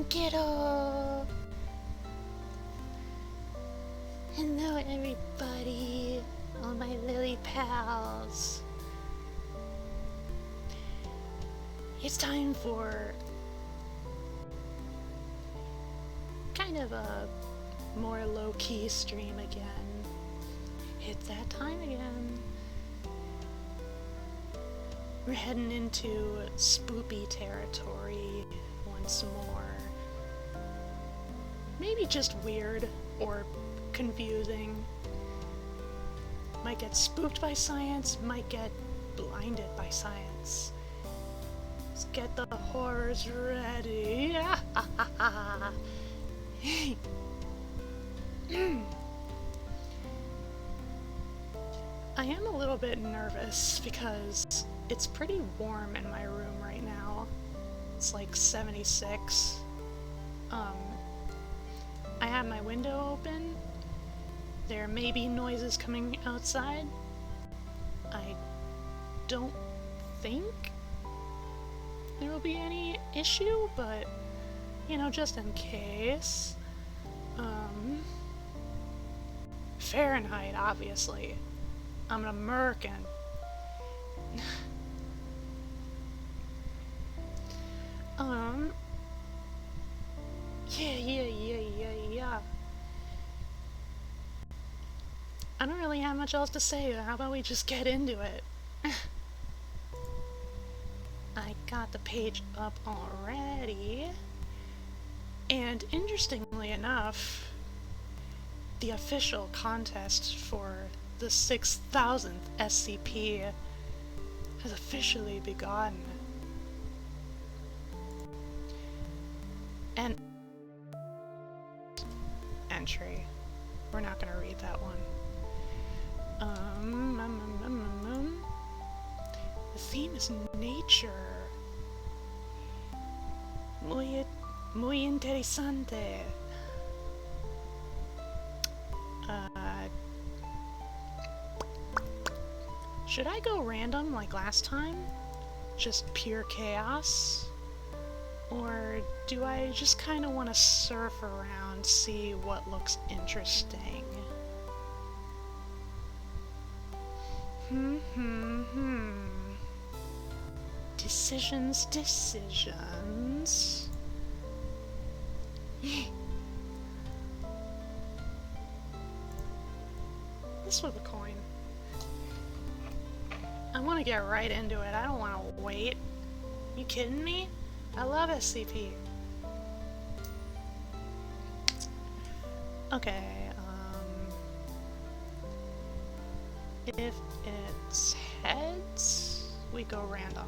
Kiddo! Hello everybody, all my lily pals. It's time for kind of a more low-key stream again. It's that time again. We're heading into spoopy territory once more. Maybe just weird or confusing. Might get spooked by science, might get blinded by science. Let's get the horrors ready. I am a little bit nervous because it's pretty warm in my room right now. It's like 76. I have my window open. There may be noises coming outside. I don't think there will be any issue, but you know, just in case. Fahrenheit, obviously. I'm an American. Yeah. I don't really have much else to say. How about we just get into it? I got the page up already. And interestingly enough, the official contest for the 6,000th SCP has officially begun. And entry. We're not gonna read that one. The theme is nature. Muy interesante. Should I go random like last time? Just pure chaos? Or do I just kind of want to surf around, see what looks interesting? Decisions. This was a coin. I want to get right into it. I don't want to wait. You kidding me? I love SCP. Okay, if it's heads, we go random.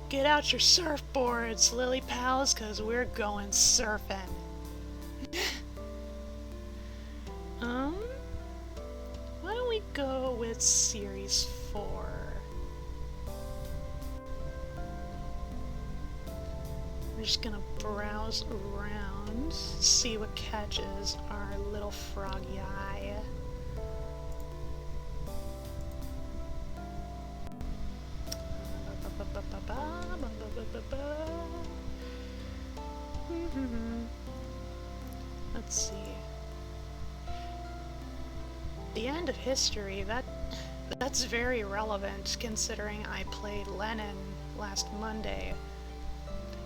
Get out your surfboards, lily pals, cause we're going surfing. Why don't we go with Series 4? We're just gonna browse around, see what catches our little froggy eye. Let's see. The end of history, that's very relevant considering I played Lenin last Monday.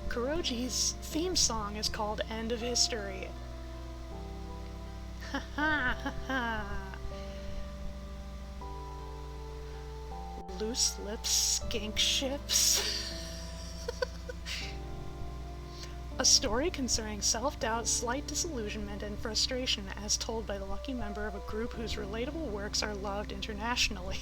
Kuroji's theme song is called End of History. Loose lips skink ships. A story concerning self-doubt, slight disillusionment, and frustration as told by the lucky member of a group whose relatable works are loved internationally.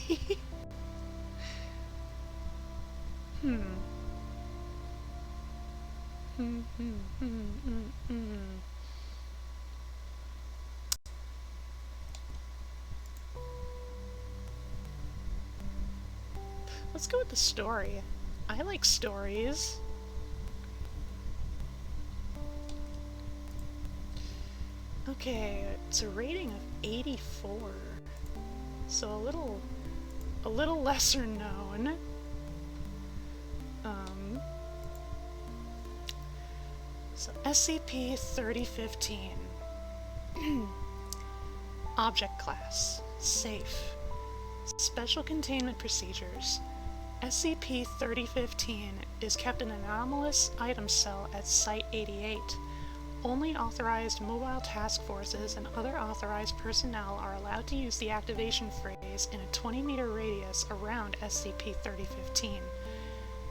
Let's go with the story. I like stories. Okay, it's a rating of 84. So a little lesser known. So SCP-3015. Object Class. Safe. Special Containment Procedures. SCP-3015 is kept in an anomalous item cell at Site-88. Only authorized mobile task forces and other authorized personnel are allowed to use the activation phrase in a 20-meter radius around SCP-3015.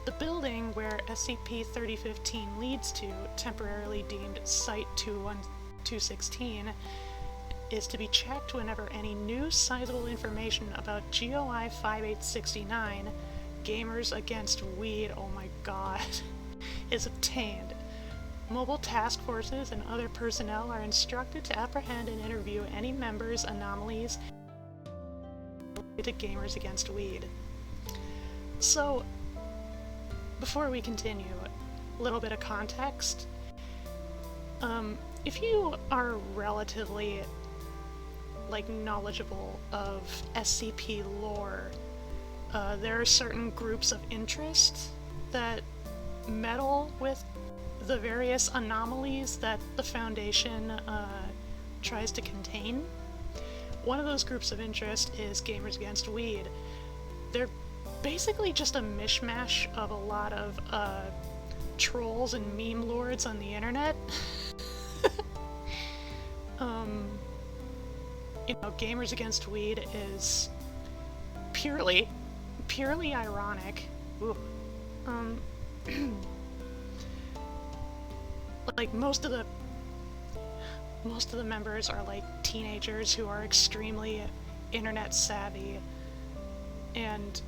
The building where SCP-3015 leads to, temporarily deemed Site-216, is to be checked whenever any new sizable information about GOI 5869, Gamers Against Weed, oh my god, is obtained. Mobile task forces and other personnel are instructed to apprehend and interview any members, anomalies related to Gamers Against Weed. So, before we continue, a little bit of context. If you are relatively, knowledgeable of SCP lore, there are certain groups of interest that meddle with the various anomalies that the Foundation tries to contain. One of those groups of interest is Gamers Against Weed. They're basically just a mishmash of a lot of trolls and meme lords on the internet. Gamers Against Weed is purely ironic. Ooh. Most of the members are teenagers who are extremely internet savvy, and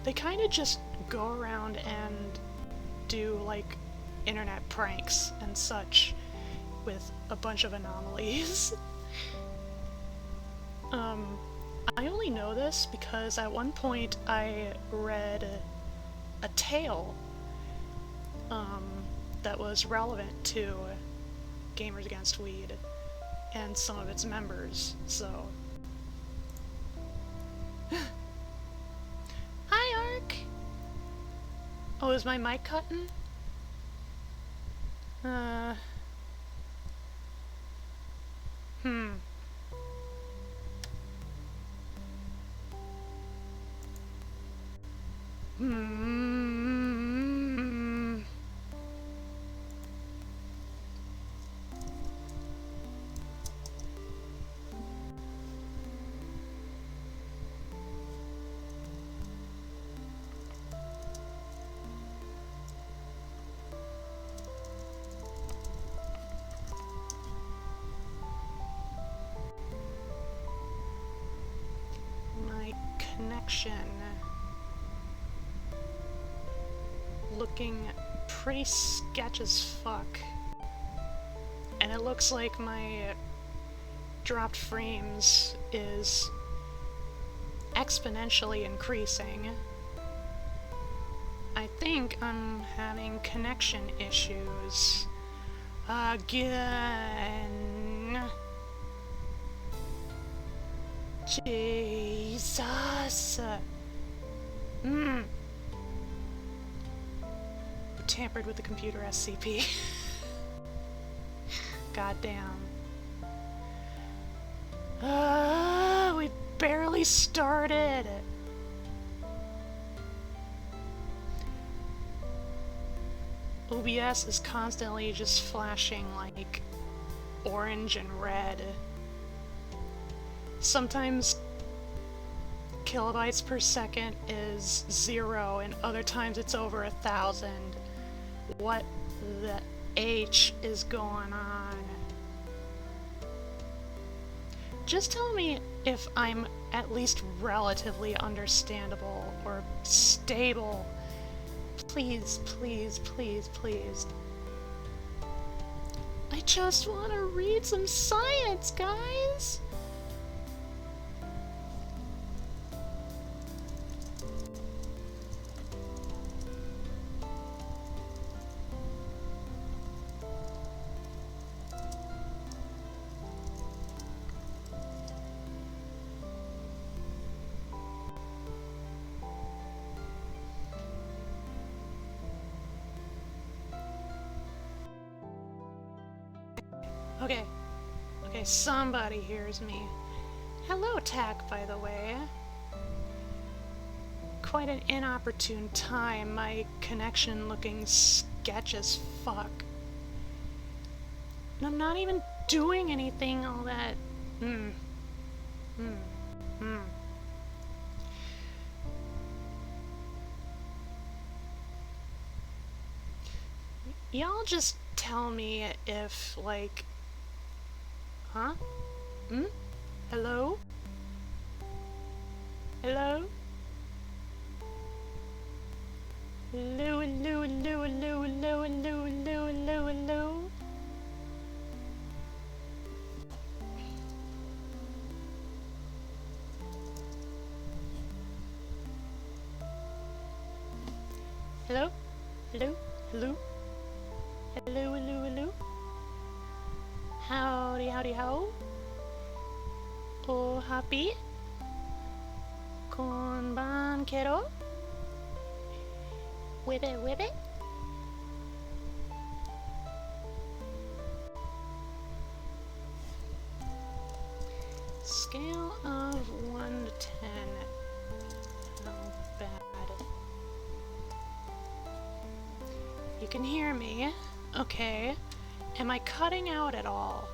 they kind of just go around and do internet pranks and such with a bunch of anomalies. I only know this because at one point I read a tale that was relevant to Gamers Against Weed and some of its members, so... Hi, Ark! Oh, is my mic cutting? My connection looking pretty sketch as fuck, and it looks like my dropped frames is exponentially increasing. I think I'm having connection issues again. Jesus. Who tampered with the computer, SCP? Goddamn. We barely started. OBS is constantly just flashing orange and red. Sometimes kilobytes per second is 0, and other times it's over 1,000. What the H is going on? Just tell me if I'm at least relatively understandable or stable. Please, please, please, please. I just want to read some science, guys! Okay. Okay, somebody hears me. Hello, Tack, by the way. Quite an inopportune time, my connection looking sketch as fuck. And I'm not even doing anything all that... Y'all just tell me if, like... Huh? Hello? Hello? Hello, hello, hello, hello, hello, hello, hello, hello, hello? Hello? Hello? Hello? Hello, hello, hello? Howdy, howdy, how? Oh, happy? Konbankero? Whippet, whippet? Scale of 1 to 10. How bad? You can hear me. Okay. Am I cutting out at all?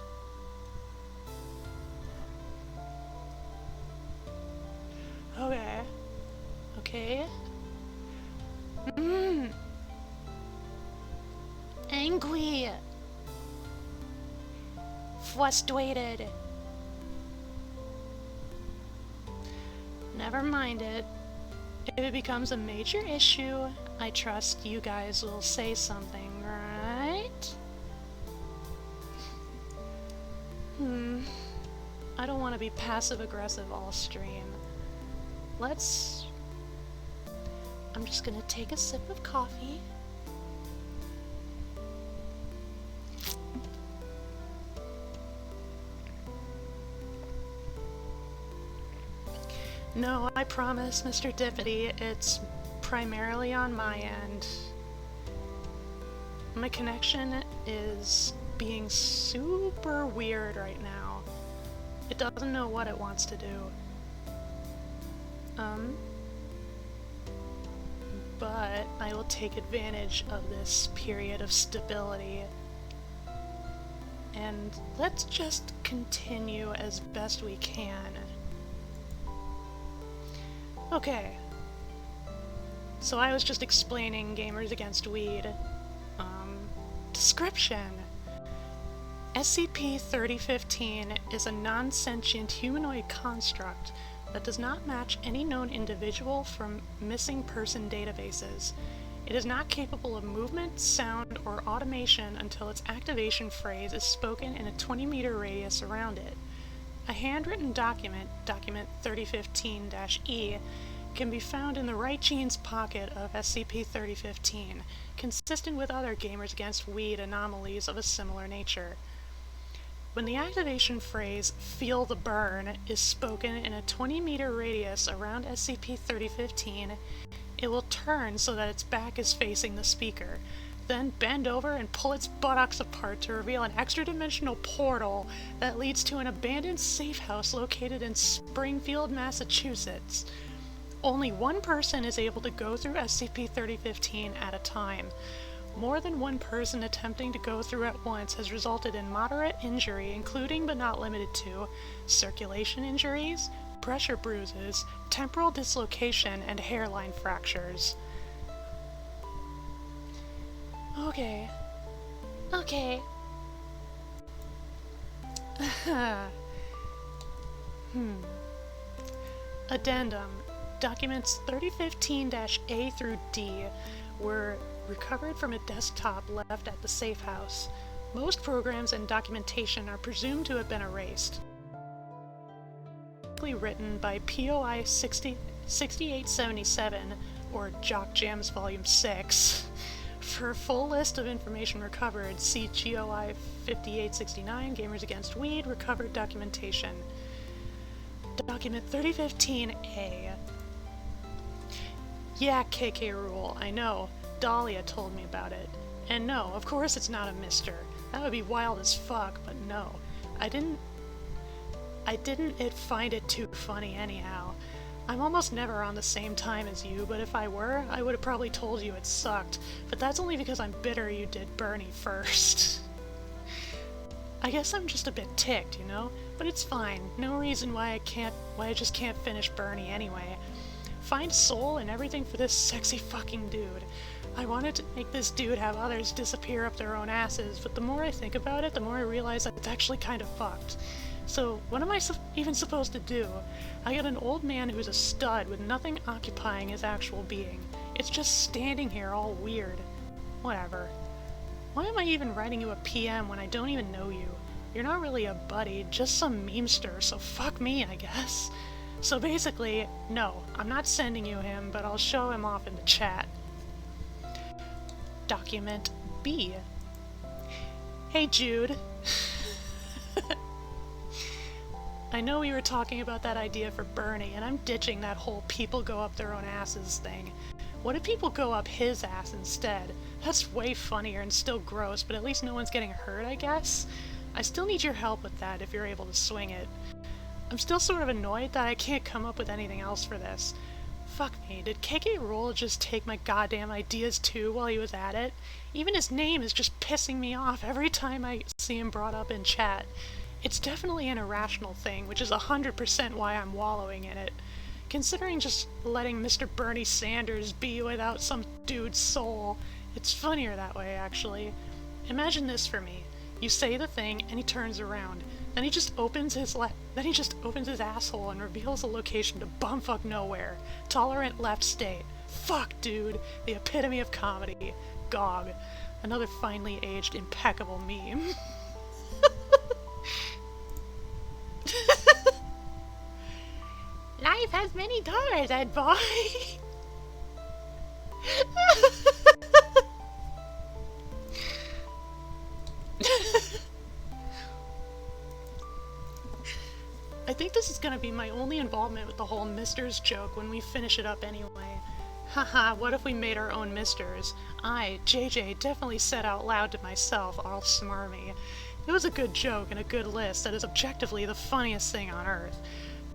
Okay. Okay. Angry. Frustrated. Never mind it. If it becomes a major issue, I trust you guys will say something, right? I don't want to be passive-aggressive all stream. I'm just gonna take a sip of coffee. No, I promise, Mr. Dippity, it's primarily on my end. My connection is being super weird right now. It doesn't know what it wants to do. But I will take advantage of this period of stability. And let's just continue as best we can. Okay. So I was just explaining Gamers Against Weed. Description. SCP-3015 is a non-sentient humanoid construct that does not match any known individual from missing person databases. It is not capable of movement, sound, or automation until its activation phrase is spoken in a 20-meter radius around it. A handwritten document, document 3015-E, can be found in the right jeans pocket of SCP-3015, consistent with other Gamers Against Weed anomalies of a similar nature. When the activation phrase, "Feel the Burn," is spoken in a 20-meter radius around SCP-3015, it will turn so that its back is facing the speaker, then bend over and pull its buttocks apart to reveal an extra-dimensional portal that leads to an abandoned safe house located in Springfield, Massachusetts. Only one person is able to go through SCP-3015 at a time. More than one person attempting to go through at once has resulted in moderate injury, including but not limited to circulation injuries, pressure bruises, temporal dislocation, and hairline fractures. Okay. Okay. Addendum. Documents 3015-A through D were recovered from a desktop left at the safe house. Most programs and documentation are presumed to have been erased. Written by POI 6877, or Jock Jams Volume 6. For a full list of information recovered, see GOI 5869, Gamers Against Weed, Recovered Documentation. Document 3015-A. Yeah, KK Rule, I know. Dahlia told me about it. And no, of course it's not a mister. That would be wild as fuck, but no. I didn't find it too funny anyhow. I'm almost never on the same time as you, but if I were, I would have probably told you it sucked. But that's only because I'm bitter you did Bernie first. I guess I'm just a bit ticked, you know? But it's fine. No reason why I just can't finish Bernie anyway. Find soul and everything for this sexy fucking dude. I wanted to make this dude have others disappear up their own asses, but the more I think about it, the more I realize that it's actually kind of fucked. So, what am I even supposed to do? I got an old man who's a stud with nothing occupying his actual being. It's just standing here all weird. Whatever. Why am I even writing you a PM when I don't even know you? You're not really a buddy, just some memester, so fuck me, I guess. So basically, no, I'm not sending you him, but I'll show him off in the chat. Document B. Hey Jude. I know we were talking about that idea for Bernie, and I'm ditching that whole people go up their own asses thing. What if people go up his ass instead? That's way funnier and still gross, but at least no one's getting hurt, I guess? I still need your help with that if you're able to swing it. I'm still sort of annoyed that I can't come up with anything else for this. Fuck me, did KK Rool just take my goddamn ideas too while he was at it? Even his name is just pissing me off every time I see him brought up in chat. It's definitely an irrational thing, which is 100% why I'm wallowing in it. Considering just letting Mr. Bernie Sanders be without some dude's soul, it's funnier that way, actually. Imagine this for me. You say the thing, and he turns around. Then he just opens his asshole and reveals a location to bumfuck nowhere. Tolerant left state. Fuck, dude. The epitome of comedy. Gog. Another finely aged, impeccable meme. Life has many doors, Ed boy. I think this is gonna be my only involvement with the whole Misters joke when we finish it up anyway. Haha, what if we made our own Misters? I, JJ, definitely said out loud to myself, all smarmy. It was a good joke and a good list that is objectively the funniest thing on earth.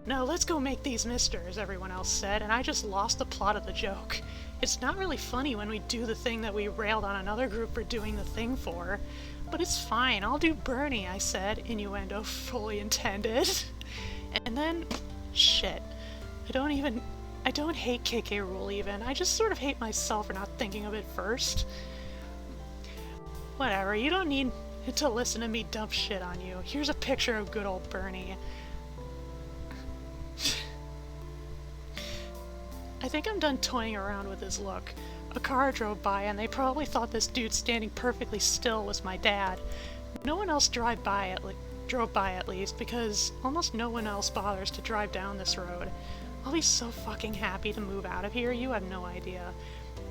No, let's go make these Misters, everyone else said, and I just lost the plot of the joke. It's not really funny when we do the thing that we railed on another group for doing the thing for. But it's fine, I'll do Bernie, I said, innuendo fully intended. And then, shit. I don't hate KK Rool even, I just sort of hate myself for not thinking of it first. Whatever, you don't need to listen to me dump shit on you. Here's a picture of good old Bernie. I think I'm done toying around with his look. A car drove by and they probably thought this dude standing perfectly still was my dad. No one else drove by at least, because almost no one else bothers to drive down this road. I'll be so fucking happy to move out of here, you have no idea.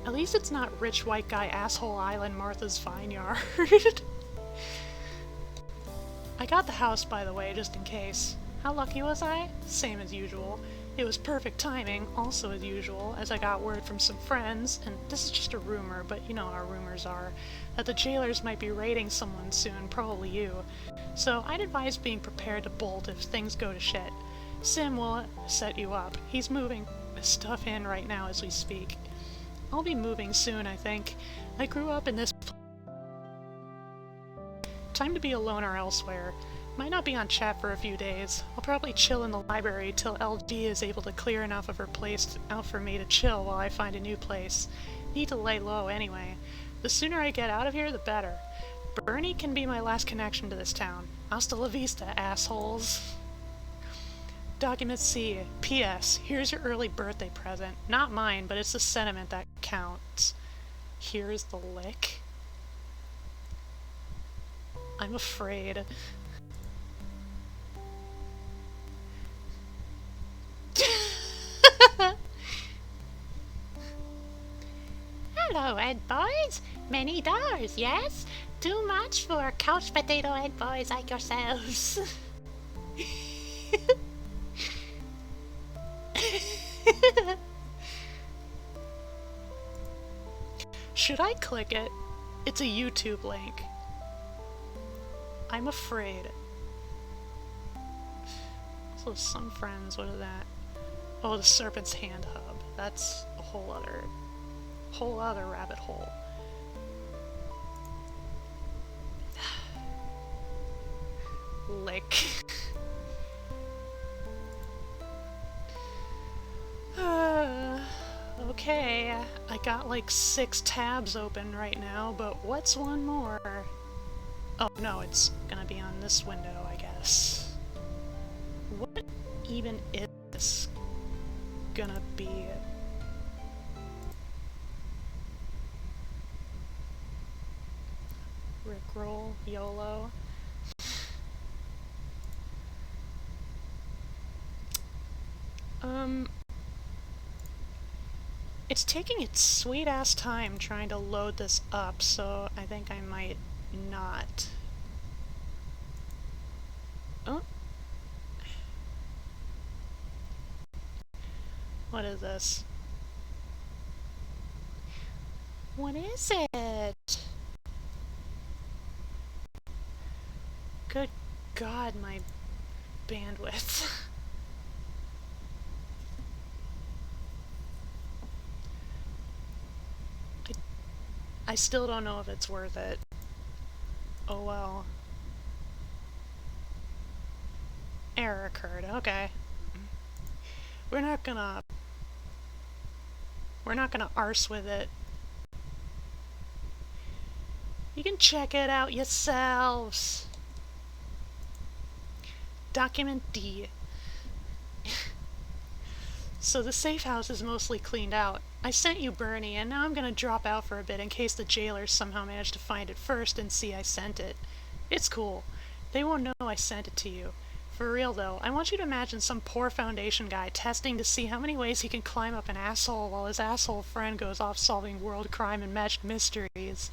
At least it's not rich white guy asshole island Martha's Vineyard. I got the house, by the way, just in case. How lucky was I? Same as usual. It was perfect timing, also as usual, as I got word from some friends, and this is just a rumor, but you know how rumors are, that the jailers might be raiding someone soon, probably you. So I'd advise being prepared to bolt if things go to shit. Sim will set you up. He's moving stuff in right now as we speak. I'll be moving soon, I think. I grew up in this place. Time to be alone or elsewhere. Might not be on chat for a few days. I'll probably chill in the library till LD is able to clear enough of her place out for me to chill while I find a new place. Need to lay low anyway. The sooner I get out of here, the better. Bernie can be my last connection to this town. Hasta la vista, assholes. Document C. P.S. Here's your early birthday present. Not mine, but it's the sentiment that counts. Here's the lick. I'm afraid. Hello, Ed boys. Many doors, yes? Too much for couch potato Ed boys like yourselves. Should I click it? It's a YouTube link. I'm afraid. So some friends, what is that? Oh, the Serpent's Hand Hub. That's a whole other rabbit hole. Lick. Okay, I got like 6 tabs open right now, but what's one more? Oh no, it's gonna be on this window, I guess. What even is this gonna be? Rickroll, YOLO. It's taking its sweet-ass time trying to load this up, so I think I might not. Oh. What is this? What is it? Good God, my bandwidth. I still don't know if it's worth it. Oh well. Error occurred, okay. We're not gonna arse with it. You can check it out yourselves. Document D. So the safe house is mostly cleaned out. I sent you Bernie, and now I'm gonna drop out for a bit in case the jailers somehow manage to find it first and see I sent it. It's cool. They won't know I sent it to you. For real though, I want you to imagine some poor Foundation guy testing to see how many ways he can climb up an asshole while his asshole friend goes off solving world crime and magic mysteries.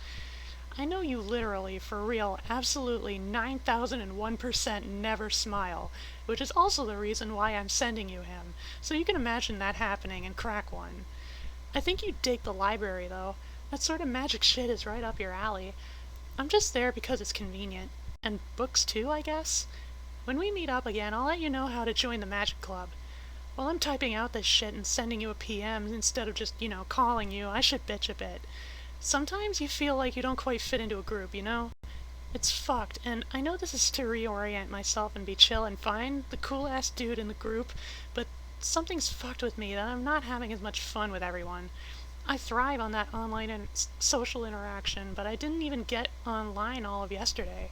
I know you literally, for real, absolutely 9001% never smile, which is also the reason why I'm sending you him, so you can imagine that happening and crack one. I think you'd dig the library, though. That sort of magic shit is right up your alley. I'm just there because it's convenient. And books too, I guess? When we meet up again, I'll let you know how to join the magic club. While I'm typing out this shit and sending you a PM instead of just, calling you, I should bitch a bit. Sometimes you feel like you don't quite fit into a group, you know? It's fucked, and I know this is to reorient myself and be chill and fine, the cool-ass dude in the group, but something's fucked with me that I'm not having as much fun with everyone. I thrive on that online and social interaction, but I didn't even get online all of yesterday.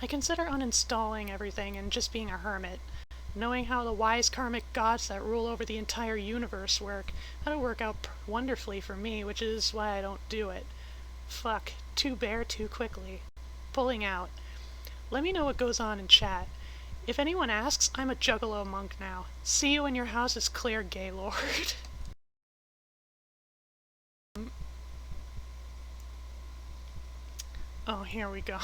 I consider uninstalling everything and just being a hermit. Knowing how the wise karmic gods that rule over the entire universe work, that'll work out wonderfully for me, which is why I don't do it. Fuck, too bare too quickly. Pulling out. Let me know what goes on in chat. If anyone asks, I'm a juggalo monk now. See you when your house is clear, Gaylord. Oh, here we go.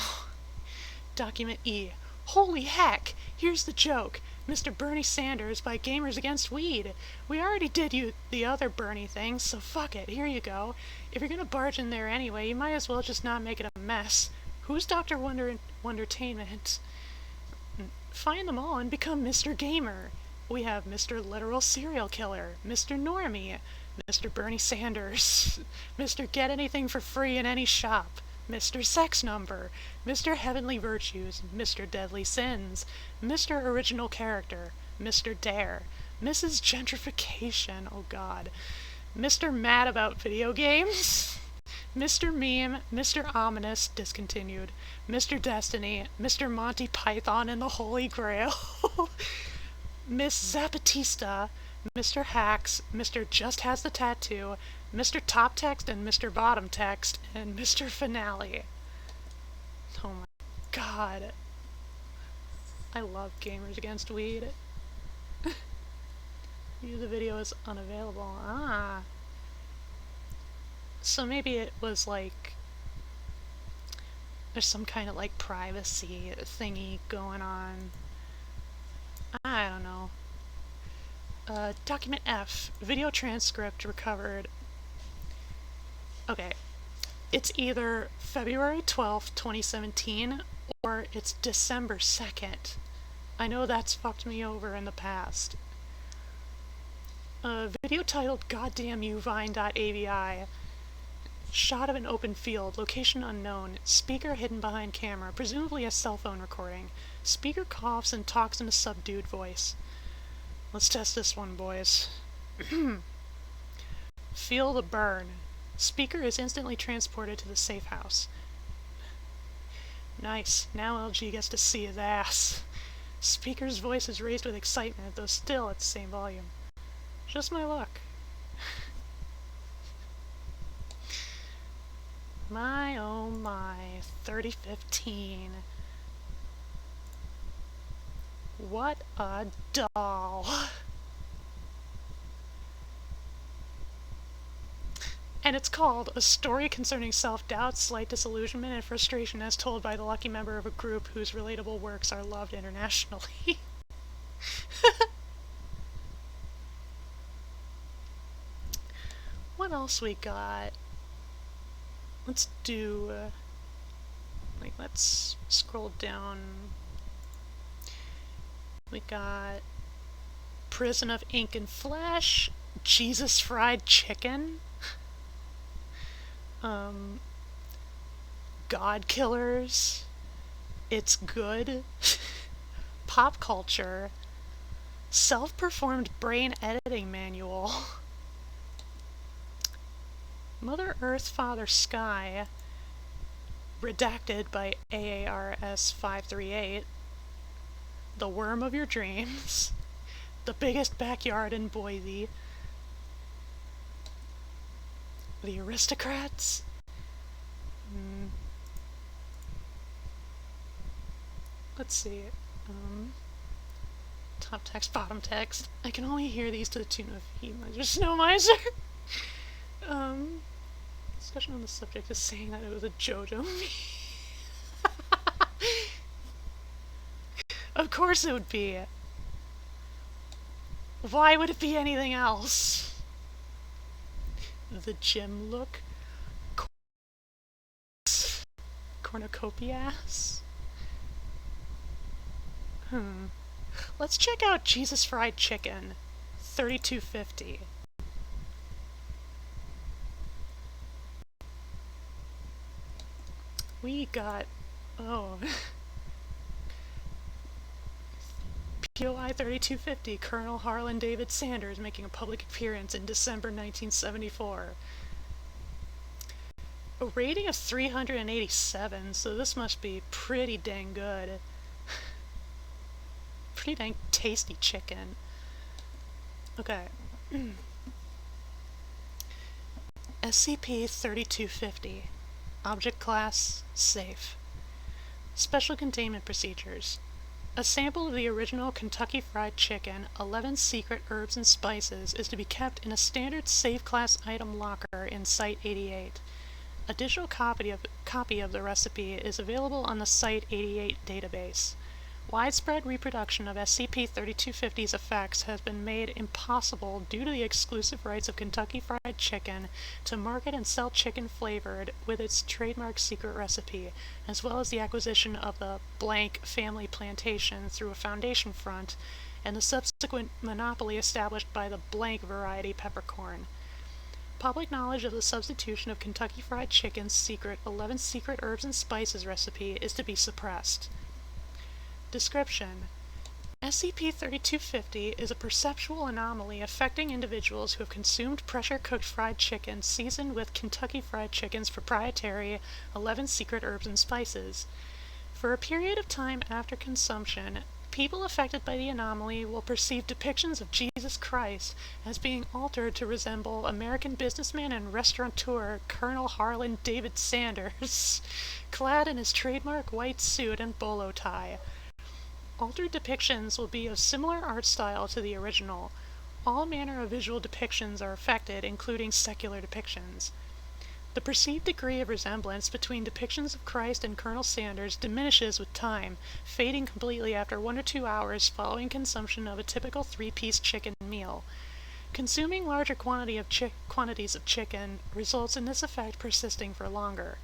Document E. Holy heck! Here's the joke. Mr. Bernie Sanders by Gamers Against Weed. We already did you the other Bernie thing, so fuck it, here you go. If you're gonna barge in there anyway, you might as well just not make it a mess. Who's Dr. Wondertainment? Find them all and become Mr. Gamer. We have Mr. Literal Serial Killer, Mr. Normie, Mr. Bernie Sanders, Mr. Get Anything for Free in Any Shop, Mr. Sex Number, Mr. Heavenly Virtues, Mr. Deadly Sins, Mr. Original Character, Mr. Dare, Mrs. Gentrification, oh god, Mr. Mad About Video Games, Mr. Meme, Mr. Ominous, discontinued, Mr. Destiny, Mr. Monty Python and the Holy Grail, Miss Zapatista, Mr. Hacks, Mr. Just Has the Tattoo, Mr. Top Text and Mr. Bottom Text, and Mr. Finale. Oh my god. I love Gamers Against Weed. View the video is unavailable. Ah. So maybe it was like there's some kind of like privacy thingy going on. I don't know. Document F. Video transcript recovered. Okay. It's either February 12th, 2017 or it's December 2nd. I know that's fucked me over in the past. A video titled Goddamn You Vine.avi. Shot of an open field, location unknown, speaker hidden behind camera, presumably a cell phone recording. Speaker coughs and talks in a subdued voice. Let's test this one, boys. Feel the burn. Speaker is instantly transported to the safe house. Nice, now LG gets to see his ass. Speaker's voice is raised with excitement, though still at the same volume. Just my luck. My oh my, 3015. What a doll. And it's called A Story Concerning Self-Doubt, Slight Disillusionment, and Frustration as told by the lucky member of a group whose relatable works are loved internationally. What else we got? Let's do... let's scroll down. We got Prison of Ink and Flesh, Jesus Fried Chicken, God Killers, It's Good, Pop Culture, Self-Performed Brain Editing Manual, Mother Earth, Father Sky, redacted by AARS 538, The Worm of Your Dreams, The Biggest Backyard in Boise, The Aristocrats, let's see, top text, bottom text. I can only hear these to the tune of He Miser, Snow Miser. Discussion on the subject is saying that it was a JoJo meme. Of course it would be. Why would it be anything else? The gym look. Cornucopias. Let's check out Jesus Fried Chicken, 3250. We got, POI 3250, Colonel Harlan David Sanders making a public appearance in December 1974. A rating of 387, so this must be pretty dang good. Pretty dang tasty chicken. Okay. SCP 3250. Object Class Safe. Special Containment Procedures. A sample of the original Kentucky Fried Chicken, 11 secret herbs and spices, is to be kept in a standard safe class item locker in Site-88. A digital copy of the recipe is available on the Site-88 database. Widespread reproduction of SCP-3250's effects has been made impossible due to the exclusive rights of Kentucky Fried Chicken to market and sell chicken flavored with its trademark secret recipe, as well as the acquisition of the blank family plantation through a foundation front, and the subsequent monopoly established by the blank variety peppercorn. Public knowledge of the substitution of Kentucky Fried Chicken's secret 11 secret herbs and spices recipe is to be suppressed. Description: SCP-3250 is a perceptual anomaly affecting individuals who have consumed pressure-cooked fried chicken seasoned with Kentucky Fried Chicken's proprietary 11 secret herbs and spices. For a period of time after consumption, people affected by the anomaly will perceive depictions of Jesus Christ as being altered to resemble American businessman and restaurateur Colonel Harlan David Sanders, clad in his trademark white suit and bolo tie. Altered depictions will be of similar art style to the original. All manner of visual depictions are affected, including secular depictions. The perceived degree of resemblance between depictions of Christ and Colonel Sanders diminishes with time, fading completely after 1 or 2 hours following consumption of a typical 3-piece chicken meal. Consuming larger quantities of chicken results in this effect persisting for longer.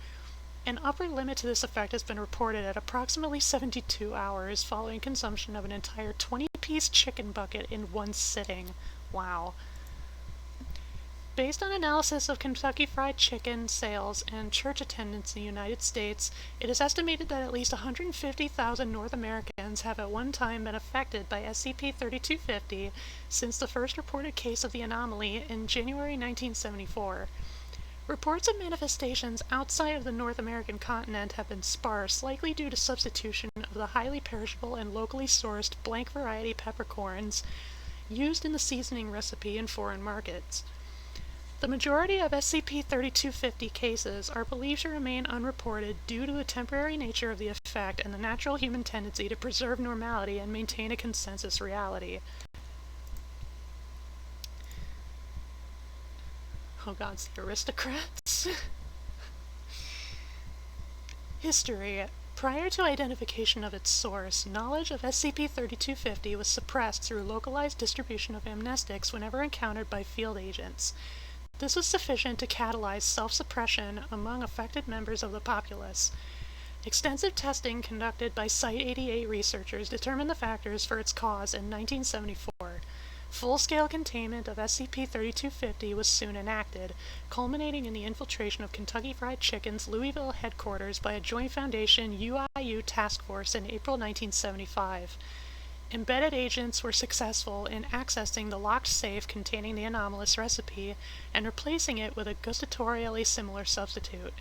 An upper limit to this effect has been reported at approximately 72 hours following consumption of an entire 20-piece chicken bucket in one sitting. Wow. Based on analysis of Kentucky Fried Chicken sales and church attendance in the United States, it is estimated that at least 150,000 North Americans have at one time been affected by SCP-3250 since the first reported case of the anomaly in January 1974. Reports of manifestations outside of the North American continent have been sparse, likely due to substitution of the highly perishable and locally sourced blank variety peppercorns used in the seasoning recipe in foreign markets. The majority of SCP-3250 cases are believed to remain unreported due to the temporary nature of the effect and the natural human tendency to preserve normality and maintain a consensus reality. Oh god, it's the aristocrats. History. Prior to identification of its source, knowledge of SCP-3250 was suppressed through localized distribution of amnestics whenever encountered by field agents. This was sufficient to catalyze self-suppression among affected members of the populace. Extensive testing conducted by Site-88 researchers determined the factors for its cause in 1974. Full-scale containment of SCP-3250 was soon enacted, culminating in the infiltration of Kentucky Fried Chicken's Louisville headquarters by a Joint Foundation UIU task force in April 1975. Embedded agents were successful in accessing the locked safe containing the anomalous recipe and replacing it with a gustatorially similar substitute.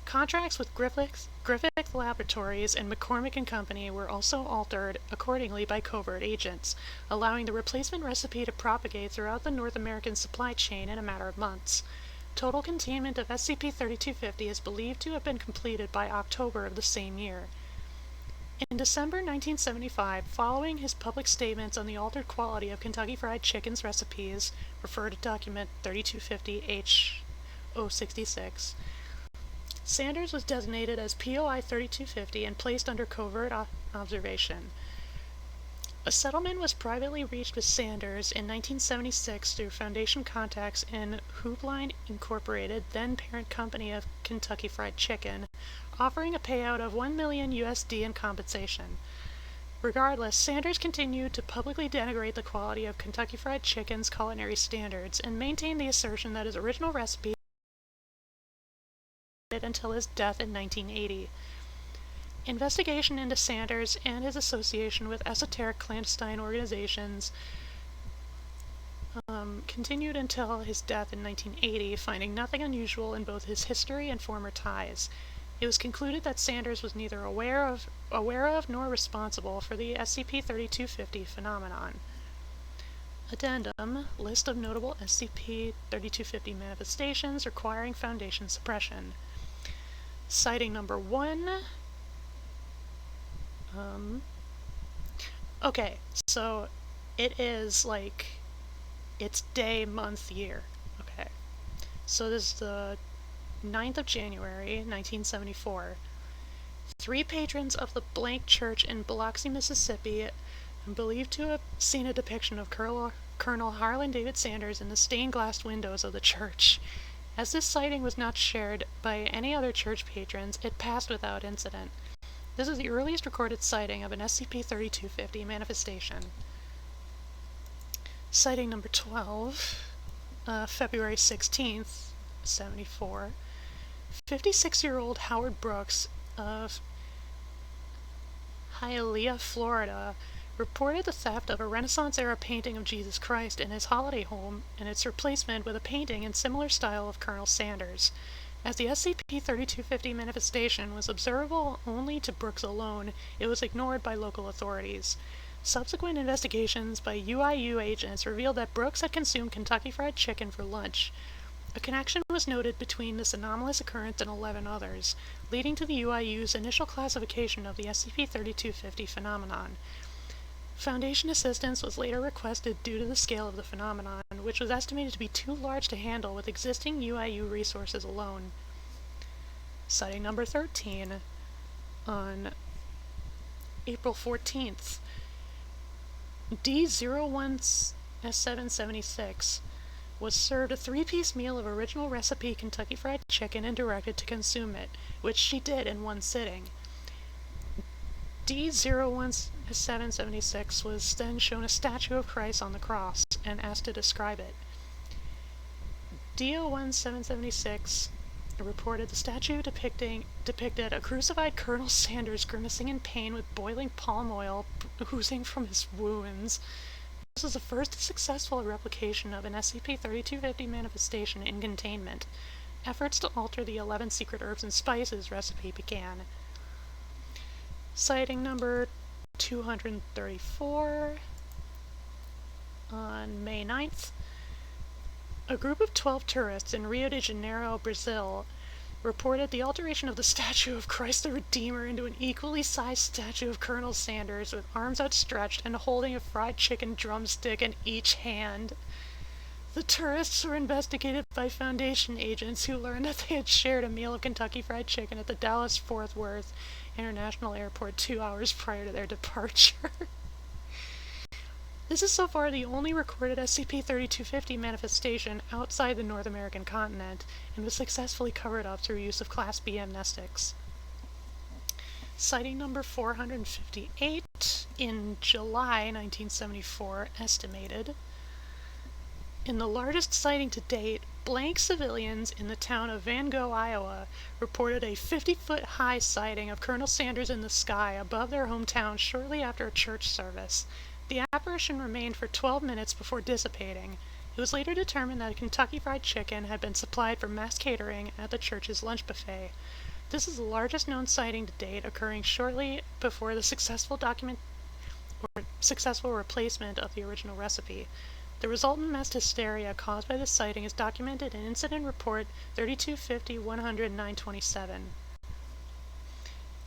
Contracts with Griffith Laboratories and McCormick and Company were also altered accordingly by covert agents, allowing the replacement recipe to propagate throughout the North American supply chain in a matter of months. Total containment of SCP-3250 is believed to have been completed by October of the same year. In December 1975, following his public statements on the altered quality of Kentucky Fried Chicken's recipes, refer to document 3250H-066, Sanders was designated as POI 3250 and placed under covert observation. A settlement was privately reached with Sanders in 1976 through Foundation contacts in Hoopline Incorporated, then parent company of Kentucky Fried Chicken, offering a payout of $1 million USD in compensation. Regardless, Sanders continued to publicly denigrate the quality of Kentucky Fried Chicken's culinary standards and maintained the assertion that his original recipe until his death in 1980. Investigation into Sanders and his association with esoteric clandestine organizations continued until his death in 1980, finding nothing unusual in both his history and former ties. It was concluded that Sanders was neither aware of nor responsible for the SCP-3250 phenomenon. Addendum: List of notable SCP-3250 manifestations requiring Foundation suppression. Sighting number 1. Okay, so it is like, it's day, month, year. Okay, so this is the 9th of January, 1974. 3 patrons of the Blank Church in Biloxi, Mississippi, are believed to have seen a depiction of Colonel Harlan David Sanders in the stained-glass windows of the church. As this sighting was not shared by any other church patrons, it passed without incident. This is the earliest recorded sighting of an SCP-3250 manifestation. Sighting number 12, February 16th, 74. 56-year-old Howard Brooks of Hialeah, Florida, reported the theft of a Renaissance-era painting of Jesus Christ in his holiday home and its replacement with a painting in similar style of Colonel Sanders. As the SCP-3250 manifestation was observable only to Brooks alone, it was ignored by local authorities. Subsequent investigations by UIU agents revealed that Brooks had consumed Kentucky Fried Chicken for lunch. A connection was noted between this anomalous occurrence and 11 others, leading to the UIU's initial classification of the SCP-3250 phenomenon. Foundation assistance was later requested due to the scale of the phenomenon, which was estimated to be too large to handle with existing UIU resources alone. Sighting number 13, on April 14th. D01S776 was served a 3-piece meal of original recipe Kentucky Fried Chicken and directed to consume it, which she did in one sitting. D-01776 was then shown a statue of Christ on the cross and asked to describe it. D-01776 reported the statue depicted a crucified Colonel Sanders grimacing in pain with boiling palm oil oozing from his wounds. This was the first successful replication of an SCP-3250 manifestation in containment. Efforts to alter the 11 secret herbs and spices recipe began. Sighting number 234 on May 9th. A group of 12 tourists in Rio de Janeiro, Brazil, reported the alteration of the statue of Christ the Redeemer into an equally sized statue of Colonel Sanders with arms outstretched and holding a fried chicken drumstick in each hand. The tourists were investigated by Foundation agents who learned that they had shared a meal of Kentucky Fried Chicken at the Dallas-Fort Worth International Airport 2 hours prior to their departure. This is so far the only recorded SCP-3250 manifestation outside the North American continent, and was successfully covered up through use of Class B amnestics. Sighting number 458 in July 1974 estimated. In the largest sighting to date, blank civilians in the town of Van Gogh, Iowa, reported a 50-foot-high sighting of Colonel Sanders in the sky above their hometown shortly after a church service. The apparition remained for 12 minutes before dissipating. It was later determined that Kentucky Fried Chicken had been supplied for mass catering at the church's lunch buffet. This is the largest known sighting to date, occurring shortly before the successful replacement of the original recipe. The resultant mass hysteria caused by this sighting is documented in Incident Report 3250-100-927,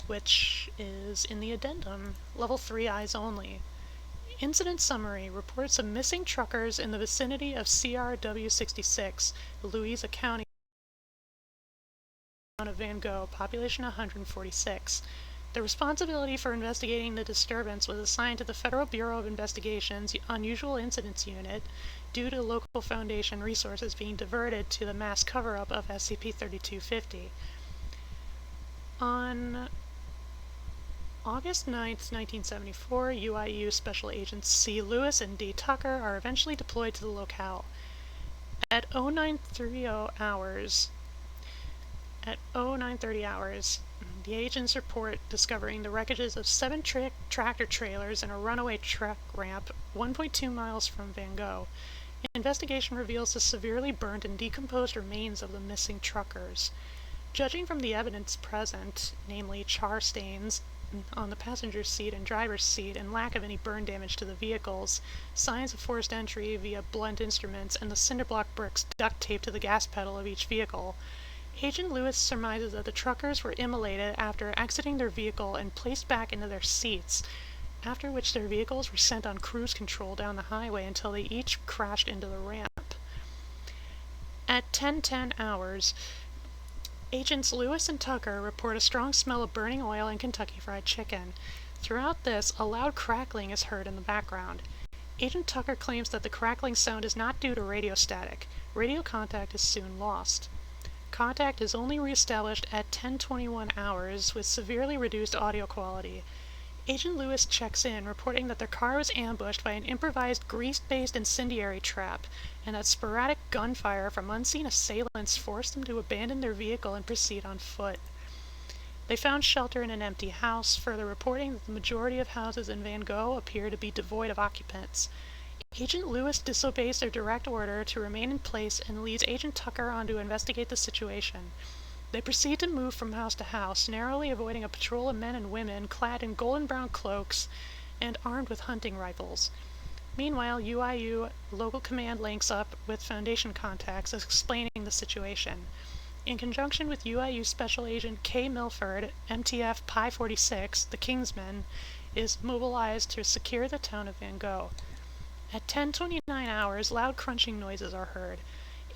which is in the addendum, Level 3 Eyes Only. Incident Summary reports of missing truckers in the vicinity of CRW66, Louisa County of Van Gogh, population 146. The responsibility for investigating the disturbance was assigned to the Federal Bureau of Investigation's Unusual Incidents Unit due to local Foundation resources being diverted to the mass cover-up of SCP-3250. On August 9th, 1974, UIU Special Agents C. Lewis and D. Tucker are eventually deployed to the locale. At 0930 hours, the agents report discovering the wreckages of 7 tractor trailers and a runaway truck ramp 1.2 miles from Van Gogh. Investigation reveals the severely burnt and decomposed remains of the missing truckers. Judging from the evidence present, namely char stains on the passenger seat and driver's seat and lack of any burn damage to the vehicles, signs of forced entry via blunt instruments, and the cinderblock bricks duct taped to the gas pedal of each vehicle, Agent Lewis surmises that the truckers were immolated after exiting their vehicle and placed back into their seats, after which their vehicles were sent on cruise control down the highway until they each crashed into the ramp. At 10:10 hours, Agents Lewis and Tucker report a strong smell of burning oil and Kentucky Fried Chicken. Throughout this, a loud crackling is heard in the background. Agent Tucker claims that the crackling sound is not due to radio static. Radio contact is soon lost. Contact is only reestablished at 10:21 hours with severely reduced audio quality. Agent Lewis checks in, reporting that their car was ambushed by an improvised grease-based incendiary trap, and that sporadic gunfire from unseen assailants forced them to abandon their vehicle and proceed on foot. They found shelter in an empty house, further reporting that the majority of houses in Van Gogh appear to be devoid of occupants. Agent Lewis disobeys their direct order to remain in place and leads Agent Tucker on to investigate the situation. They proceed to move from house to house, narrowly avoiding a patrol of men and women clad in golden brown cloaks and armed with hunting rifles. Meanwhile, UIU local command links up with Foundation contacts explaining the situation. In conjunction with UIU Special Agent K. Milford, MTF Pi 46, the Kingsman, is mobilized to secure the town of Van Gogh. At 10:29 hours, loud crunching noises are heard.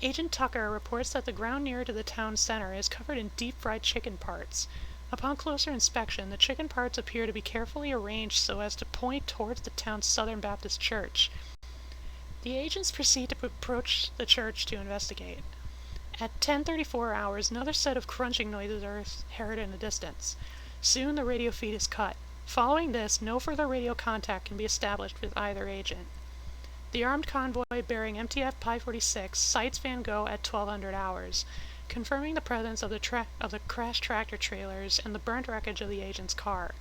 Agent Tucker reports that the ground near to the town center is covered in deep-fried chicken parts. Upon closer inspection, the chicken parts appear to be carefully arranged so as to point towards the town's Southern Baptist Church. The agents proceed to approach the church to investigate. At 10:34 hours, another set of crunching noises are heard in the distance. Soon the radio feed is cut. Following this, no further radio contact can be established with either agent. The armed convoy bearing MTF Pi-46 sights Van Gogh at 1200 hours, confirming the presence of the crashed tractor trailers and the burnt wreckage of the agent's car.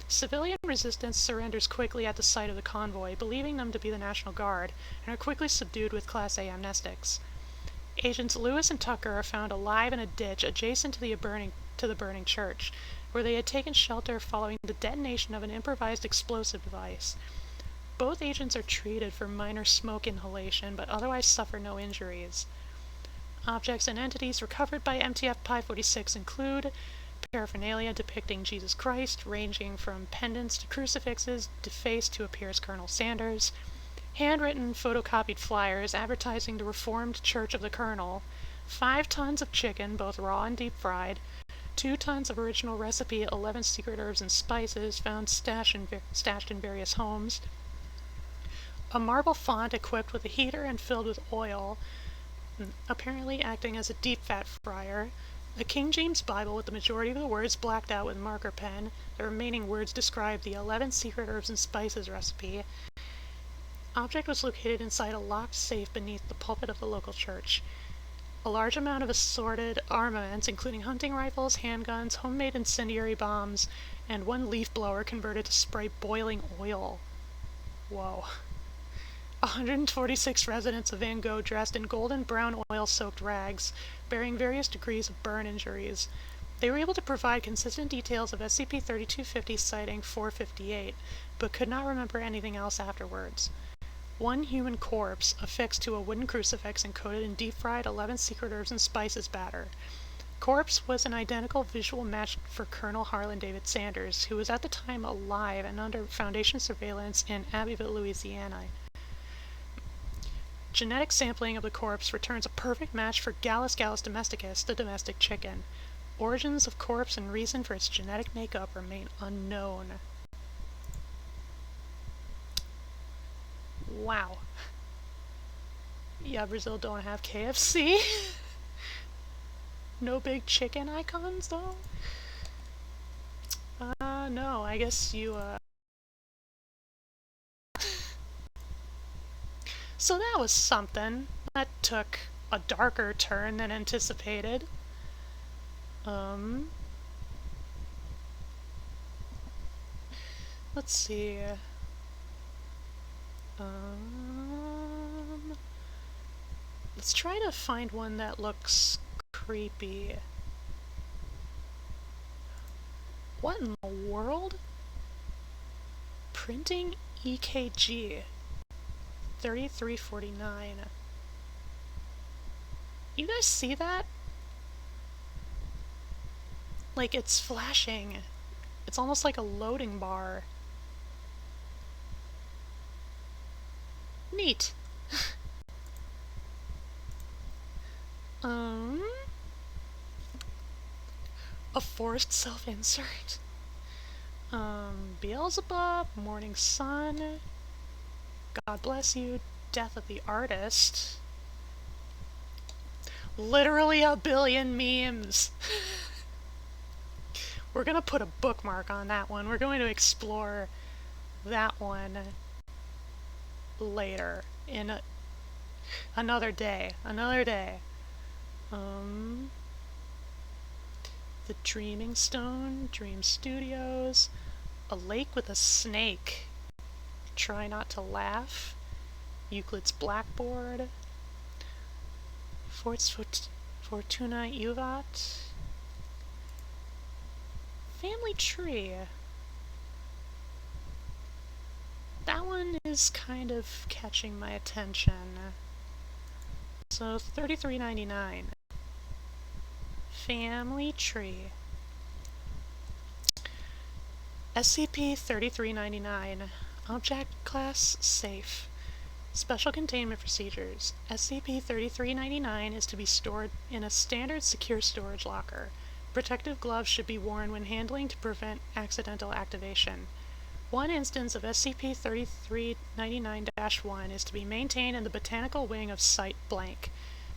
Civilian resistance surrenders quickly at the sight of the convoy, believing them to be the National Guard, and are quickly subdued with Class A amnestics. Agents Lewis and Tucker are found alive in a ditch adjacent to the burning church, where they had taken shelter following the detonation of an improvised explosive device. Both agents are treated for minor smoke inhalation, but otherwise suffer no injuries. Objects and entities recovered by MTF Pi-46 include paraphernalia depicting Jesus Christ, ranging from pendants to crucifixes, defaced to appear as Colonel Sanders, handwritten photocopied flyers advertising the Reformed Church of the Colonel, 5 tons of chicken, both raw and deep fried, 2 tons of original recipe 11 secret herbs and spices found stashed in various homes, a marble font equipped with a heater and filled with oil, apparently acting as a deep fat fryer, a King James Bible with the majority of the words blacked out with marker pen. The remaining words describe the 11 secret herbs and spices recipe. Object was located inside a locked safe beneath the pulpit of the local church. A large amount of assorted armaments, including hunting rifles, handguns, homemade incendiary bombs, and 1 leaf blower converted to spray boiling oil. Whoa. 146 residents of Van Gogh dressed in golden brown oil-soaked rags, bearing various degrees of burn injuries. They were able to provide consistent details of SCP-3250 sighting 458, but could not remember anything else afterwards. 1 human corpse affixed to a wooden crucifix and coated in deep-fried 11 secret herbs and spices batter. Corpse was an identical visual match for Colonel Harlan David Sanders, who was at the time alive and under Foundation surveillance in Abbeville, Louisiana. Genetic sampling of the corpse returns a perfect match for Gallus domesticus, the domestic chicken. Origins of corpse and reason for its genetic makeup remain unknown. Wow. Yeah, Brazil don't have KFC. No big chicken icons, though? No, I guess you, So that was something. That took a darker turn than anticipated. Let's see. Let's try to find one that looks creepy. What in the world? Printing EKG 3349. You guys see that? Like, it's flashing. It's almost like a loading bar. Neat. A forced self-insert. Beelzebub, Morning Sun, God Bless You, Death of the Artist. Literally a billion memes. We're gonna put a bookmark on that one. We're going to explore that one later in another day. The Dreaming Stone, Dream Studios, a lake with a snake. Try Not to Laugh, Euclid's Blackboard, Fortuna Juvat, Family Tree. That one is kind of catching my attention. So $33.99. Family Tree. SCP-3399. Object Class Safe. Special Containment Procedures. SCP-3399 is to be stored in a standard secure storage locker. Protective gloves should be worn when handling to prevent accidental activation. One instance of SCP-3399-1 is to be maintained in the botanical wing of Site Blank.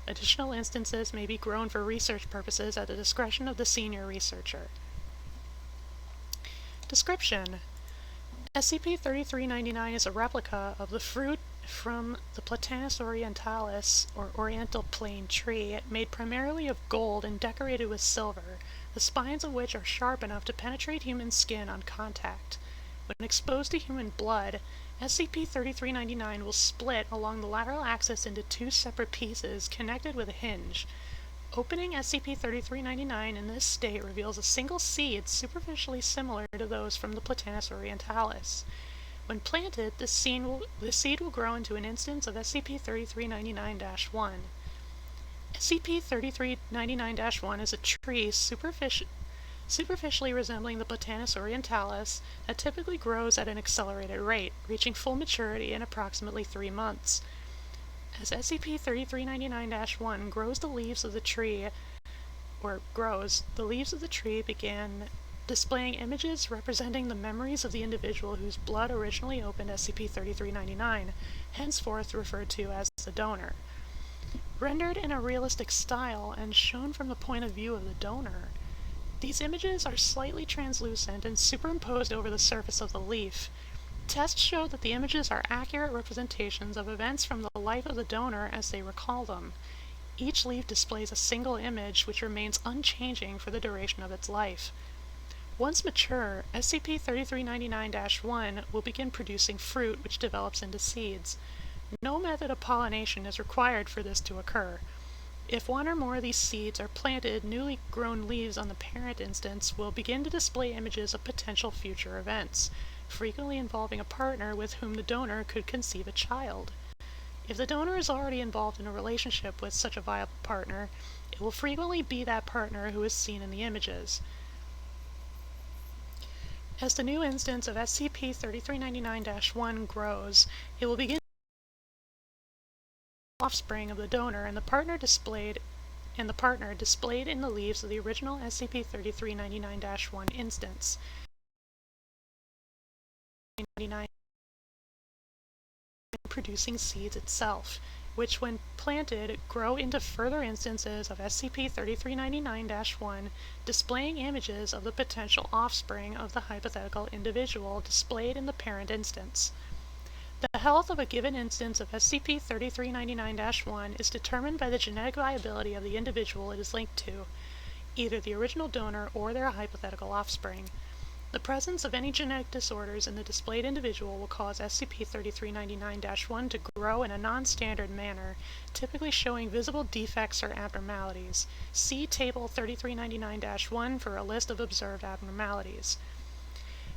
Additional instances may be grown for research purposes at the discretion of the senior researcher. Description: SCP-3399 is a replica of the fruit from the Platanus orientalis, or oriental plane tree, made primarily of gold and decorated with silver, the spines of which are sharp enough to penetrate human skin on contact. When exposed to human blood, SCP-3399 will split along the lateral axis into two separate pieces connected with a hinge. Opening SCP-3399 in this state reveals a single seed superficially similar to those from the Platanus orientalis. When planted, this seed will grow into an instance of SCP-3399-1. SCP-3399-1 is a tree superficially resembling the Platanus orientalis that typically grows at an accelerated rate, reaching full maturity in approximately 3 months. As SCP-3399-1 grows, the leaves of the tree begin displaying images representing the memories of the individual whose blood originally opened SCP-3399, henceforth referred to as the donor. Rendered in a realistic style and shown from the point of view of the donor, these images are slightly translucent and superimposed over the surface of the leaf. Tests show that the images are accurate representations of events from the life of the donor as they recall them. Each leaf displays a single image which remains unchanging for the duration of its life. Once mature, SCP-3399-1 will begin producing fruit which develops into seeds. No method of pollination is required for this to occur. If one or more of these seeds are planted, newly grown leaves on the parent instance will begin to display images of potential future events, frequently involving a partner with whom the donor could conceive a child. If the donor is already involved in a relationship with such a viable partner, it will frequently be that partner who is seen in the images. As the new instance of SCP-3399-1 grows, it will begin offspring of the donor and the partner displayed in the leaves of the original SCP-3399-1 instance. Producing seeds itself, which when planted grow into further instances of SCP-3399-1, displaying images of the potential offspring of the hypothetical individual displayed in the parent instance. The health of a given instance of SCP-3399-1 is determined by the genetic viability of the individual it is linked to, either the original donor or their hypothetical offspring. The presence of any genetic disorders in the displayed individual will cause SCP-3399-1 to grow in a non-standard manner, typically showing visible defects or abnormalities. See Table 3399-1 for a list of observed abnormalities.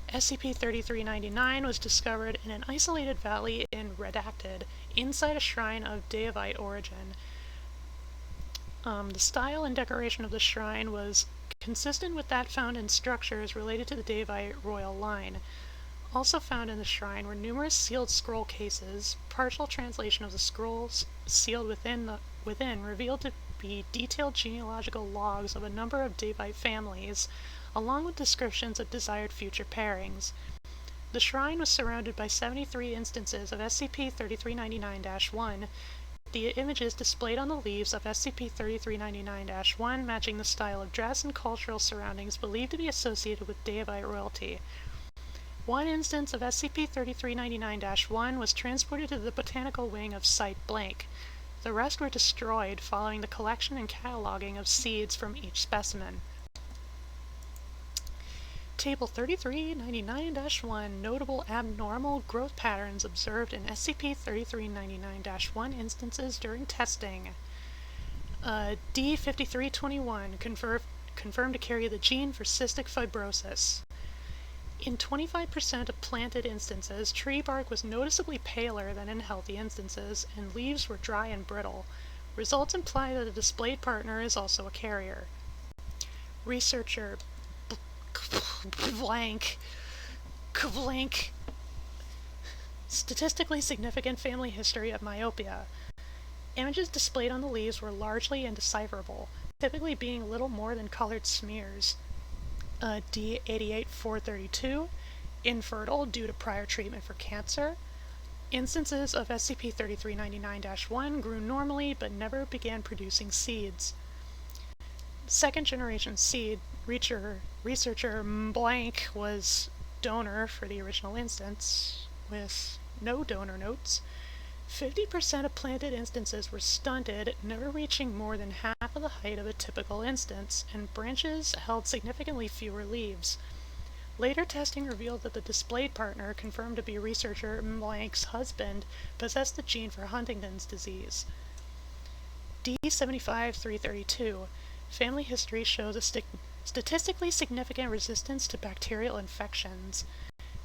SCP-3399 was discovered in an isolated valley in Redacted, inside a shrine of Deivite origin. The style and decoration of the shrine was consistent with that found in structures related to the Deivite royal line. Also found in the shrine were numerous sealed scroll cases. Partial translation of the scrolls sealed within revealed to be detailed genealogical logs of a number of Deivite families, along with descriptions of desired future pairings. The shrine was surrounded by 73 instances of SCP-3399-1, the images displayed on the leaves of SCP-3399-1 matching the style of dress and cultural surroundings believed to be associated with Deivite royalty. One instance of SCP-3399-1 was transported to the botanical wing of Site Blank. The rest were destroyed following the collection and cataloging of seeds from each specimen. Table 3399-1 Notable abnormal growth patterns observed in SCP-3399-1 instances during testing. D5321 confirmed to carry the gene for cystic fibrosis. In 25% of planted instances, tree bark was noticeably paler than in healthy instances, and leaves were dry and brittle. Results imply that the displayed partner is also a carrier. Researcher blank. Statistically significant family history of myopia. Images displayed on the leaves were largely indecipherable, typically being little more than colored smears. D88432. infertile due to prior treatment for cancer. Instances of SCP-3399-1 grew normally but never began producing seeds. Second generation seed researcher blank was donor for the original instance, with no donor notes. 50% of planted instances were stunted, never reaching more than half of the height of a typical instance, and branches held significantly fewer leaves. Later testing revealed that the displayed partner, confirmed to be researcher blank's husband, possessed the gene for Huntington's disease. D-75-332. Family history shows a statistically significant resistance to bacterial infections.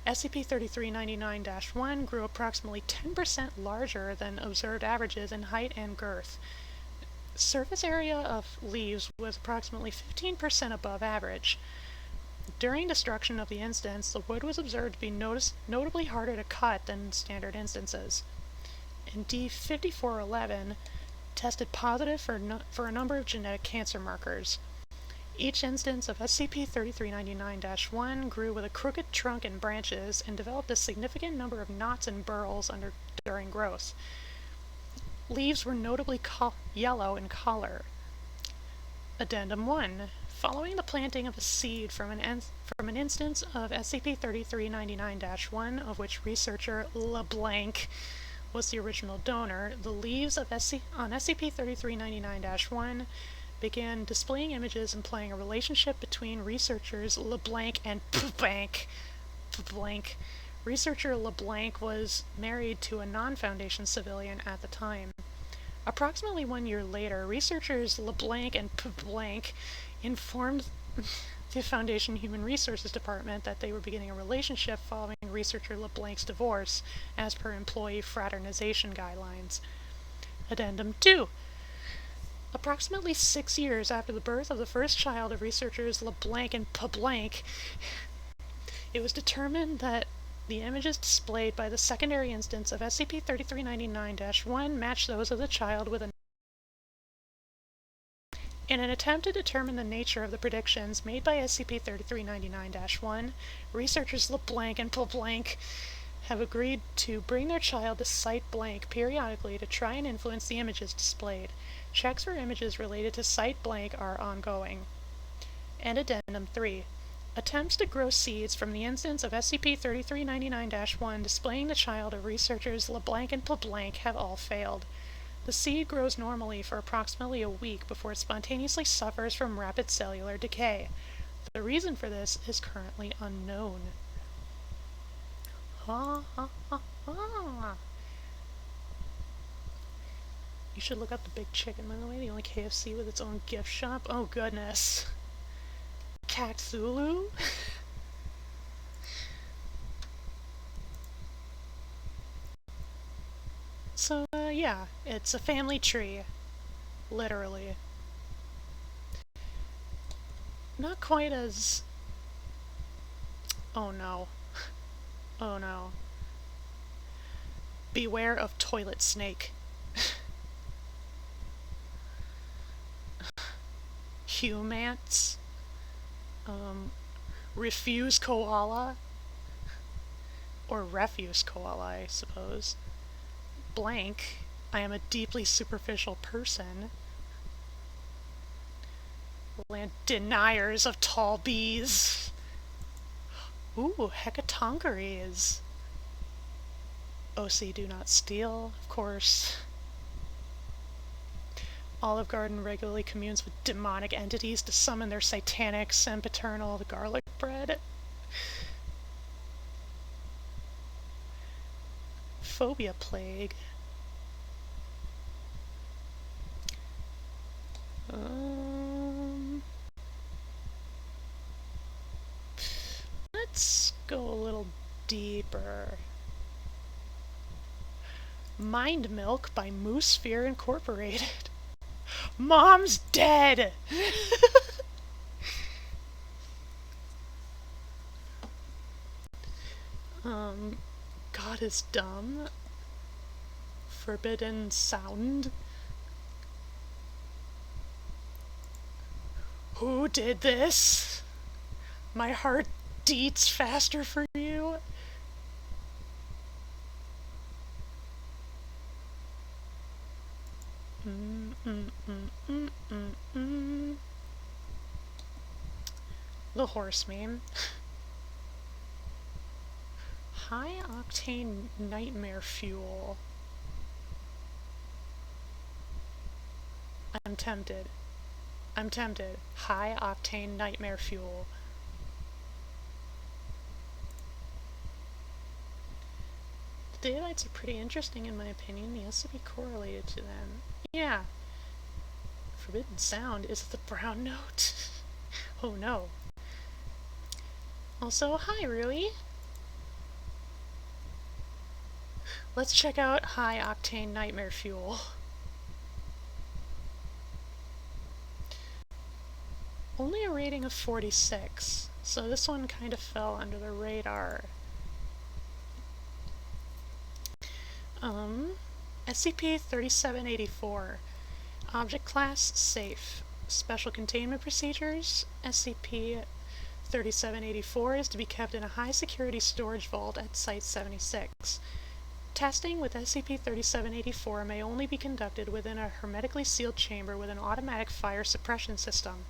SCP-3399-1 grew approximately 10% larger than observed averages in height and girth. Surface area of leaves was approximately 15% above average. During destruction of the instance, the wood was observed to be notably harder to cut than standard instances. And D-5411 tested positive for a number of genetic cancer markers. Each instance of SCP-3399-1 grew with a crooked trunk and branches and developed a significant number of knots and burls during growth. Leaves were notably yellow in color. Addendum 1. Following the planting of a seed from an instance of SCP-3399-1, of which researcher LeBlanc was the original donor, the leaves on SCP-3399-1 began displaying images implying a relationship between researchers LeBlanc and Blank. Researcher LeBlanc was married to a non-Foundation civilian at the time. Approximately 1 year later, researchers LeBlanc and Blank informed the Foundation Human Resources Department that they were beginning a relationship following researcher LeBlanc's divorce, as per employee fraternization guidelines. Addendum 2. Approximately 6 years after the birth of the first child of researchers LeBlanc and Blank, it was determined that the images displayed by the secondary instance of SCP-3399-1 matched those of the child with a... In an attempt to determine the nature of the predictions made by SCP-3399-1, researchers LeBlanc and Blank have agreed to bring their child to Site Blank periodically to try and influence the images displayed. Checks for images related to Site Blank are ongoing. And Addendum 3. Attempts to grow seeds from the instance of SCP-3399-1 displaying the child of researchers LeBlanc and Blank have all failed. The seed grows normally for approximately a week before it spontaneously suffers from rapid cellular decay. The reason for this is currently unknown. Ha ha ha ha! You should look up the Big Chicken, by the way, the only KFC with its own gift shop. Oh goodness. Cthulhu? So, yeah, it's a family tree. Literally. Not quite as... Oh no. Oh no. Beware of toilet snake. Humans. Refuse koala. Or refuse koala, I suppose. Blank. I am a deeply superficial person. Deniers of tall bees. Ooh, hecatoncheires. OC do not steal, of course. Olive Garden regularly communes with demonic entities to summon their satanic, sempiternal garlic bread. Phobia plague. Let's go a little deeper. Mind Milk by Moose Fear Incorporated. Mom's dead! God is dumb. Forbidden sound. Who did this? My heart deets faster for you. The horse meme. High octane nightmare fuel. I'm tempted. I'm tempted. High octane nightmare fuel. The daylights are pretty interesting in my opinion. The SCP correlated to them. Yeah. Forbidden sound is the brown note. Oh no. Also, hi Rui. Let's check out high octane nightmare fuel. Only a rating of 46, so this one kind of fell under the radar. SCP-3784. Object Class Safe. Special Containment Procedures. SCP-3784 is to be kept in a high-security storage vault at Site-76. Testing with SCP-3784 may only be conducted within a hermetically sealed chamber with an automatic fire suppression system.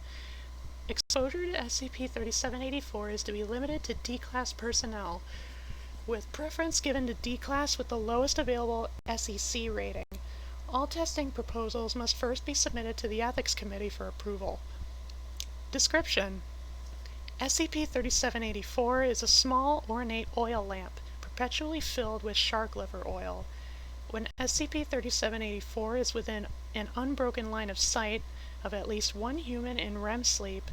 Exposure to SCP-3784 is to be limited to D-Class personnel, with preference given to D-Class with the lowest available SEC rating. All testing proposals must first be submitted to the Ethics Committee for approval. Description: SCP-3784 is a small, ornate oil lamp, perpetually filled with shark liver oil. When SCP-3784 is within an unbroken line of sight of at least one human in REM sleep,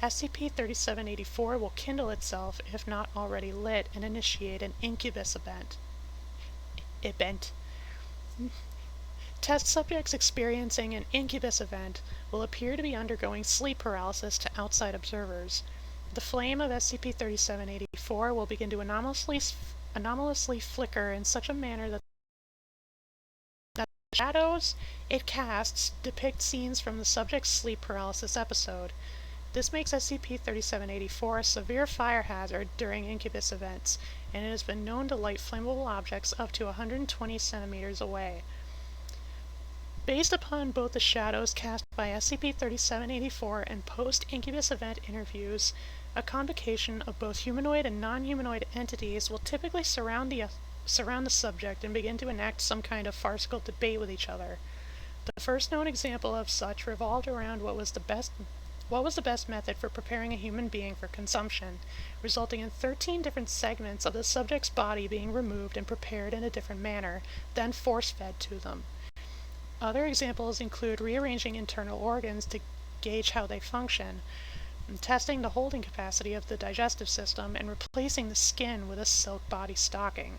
SCP-3784 will kindle itself, if not already lit, and initiate an incubus event. Test subjects experiencing an incubus event will appear to be undergoing sleep paralysis to outside observers. The flame of SCP-3784 will begin to anomalously flicker in such a manner that the shadows it casts depict scenes from the subject's sleep paralysis episode. This makes SCP-3784 a severe fire hazard during incubus events, and it has been known to light flammable objects up to 120 centimeters away. Based upon both the shadows cast by SCP-3784 and post-incubus event interviews, a convocation of both humanoid and non-humanoid entities will typically surround the subject and begin to enact some kind of farcical debate with each other. The first known example of such revolved around what was the best method for preparing a human being for consumption, resulting in 13 different segments of the subject's body being removed and prepared in a different manner, then force-fed to them. Other examples include rearranging internal organs to gauge how they function, and testing the holding capacity of the digestive system, and replacing the skin with a silk body stocking.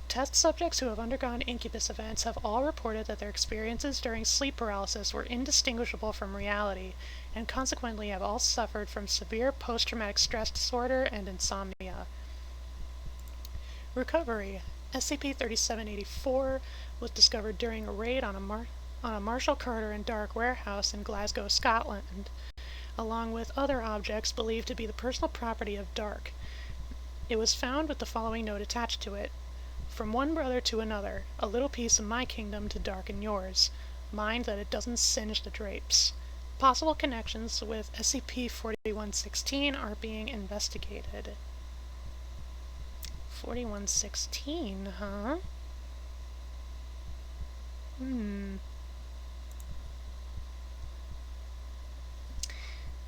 Test subjects who have undergone incubus events have all reported that their experiences during sleep paralysis were indistinguishable from reality, and consequently have all suffered from severe post-traumatic stress disorder and insomnia. Recovery: SCP-3784 was discovered during a raid on a Marshall Carter and Dark warehouse in Glasgow, Scotland, along with other objects believed to be the personal property of Dark. It was found with the following note attached to it: "From one brother to another, a little piece of my kingdom to darken yours. Mind that it doesn't singe the drapes. Possible connections with SCP-4116 are being investigated." 4116, huh?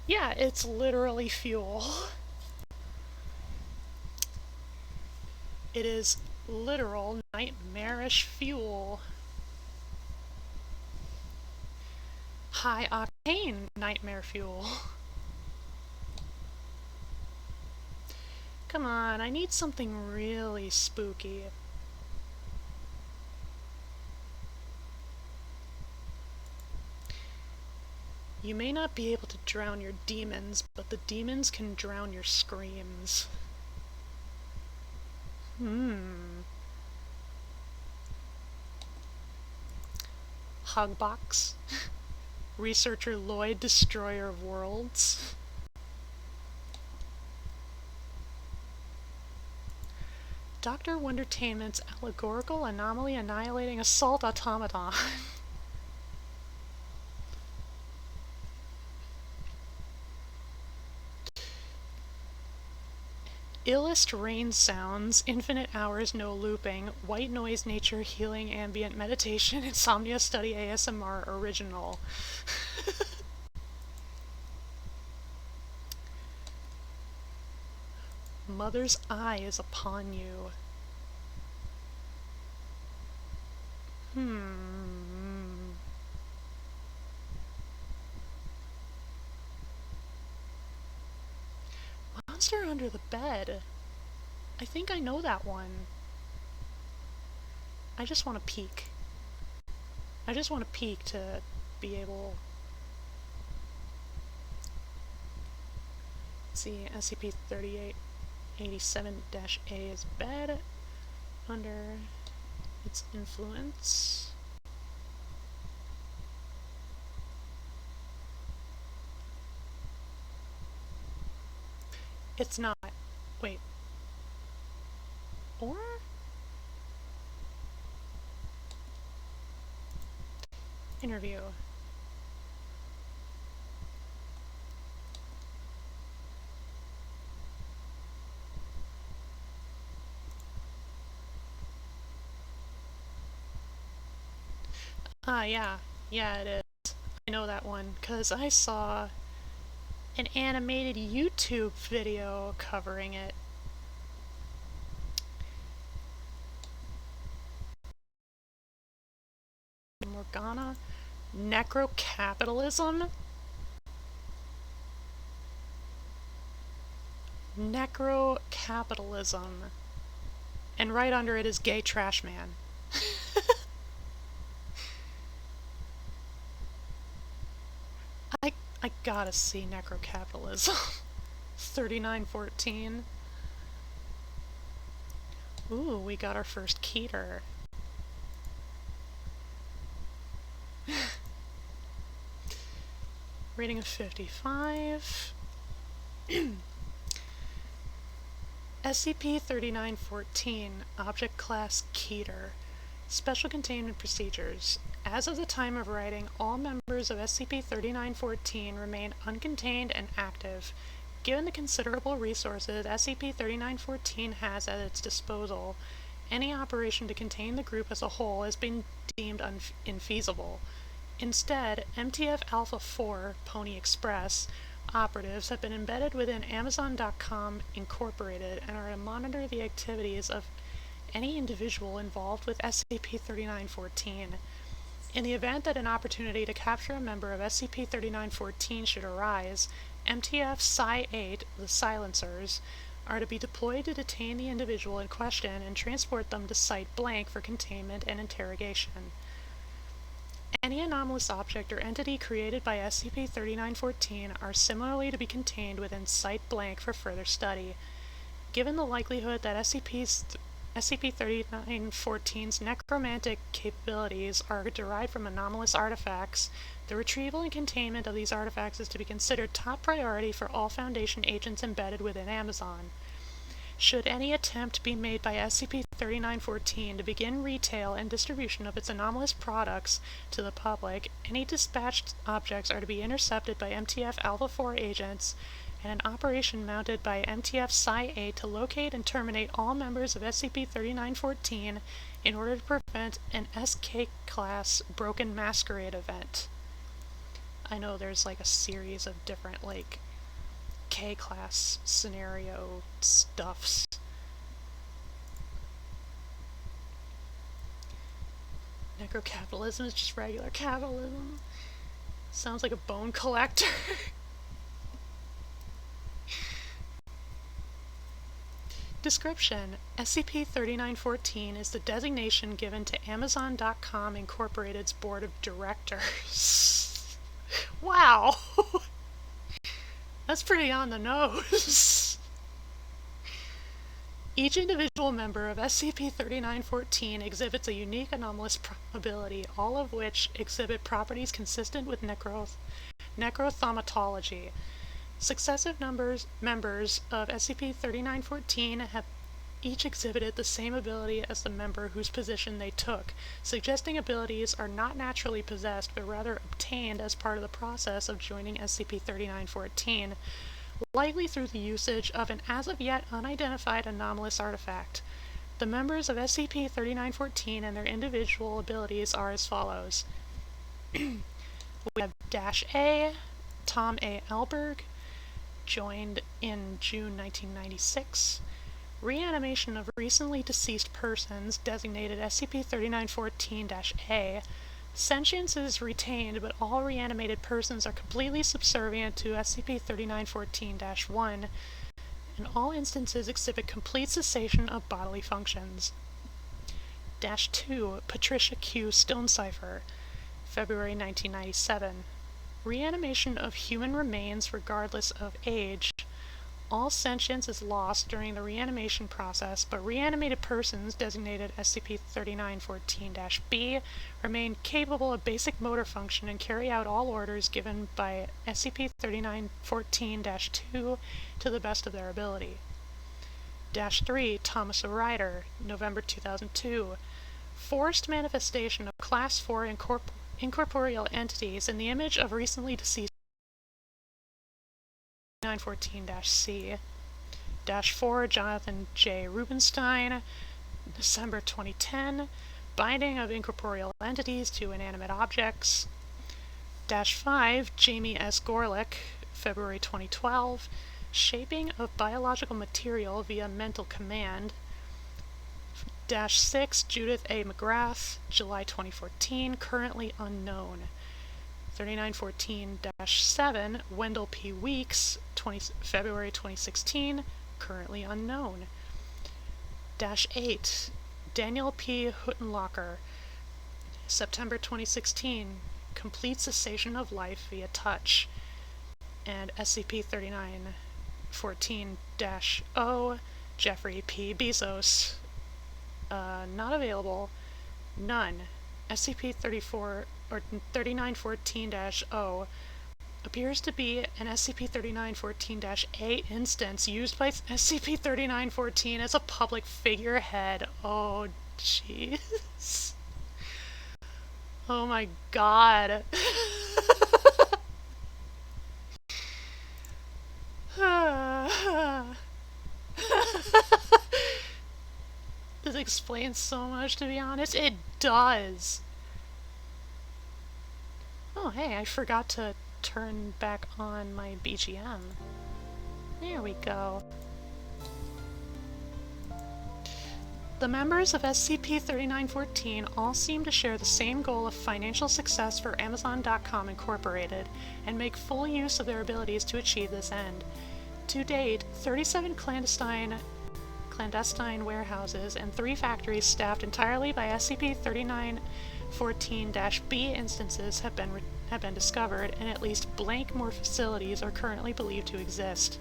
Yeah, it's literally fuel. It is literal nightmarish fuel. High octane nightmare fuel. Come on, I need something really spooky. You may not be able to drown your demons, but the demons can drown your screams. Hugbox. Researcher Lloyd, Destroyer of Worlds. Dr. Wondertainment's allegorical anomaly annihilating assault automaton. Illest rain sounds, infinite hours, no looping, white noise, nature, healing, ambient meditation, insomnia study, ASMR, original. Mother's eye is upon you. Monster under the bed. I think I know that one. I just want to peek. I just want to peek to be able... Let's see, SCP-3887-A is bed under its influence. It's not. Wait. Or? Interview. Ah, yeah. Yeah, it is. I know that one, because I saw an animated YouTube video covering it. Morgana? Necrocapitalism? Necrocapitalism. And right under it is Gay Trash Man. I gotta see Necrocapitalism. 3914. Ooh, we got our first Keter. Rating of 55. SCP-3914, Object Class Keter. Special Containment Procedures. As of the time of writing, all members of SCP-3914 remain uncontained and active. Given the considerable resources SCP-3914 has at its disposal, any operation to contain the group as a whole has been deemed infeasible. Instead, MTF Alpha 4, Pony Express, operatives have been embedded within Amazon.com Incorporated and are to monitor the activities of any individual involved with SCP-3914. In the event that an opportunity to capture a member of SCP-3914 should arise, MTF Psi-8, the Silencers, are to be deployed to detain the individual in question and transport them to Site Blank for containment and interrogation. Any anomalous object or entity created by SCP-3914 are similarly to be contained within Site Blank for further study. Given the likelihood that SCP-3914's necromantic capabilities are derived from anomalous artifacts, the retrieval and containment of these artifacts is to be considered top priority for all Foundation agents embedded within Amazon. Should any attempt be made by SCP-3914 to begin retail and distribution of its anomalous products to the public, any dispatched objects are to be intercepted by MTF Alpha 4 agents, and an operation mounted by MTF Psi-8 to locate and terminate all members of SCP-3914 in order to prevent an SK-class Broken Masquerade event. I know there's like a series of different like K-class scenario stuffs. Necrocapitalism is just regular capitalism. Sounds like a bone collector. Description: SCP-3914 is the designation given to Amazon.com Incorporated's Board of Directors. Wow! That's pretty on the nose. Each individual member of SCP-3914 exhibits a unique anomalous ability, all of which exhibit properties consistent with necrothaumatology. Successive members of SCP-3914 have each exhibited the same ability as the member whose position they took, suggesting abilities are not naturally possessed but rather obtained as part of the process of joining SCP-3914, likely through the usage of an as-of-yet unidentified anomalous artifact. The members of SCP-3914 and their individual abilities are as follows. We have -A, Tom A. Alberg, joined in June 1996. Reanimation of recently deceased persons, designated SCP-3914-A. Sentience is retained, but all reanimated persons are completely subservient to SCP-3914-1, and all instances exhibit complete cessation of bodily functions. -2, Patricia Q. Stonecipher, February 1997. Reanimation of human remains regardless of age. All sentience is lost during the reanimation process, but reanimated persons, designated SCP-3914-B, remain capable of basic motor function and carry out all orders given by SCP-3914-2 to the best of their ability. -3, Thomas O'Rider, November 2002. Forced manifestation of Class 4 incorporeal entities in the image of recently deceased 914-C. -4, Jonathan J. Rubenstein, December 2010. Binding of incorporeal entities to inanimate objects. -5, Jamie S. Gorlick, February 2012. Shaping of biological material via mental command. -6, Judith A. McGrath, July 2014, currently unknown. 3914-7, Wendell P. Weeks, February 2016, currently unknown. -8, Daniel P. Huttenlocker, September 2016, complete cessation of life via touch. And SCP-3914-0, Jeffrey P. Bezos, not available, none. SCP-3914-0 appears to be an SCP-3914-A instance used by SCP-3914 as a public figurehead. Oh, jeez. Oh my god. This explains so much, to be honest. It does. Oh, hey, I forgot to turn back on my BGM. There we go. The members of SCP-3914 all seem to share the same goal of financial success for Amazon.com Incorporated, and make full use of their abilities to achieve this end. To date, 37 clandestine warehouses and 3 factories staffed entirely by SCP-3914-B instances have been discovered, and at least blank more facilities are currently believed to exist.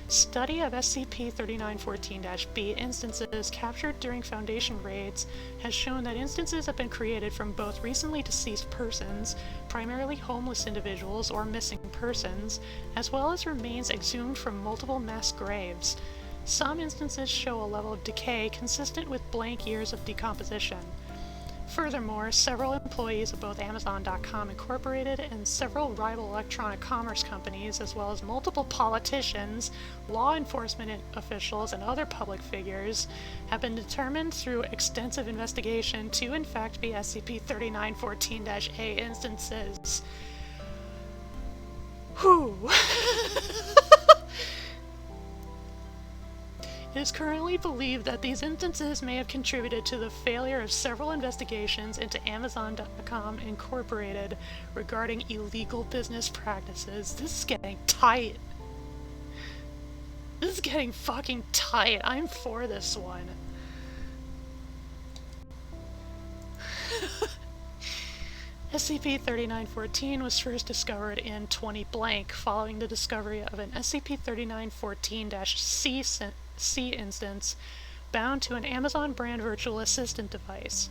Study of SCP-3914-B instances captured during Foundation raids has shown that instances have been created from both recently deceased persons, primarily homeless individuals or missing persons, as well as remains exhumed from multiple mass graves. Some instances show a level of decay consistent with blank years of decomposition. Furthermore, several employees of both Amazon.com Incorporated and several rival electronic commerce companies, as well as multiple politicians, law enforcement officials, and other public figures, have been determined through extensive investigation to in fact be SCP-3914-A instances. Whew. It is currently believed that these instances may have contributed to the failure of several investigations into Amazon.com Incorporated regarding illegal business practices. This is getting tight. This is getting fucking tight. I'm for this one. SCP-3914 was first discovered in 20-blank following the discovery of an SCP-3914-C instance bound to an Amazon brand virtual assistant device.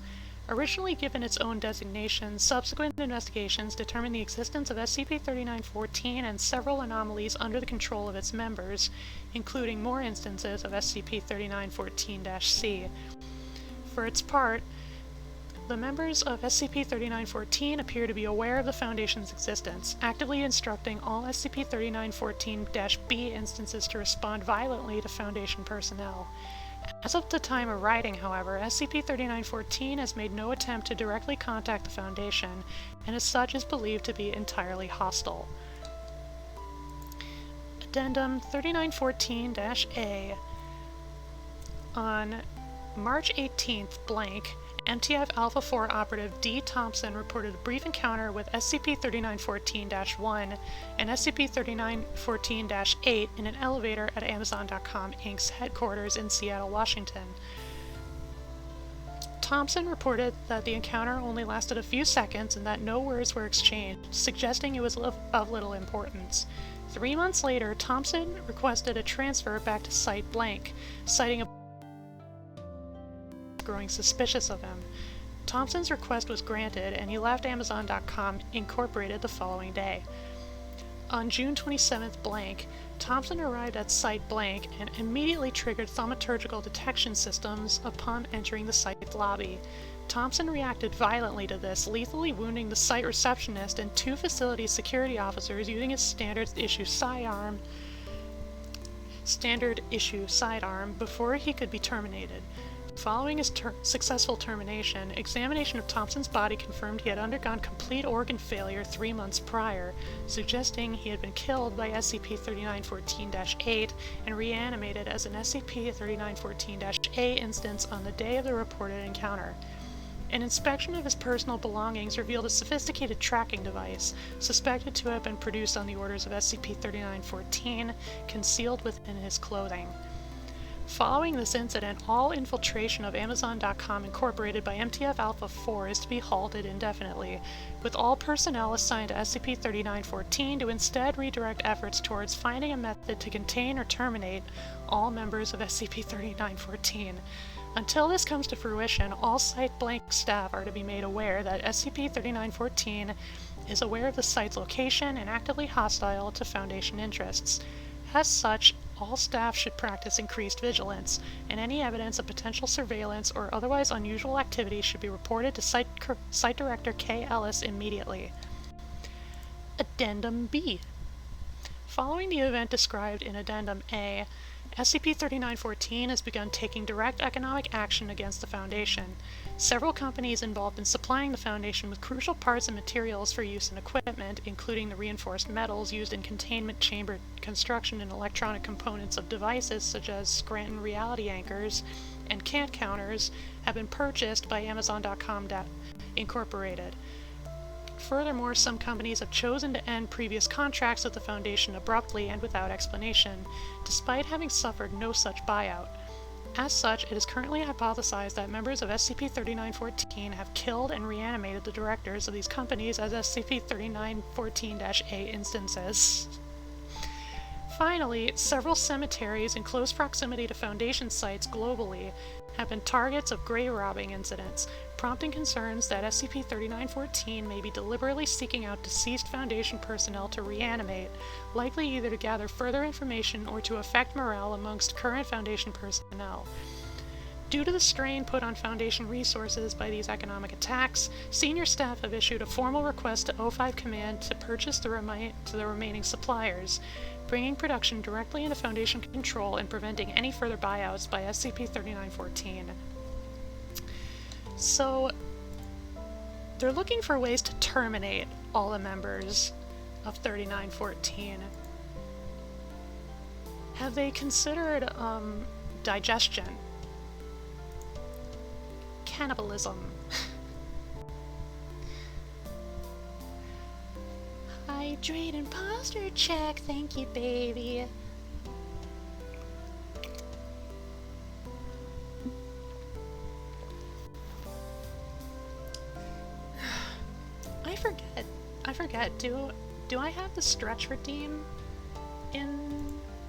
Originally given its own designation, subsequent investigations determined the existence of SCP-3914 and several anomalies under the control of its members, including more instances of SCP-3914-C. For its part, the members of SCP-3914 appear to be aware of the Foundation's existence, actively instructing all SCP-3914-B instances to respond violently to Foundation personnel. As of the time of writing, however, SCP-3914 has made no attempt to directly contact the Foundation, and as such is believed to be entirely hostile. Addendum 3914-A. On March 18th, blank, MTF Alpha 4 operative D. Thompson reported a brief encounter with SCP-3914-1 and SCP-3914-8 in an elevator at Amazon.com Inc.'s headquarters in Seattle, Washington. Thompson reported that the encounter only lasted a few seconds and that no words were exchanged, suggesting it was of little importance. 3 months later, Thompson requested a transfer back to Site Blank, citing a growing suspicious of him. Thompson's request was granted, and he left Amazon.com Incorporated the following day. On June 27th, blank, Thompson arrived at Site Blank and immediately triggered thaumaturgical detection systems upon entering the site lobby. Thompson reacted violently to this, lethally wounding the site receptionist and 2 facility security officers using his standard issue sidearm before he could be terminated. Following his successful termination, examination of Thompson's body confirmed he had undergone complete organ failure 3 months prior, suggesting he had been killed by SCP-3914-8 and reanimated as an SCP-3914-A instance on the day of the reported encounter. An inspection of his personal belongings revealed a sophisticated tracking device, suspected to have been produced on the orders of SCP-3914, concealed within his clothing. Following this incident, all infiltration of Amazon.com Incorporated by MTF Alpha 4 is to be halted indefinitely, with all personnel assigned to SCP-3914 to instead redirect efforts towards finding a method to contain or terminate all members of SCP-3914. Until this comes to fruition, all Site Blank staff are to be made aware that SCP-3914 is aware of the site's location and actively hostile to Foundation interests. As such, all staff should practice increased vigilance, and any evidence of potential surveillance or otherwise unusual activity should be reported to Site Director K. Ellis immediately. Addendum B. Following the event described in Addendum A, SCP-3914 has begun taking direct economic action against the Foundation. Several companies involved in supplying the Foundation with crucial parts and materials for use in equipment, including the reinforced metals used in containment chamber construction and electronic components of devices such as Scranton reality anchors and cant counters, have been purchased by Amazon.com Incorporated. Furthermore, some companies have chosen to end previous contracts with the Foundation abruptly and without explanation, despite having suffered no such buyout. As such, it is currently hypothesized that members of SCP-3914 have killed and reanimated the directors of these companies as SCP-3914-A instances. Finally, several cemeteries in close proximity to Foundation sites globally have been targets of grave robbing incidents, prompting concerns that SCP-3914 may be deliberately seeking out deceased Foundation personnel to reanimate, likely either to gather further information or to affect morale amongst current Foundation personnel. Due to the strain put on Foundation resources by these economic attacks, senior staff have issued a formal request to O5 Command to purchase the remaining suppliers, bringing production directly into Foundation control and preventing any further buyouts by SCP-3914. So, they're looking for ways to terminate all the members of 3914. Have they considered, digestion? Cannibalism? Hydrate and posture check, thank you, baby. I forget. Do I have the stretch redeem in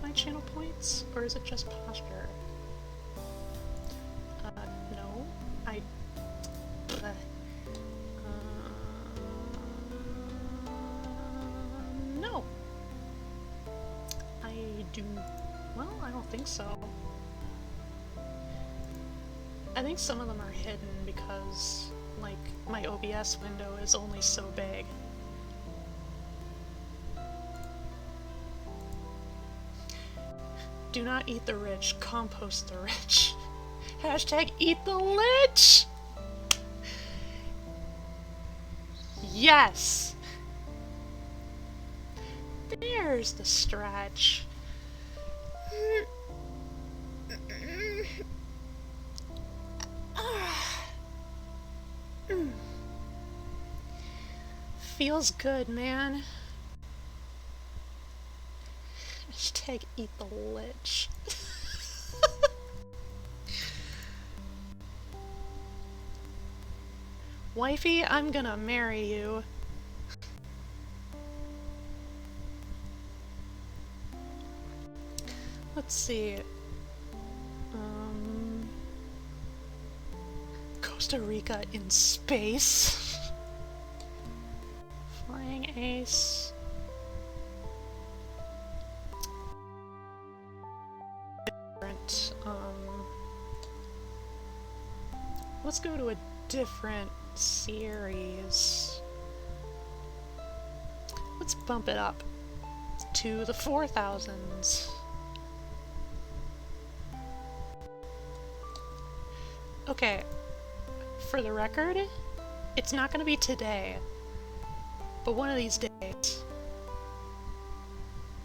my channel points, or is it just posture? No. think so. I think some of them are hidden because, like, my OBS window is only so big. Do not eat the rich, compost the rich. Hashtag eat the lich! Yes! There's the stretch. Feels good, man. Hashtag eat the lich. Wifey, I'm gonna marry you. Let's see. Costa Rica in space. Flying ace. Different, let's go to a different series. Let's bump it up to the 4000s. Okay, for the record, it's not gonna be today, but one of these days.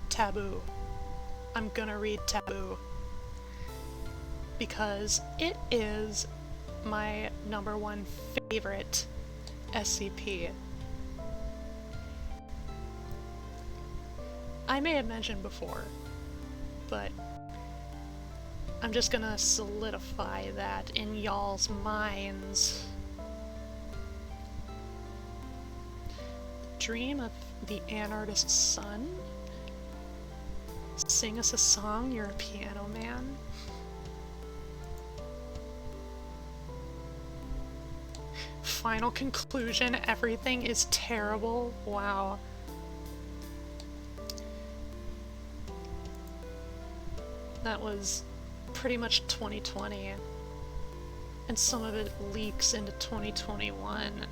Taboo. I'm gonna read Taboo. Because it is my #1 favorite SCP. I may have mentioned before, but I'm just gonna solidify that in y'all's minds. Dream of the Anartist's son? Sing us a song, you're a piano man? Final conclusion, everything is terrible? Wow. That was pretty much 2020, and some of it leaks into 2021.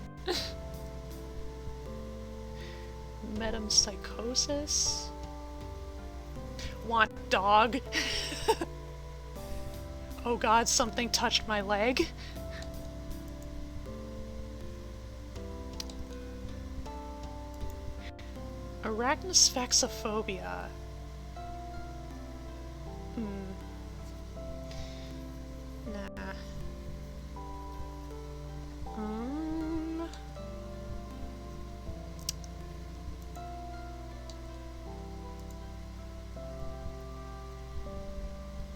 Metempsychosis? Want dog? Oh god, something touched my leg. Arachnosphaxophobia. Nah.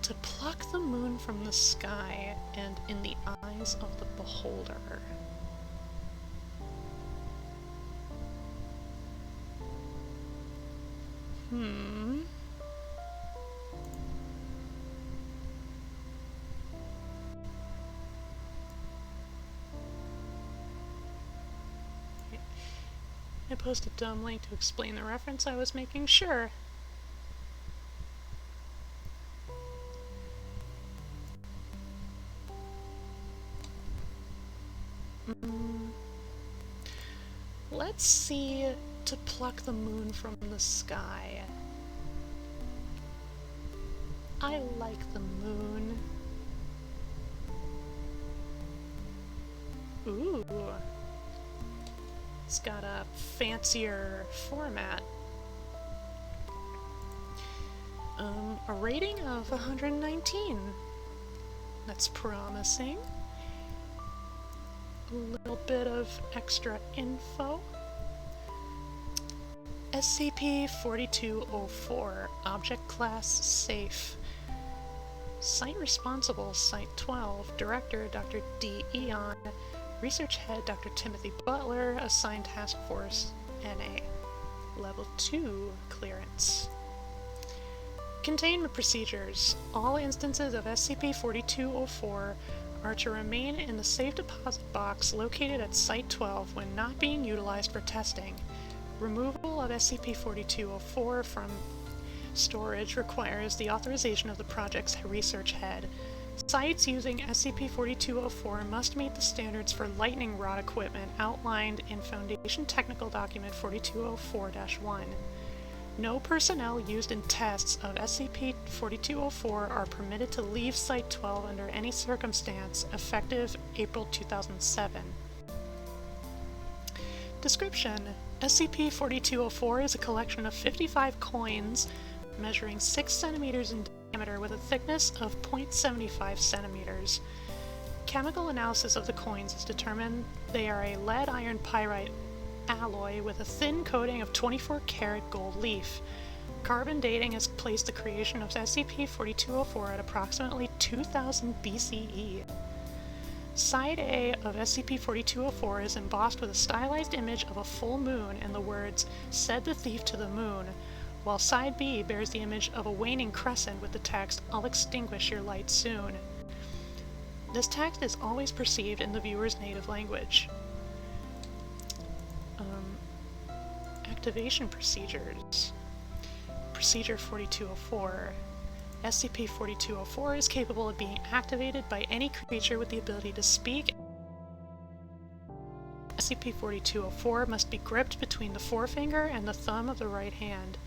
To pluck the moon from the sky and in the eyes of the beholder. I post a dumb link to explain the reference I was making, sure. Let's see, to pluck the moon from the sky. I like the moon. Ooh. It's got a fancier format. A rating of 119. That's promising. A little bit of extra info. SCP-4204, Object Class Safe. Site Responsible, Site 12, Director Dr. D. Eon, Research Head Dr. Timothy Butler, Assigned Task Force NA. Level 2 Clearance. Containment Procedures. All instances of SCP-4204 are to remain in the safe deposit box located at Site 12 when not being utilized for testing. Removal of SCP-4204 from storage requires the authorization of the project's research head. Sites using SCP-4204 must meet the standards for lightning rod equipment outlined in Foundation Technical Document 4204-1. No personnel used in tests of SCP-4204 are permitted to leave Site-12 under any circumstance, effective April 2007. Description: SCP-4204 is a collection of 55 coins measuring 6 centimeters in diameter with a thickness of 0.75 centimeters. Chemical analysis of the coins has determined they are a lead-iron pyrite alloy with a thin coating of 24-karat gold leaf. Carbon dating has placed the creation of SCP-4204 at approximately 2000 BCE. Side A of SCP-4204 is embossed with a stylized image of a full moon and the words, "Said the thief to the moon," while Side B bears the image of a waning crescent with the text, "I'll extinguish your light soon." This text is always perceived in the viewer's native language. Activation procedures. Procedure 4204. SCP-4204 is capable of being activated by any creature with the ability to speak. SCP-4204 must be gripped between the forefinger and the thumb of the right hand.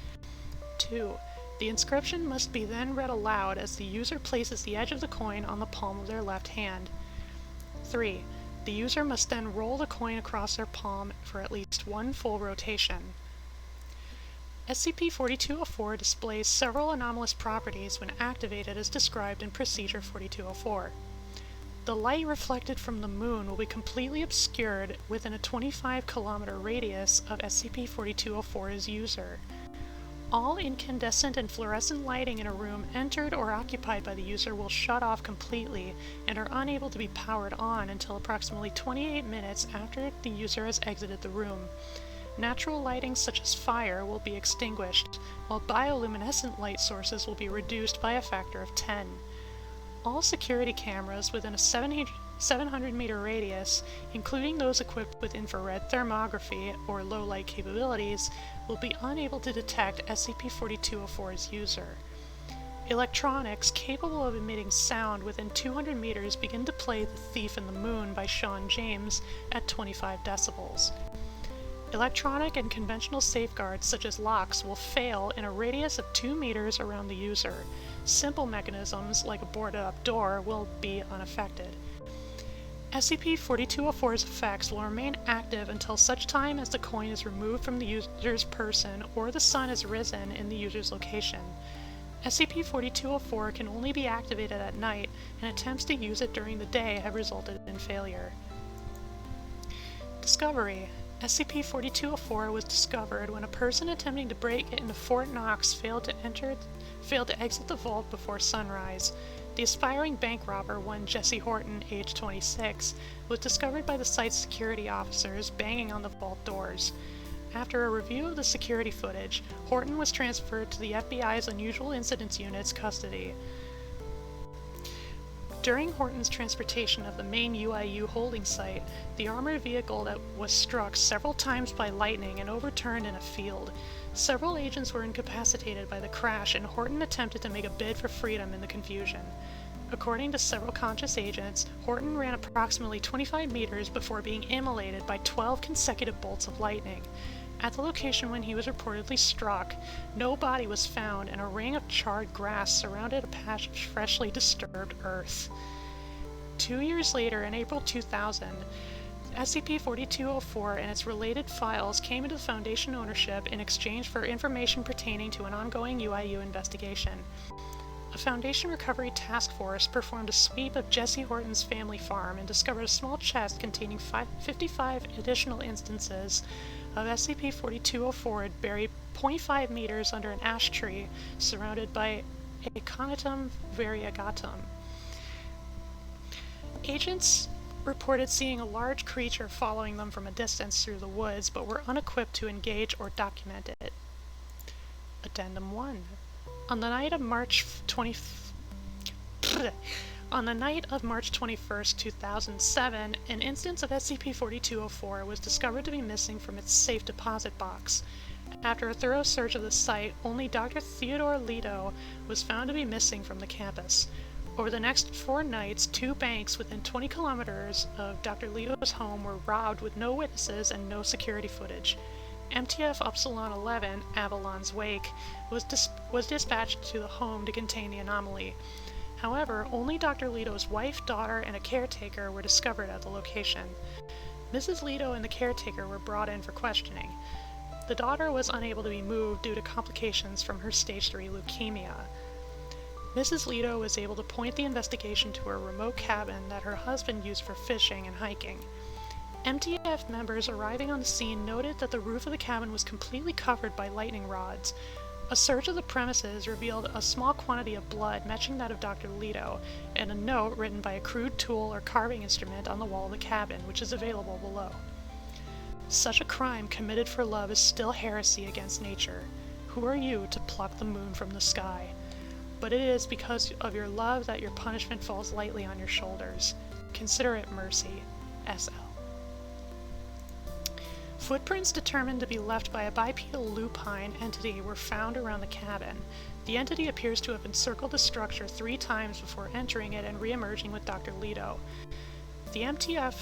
2. The inscription must be then read aloud as the user places the edge of the coin on the palm of their left hand. 3. The user must then roll the coin across their palm for at least one full rotation. SCP-4204 displays several anomalous properties when activated as described in Procedure 4204. The light reflected from the moon will be completely obscured within a 25-kilometer radius of SCP-4204's user. All incandescent and fluorescent lighting in a room entered or occupied by the user will shut off completely and are unable to be powered on until approximately 28 minutes after the user has exited the room. Natural lighting such as fire will be extinguished, while bioluminescent light sources will be reduced by a factor of 10. All security cameras within a 700-meter radius, including those equipped with infrared thermography or low-light capabilities, will be unable to detect SCP-4204's user. Electronics capable of emitting sound within 200 meters begin to play The Thief in the Moon by Sean James at 25 decibels. Electronic and conventional safeguards such as locks will fail in a radius of 2 meters around the user. Simple mechanisms like a boarded-up door will be unaffected. SCP-4204's effects will remain active until such time as the coin is removed from the user's person or the sun has risen in the user's location. SCP-4204 can only be activated at night, and attempts to use it during the day have resulted in failure. Discovery. SCP-4204 was discovered when a person attempting to break into Fort Knox failed to exit the vault before sunrise. The aspiring bank robber, one Jesse Horton, age 26, was discovered by the site's security officers banging on the vault doors. After a review of the security footage, Horton was transferred to the FBI's Unusual Incidents Unit's custody. During Horton's transportation of the main UIU holding site, the armored vehicle that was struck several times by lightning and overturned in a field. Several agents were incapacitated by the crash, and Horton attempted to make a bid for freedom in the confusion. According to several conscious agents, Horton ran approximately 25 meters before being immolated by 12 consecutive bolts of lightning. At the location when he was reportedly struck, no body was found, and a ring of charred grass surrounded a patch of freshly disturbed earth. 2 years later, in April 2000, SCP-4204 and its related files came into Foundation ownership in exchange for information pertaining to an ongoing UIU investigation. A Foundation Recovery Task Force performed a sweep of Jesse Horton's family farm and discovered a small chest containing 55 additional instances of SCP-4204 buried 0.5 meters under an ash tree surrounded by a Cognitum variegatum. Agents reported seeing a large creature following them from a distance through the woods, but were unequipped to engage or document it. Addendum 1. On the night of March 21st, 2007, an instance of SCP-4204 was discovered to be missing from its safe deposit box. After a thorough search of the site, only Dr. Theodore Leto was found to be missing from the campus. Over the next 4 nights, 2 banks within 20 kilometers of Dr. Leto's home were robbed with no witnesses and no security footage. MTF Upsilon 11, Avalon's Wake, was dispatched to the home to contain the anomaly. However, only Dr. Leto's wife, daughter, and a caretaker were discovered at the location. Mrs. Leto and the caretaker were brought in for questioning. The daughter was unable to be moved due to complications from her stage 3 leukemia. Mrs. Leto was able to point the investigation to a remote cabin that her husband used for fishing and hiking. MTF members arriving on the scene noted that the roof of the cabin was completely covered by lightning rods. A search of the premises revealed a small quantity of blood matching that of Dr. Leto, and a note written by a crude tool or carving instrument on the wall of the cabin, which is available below. Such a crime committed for love is still heresy against nature. Who are you to pluck the moon from the sky? But it is because of your love that your punishment falls lightly on your shoulders. Consider it mercy. SL. Footprints determined to be left by a bipedal lupine entity were found around the cabin. The entity appears to have encircled the structure 3 times before entering it and re-emerging with Dr. Leto. The MTF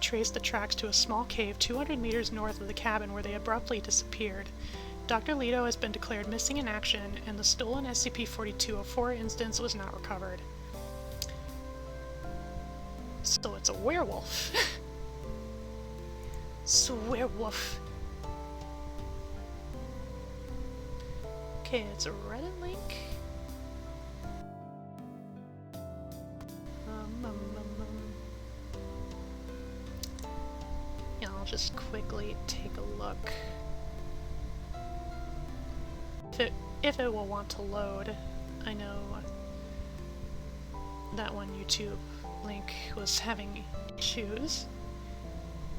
traced the tracks to a small cave 200 meters north of the cabin where they abruptly disappeared. Dr. Leto has been declared missing in action, and the stolen SCP-4204 instance was not recovered. So it's a werewolf. It's a werewolf. Okay, it's a Reddit link. Yeah, I'll just quickly take a look. If it will want to load. I know that one YouTube link was having issues.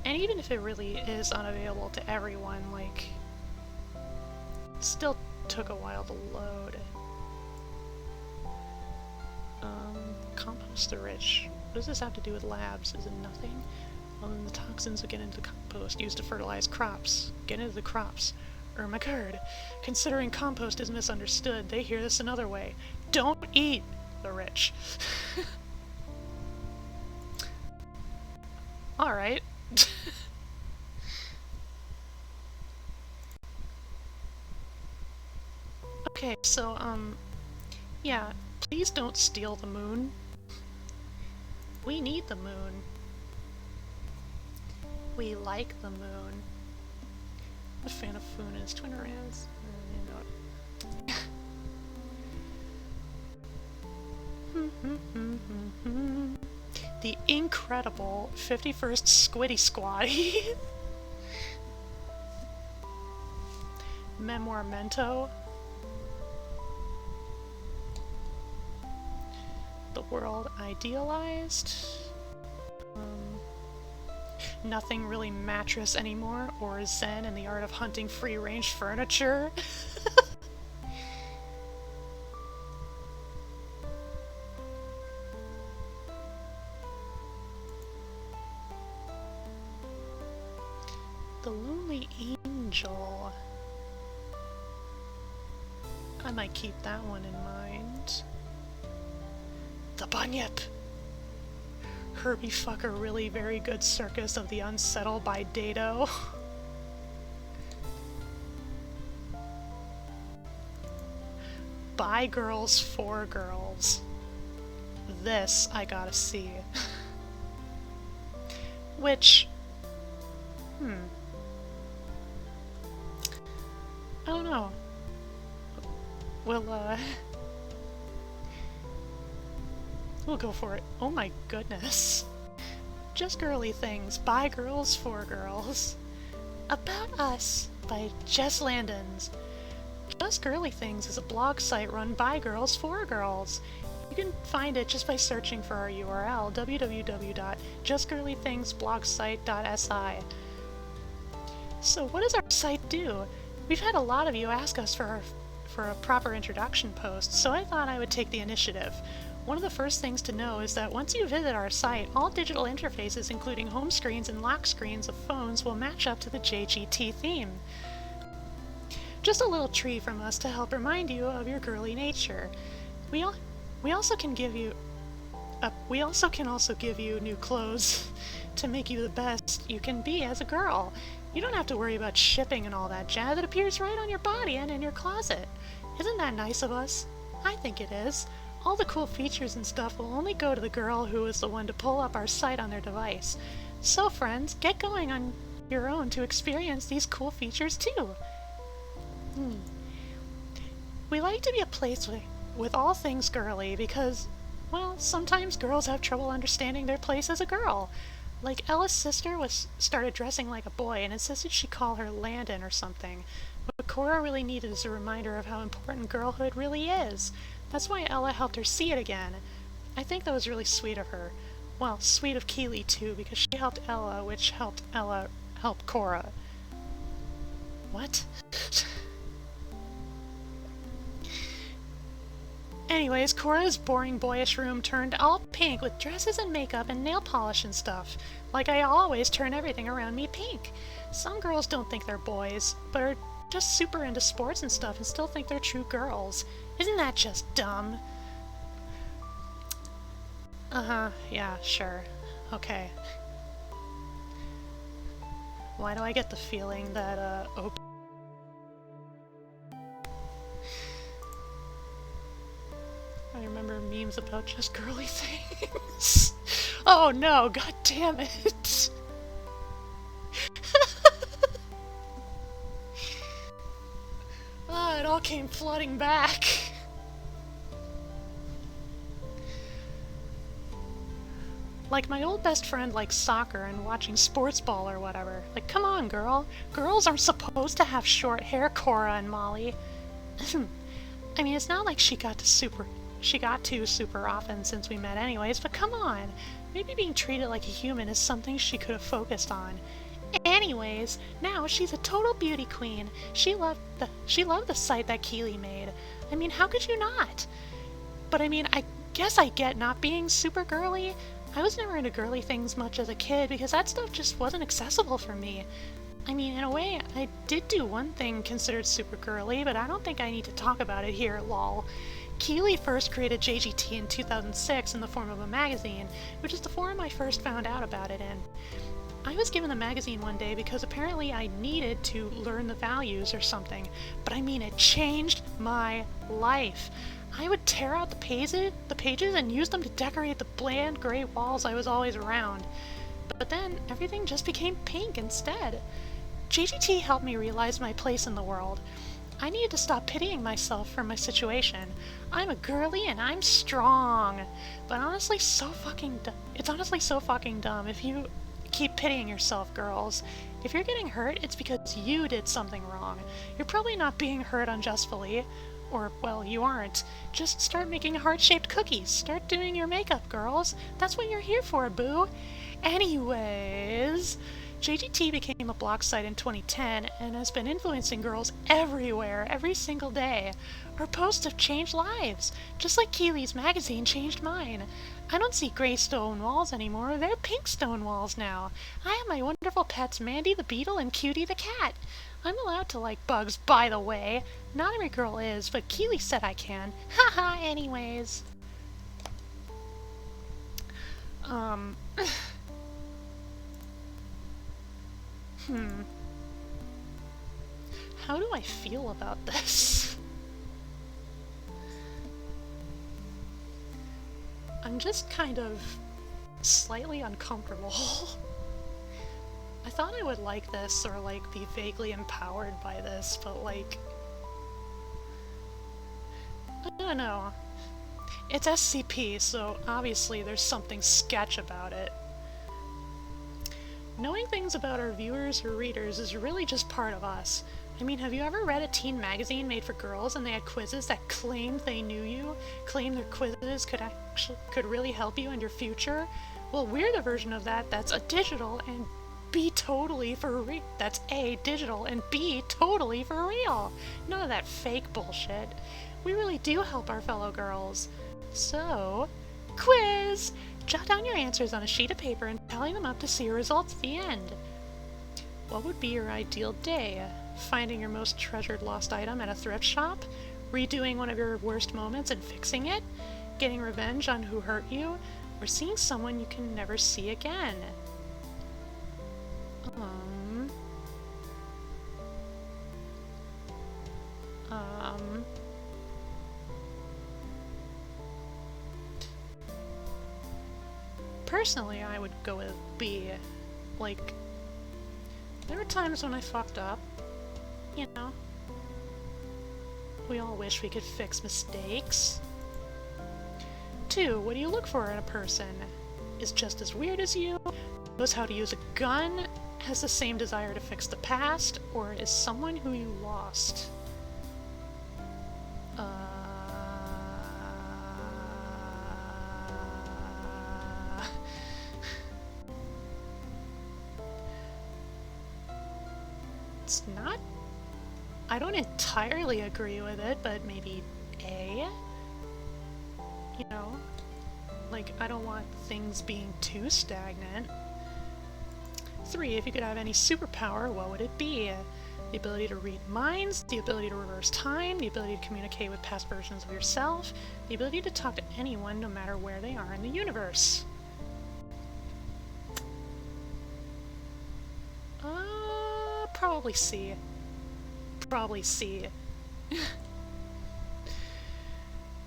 And even if it really is unavailable to everyone, like, it still took a while to load. Compost the rich. What does this have to do with labs? Is it nothing? Well, then the toxins will get into the compost used to fertilize crops. Get into the crops. Ermagerd. Considering compost is misunderstood, they hear this another way. Don't eat the rich. Alright. Okay, so, yeah, please don't steal the moon. We need the moon. We like the moon. I'm a fan of Foon and his twin rams. The incredible 51st Squiddy Squatty. Memoramento. The world idealized. Nothing really mattress anymore, or Zen and the art of hunting free-range furniture. The Lonely Angel. I might keep that one in mind. The Bunyip. Herbie fucker really very good circus of the unsettled by Dado. By girls for girls. This I gotta see. Which, I don't know. We'll go for it. Oh my goodness. Just Girly Things, by girls for girls. About Us by Jess Landons. Just Girly Things is a blog site run by girls for girls. You can find it just by searching for our URL, www.justgirlythingsblogsite.si. So what does our site do? We've had a lot of you ask us for a proper introduction post, so I thought I would take the initiative. One of the first things to know is that once you visit our site, all digital interfaces, including home screens and lock screens of phones, will match up to the JGT theme. Just a little treat from us to help remind you of your girly nature. We also can give you new clothes to make you the best you can be as a girl. You don't have to worry about shipping and all that jazz. It appears right on your body and in your closet. Isn't that nice of us? I think it is. All the cool features and stuff will only go to the girl who is the one to pull up our site on their device. So friends, get going on your own to experience these cool features too. We like to be a place with all things girly because, well, sometimes girls have trouble understanding their place as a girl. Like Ella's sister started dressing like a boy and insisted she call her Landon or something. What Cora really needed is a reminder of how important girlhood really is. That's why Ella helped her see it again. I think that was really sweet of her. Well, sweet of Keely too, because she helped Ella, which helped Ella help Cora. What? Anyways, Cora's boring boyish room turned all pink with dresses and makeup and nail polish and stuff. Like I always turn everything around me pink. Some girls don't think they're boys, but are just super into sports and stuff and still think they're true girls. Isn't that just dumb? Yeah, sure. Okay. Why do I get the feeling that, I remember memes about just girly things. Oh no, god damn it! It all came flooding back. Like, my old best friend likes soccer and watching sports ball or whatever. Like, come on, girl. Girls aren't supposed to have short hair, Cora and Molly. I mean, it's not like she got to super often since we met anyways, but come on. Maybe being treated like a human is something she could have focused on. Anyways, now she's a total beauty queen. She loved the site that Keely made. I mean, how could you not? But I mean, I guess I get not being super girly. I was never into girly things much as a kid because that stuff just wasn't accessible for me. I mean, in a way, I did do one thing considered super girly, but I don't think I need to talk about it here, lol. Keely first created JGT in 2006 in the form of a magazine, which is the forum I first found out about it in. I was given the magazine one day because apparently I needed to learn the values or something, but I mean, it changed my life. I would tear out the pages and use them to decorate the bland gray walls I was always around. But then everything just became pink instead. JGT helped me realize my place in the world. I needed to stop pitying myself for my situation. I'm a girly and I'm strong. But honestly, it's honestly so fucking dumb if you keep pitying yourself, girls. If you're getting hurt, it's because you did something wrong. You're probably not being hurt unjustly. Or, well, you aren't. Just start making heart-shaped cookies. Start doing your makeup, girls. That's what you're here for, boo. Anyways, JGT became a blog site in 2010 and has been influencing girls everywhere, every single day. Our posts have changed lives, just like Keely's magazine changed mine. I don't see gray stone walls anymore, they're pink stone walls now. I have my wonderful pets Mandy the beetle and Cutie the cat. I'm allowed to like bugs, by the way. Not every girl is, but Keely said I can. Haha, anyways. How do I feel about this? I'm just kind of slightly uncomfortable. I thought I would like this or like be vaguely empowered by this, but like, I don't know. It's SCP, so obviously there's something sketch about it. Knowing things about our viewers or readers is really just part of us. I mean, have you ever read a teen magazine made for girls and they had quizzes that claimed they knew you? Claimed their quizzes could really help you in your future? Well, we're the version of that that's a digital and B totally for real. That's A, digital, and B, totally for real. None of that fake bullshit. We really do help our fellow girls. So, quiz! Jot down your answers on a sheet of paper and tally them up to see your results at the end. What would be your ideal day? finding your most treasured lost item at a thrift shop, redoing one of your worst moments and fixing it, getting revenge on who hurt you, or seeing someone you can never see again. Personally, I would go with B. Like, there were times when I fucked up, you know. We all wish we could fix mistakes. 2, what do you look for in a person? Is just as weird as you, knows how to use a gun, has the same desire to fix the past, or is someone who you lost? It's not... I don't entirely agree with it, but maybe A? You know? Like, I don't want things being too stagnant. 3, if you could have any superpower, what would it be? The ability to read minds, the ability to reverse time, the ability to communicate with past versions of yourself, the ability to talk to anyone no matter where they are in the universe. Probably C. Probably C.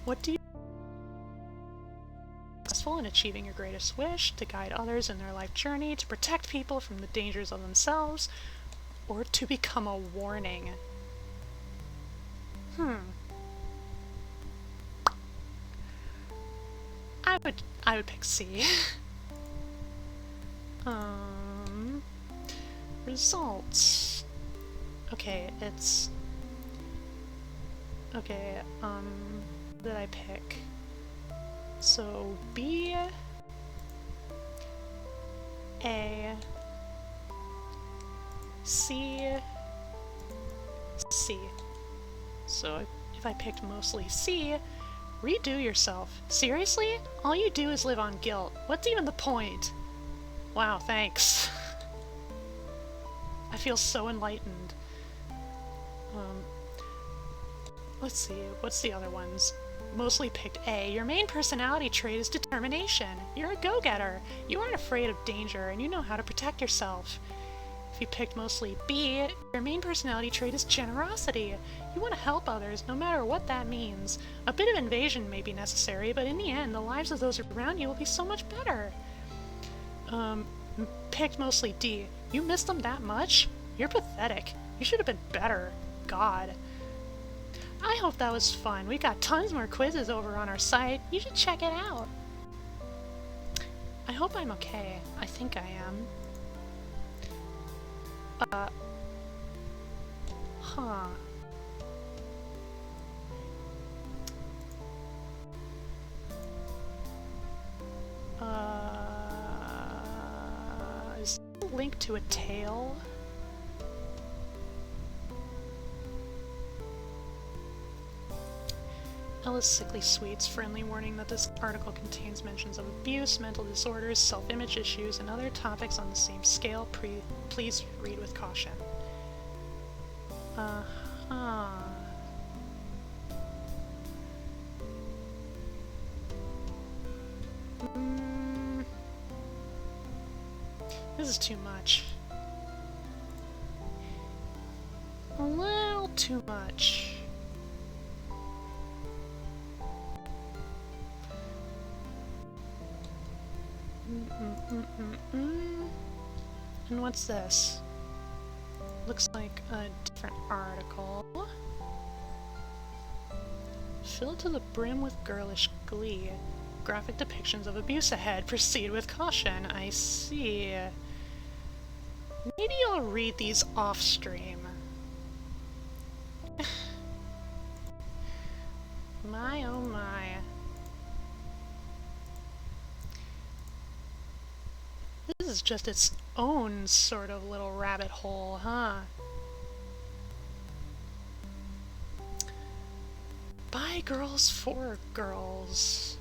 What do you... Successful in achieving your greatest wish, to guide others in their life journey, to protect people from the dangers of themselves, or to become a warning? I would pick C. Results. Okay, it's... Okay, what did I pick? So, B... A... C... C. So, if I picked mostly C, redo yourself. Seriously? All you do is live on guilt. What's even the point? Wow, thanks. I feel so enlightened. Let's see, what's the other ones? Mostly picked A. Your main personality trait is determination. You're a go-getter. You aren't afraid of danger, and you know how to protect yourself. If you picked mostly B, your main personality trait is generosity. You want to help others, no matter what that means. A bit of invasion may be necessary, but in the end, the lives of those around you will be so much better. Picked mostly D. You missed them that much? You're pathetic. You should have been better. God. I hope that was fun. We got tons more quizzes over on our site. You should check it out. I hope I'm okay. I think I am. Huh. Is there a link to a tail? Ella's Sickly Sweets, friendly warning that this article contains mentions of abuse, mental disorders, self-image issues, and other topics on the same scale. Please read with caution. This is too much. A little too much. And what's this? Looks like a different article. Filled to the brim with girlish glee. Graphic depictions of abuse ahead. Proceed with caution. I see. Maybe I'll read these off stream. My oh my. This is just its own sort of little rabbit hole, huh? By girls for girls.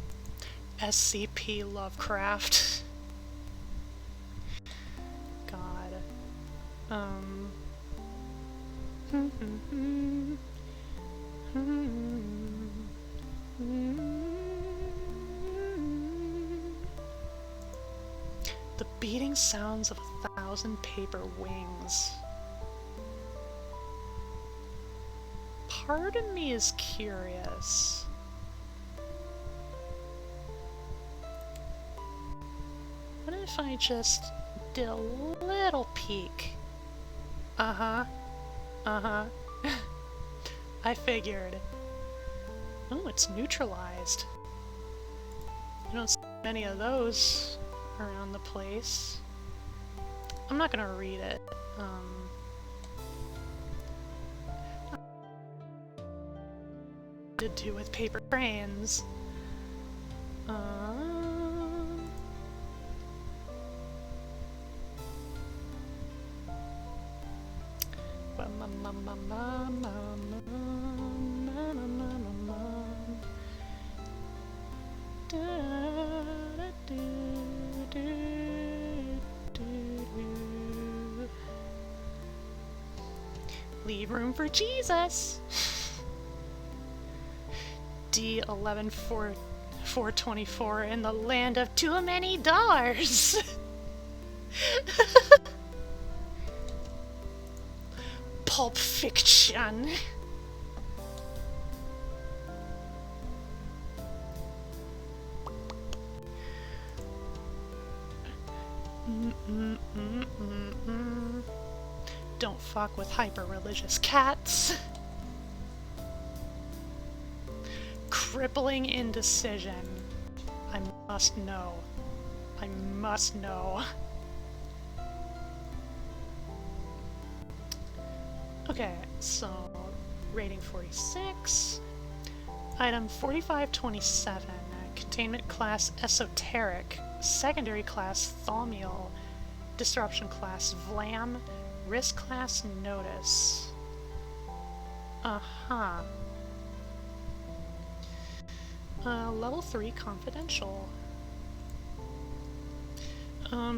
SCP Lovecraft. God. The beating sounds of 1,000 paper wings. Part of me is curious. What if I just did a little peek? Uh-huh. Uh-huh. I figured. Oh, it's neutralized. I don't see many of those around the place. I'm not gonna read it. To do with paper trains. Leave room for Jesus. D11-424 in the land of too many doors. Pulp Fiction. Don't fuck with hyper-religious cats. Crippling indecision. I must know. I must know. Okay, so rating 46. Item 4527. Containment class Esoteric. Secondary class Thaumiel. Disruption class Vlam. Risk class Notice. Uh-huh. Level 3 Confidential.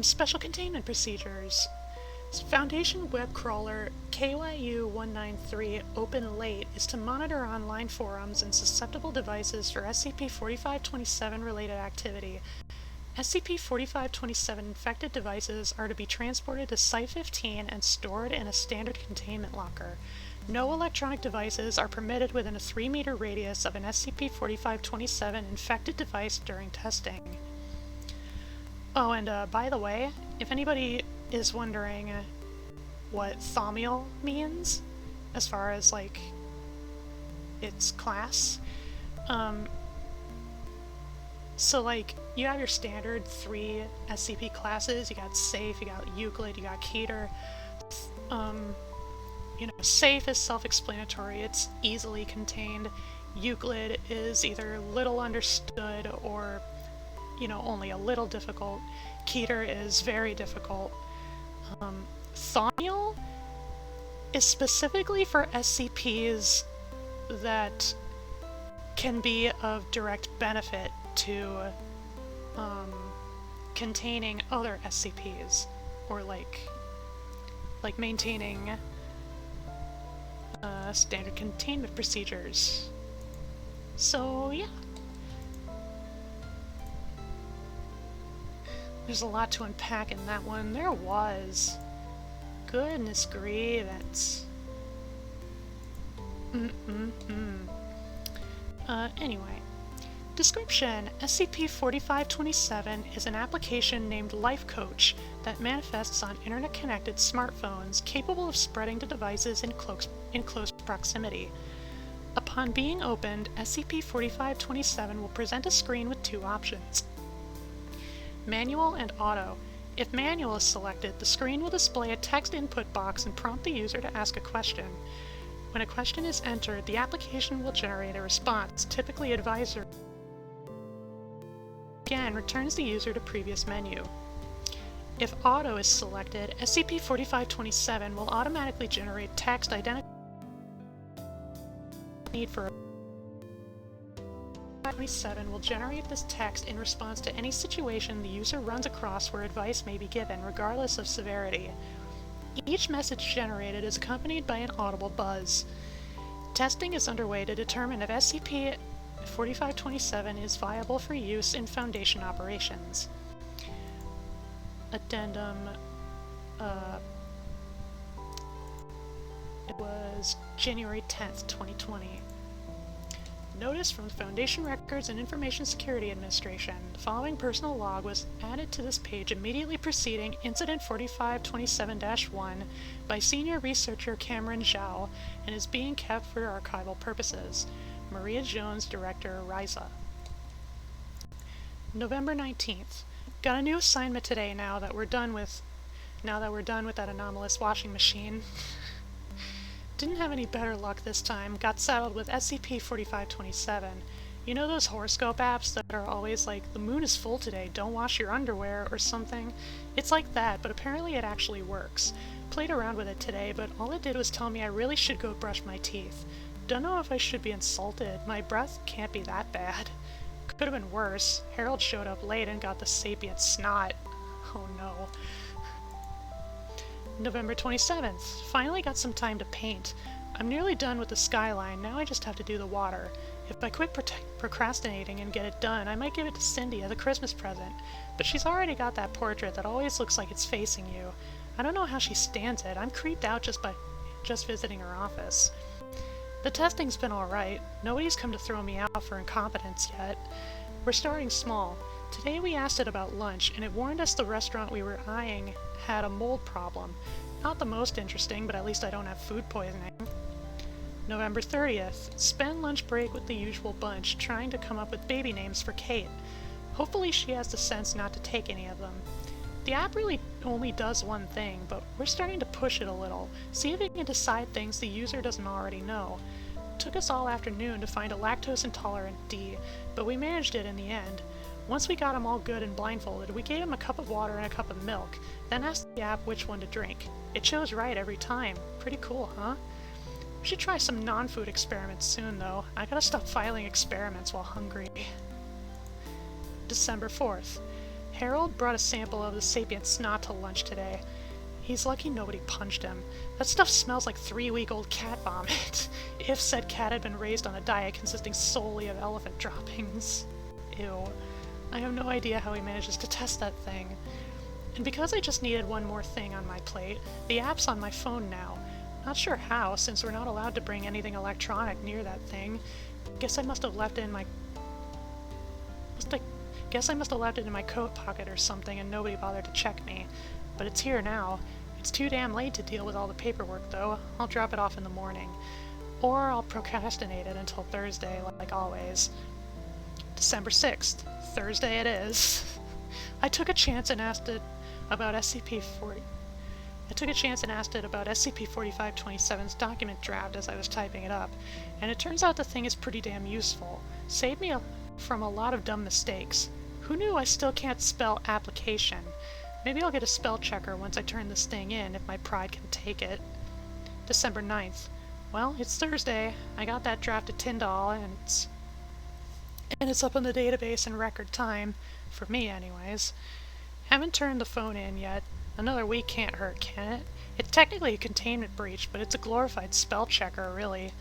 Special Containment Procedures. Foundation web crawler KYU-193 Open Late is to monitor online forums and susceptible devices for SCP-4527 related activity. SCP-4527 infected devices are to be transported to Site-15 and stored in a standard containment locker. No electronic devices are permitted within a 3-meter radius of an SCP-4527 infected device during testing. Oh, and by the way, if anybody is wondering what Thaumiel means, as far as, like, its class, so, like, you have your standard 3 SCP classes. You got Safe, you got Euclid, you got Keter. You know, Safe is self-explanatory, it's easily contained. Euclid is either little understood or, you know, only a little difficult. Keter is very difficult. Thaumiel is specifically for SCPs that can be of direct benefit to containing other SCPs, or like maintaining standard containment procedures. So yeah, there's a lot to unpack in that one. There was. Goodness grievance. Anyway. Description: SCP-4527 is an application named Life Coach that manifests on internet-connected smartphones capable of spreading to devices in close proximity. Upon being opened, SCP-4527 will present a screen with 2 options: Manual and Auto. If Manual is selected, the screen will display a text input box and prompt the user to ask a question. When a question is entered, the application will generate a response, typically advisory. Again, returns the user to previous menu. If Auto is selected, SCP-4527 will automatically generate text identical need for 27 will generate this text in response to any situation the user runs across where advice may be given, regardless of severity. Each message generated is accompanied by an audible buzz. Testing is underway to determine if SCP-4527 is viable for use in Foundation operations. Addendum, it was January 10th, 2020. Notice from the Foundation Records and Information Security Administration. The following personal log was added to this page immediately preceding Incident 4527-1 by Senior Researcher Cameron Zhao and is being kept for archival purposes. Maria Jones, Director, RISA. November 19th. Got a new assignment today now that we're done with that anomalous washing machine. Didn't have any better luck this time. Got saddled with SCP-4527. You know those horoscope apps that are always like, the moon is full today, don't wash your underwear, or something? It's like that, but apparently it actually works. Played around with it today, but all it did was tell me I really should go brush my teeth. Don't know if I should be insulted. My breath can't be that bad. Could have been worse. Harold showed up late and got the sapient snot. Oh no. November 27th. Finally got some time to paint. I'm nearly done with the skyline, now I just have to do the water. If I quit procrastinating and get it done, I might give it to Cindy as a Christmas present, but she's already got that portrait that always looks like it's facing you. I don't know how she stands it. I'm creeped out just visiting her office. The testing's been alright. Nobody's come to throw me out for incompetence yet. We're starting small. Today we asked it about lunch, and it warned us the restaurant we were eyeing had a mold problem. Not the most interesting, but at least I don't have food poisoning. November 30th. Spend lunch break with the usual bunch, trying to come up with baby names for Kate. Hopefully she has the sense not to take any of them. The app really only does one thing, but we're starting to push it a little, see if it can decide things the user doesn't already know. Took us all afternoon to find a lactose-intolerant D, but we managed it in the end. Once we got him all good and blindfolded, we gave him a cup of water and a cup of milk, then asked the app which one to drink. It chose right every time. Pretty cool, huh? We should try some non-food experiments soon, though. I gotta stop filing experiments while hungry. December 4th. Harold brought a sample of the sapient snot to lunch today. He's lucky nobody punched him. That stuff smells like 3-week-old cat vomit, if said cat had been raised on a diet consisting solely of elephant droppings. Ew. I have no idea how he manages to test that thing. And because I just needed one more thing on my plate, the app's on my phone now. Not sure how, since we're not allowed to bring anything electronic near that thing. Guess I must have left it in my coat pocket or something and nobody bothered to check me. But it's here now. It's too damn late to deal with all the paperwork though. I'll drop it off in the morning. Or I'll procrastinate it until Thursday, like always. December 6th. Thursday it is. I took a chance and asked it about SCP-4527's document draft as I was typing it up, and it turns out the thing is pretty damn useful. Saved me from a lot of dumb mistakes. Who knew I still can't spell application? Maybe I'll get a spell checker once I turn this thing in, if my pride can take it. December 9th. Well, it's Thursday. I got that draft at Tyndall, and it's up in the database in record time. For me, anyways. Haven't turned the phone in yet. Another week can't hurt, can it? It's technically a containment breach, but it's a glorified spell checker, really.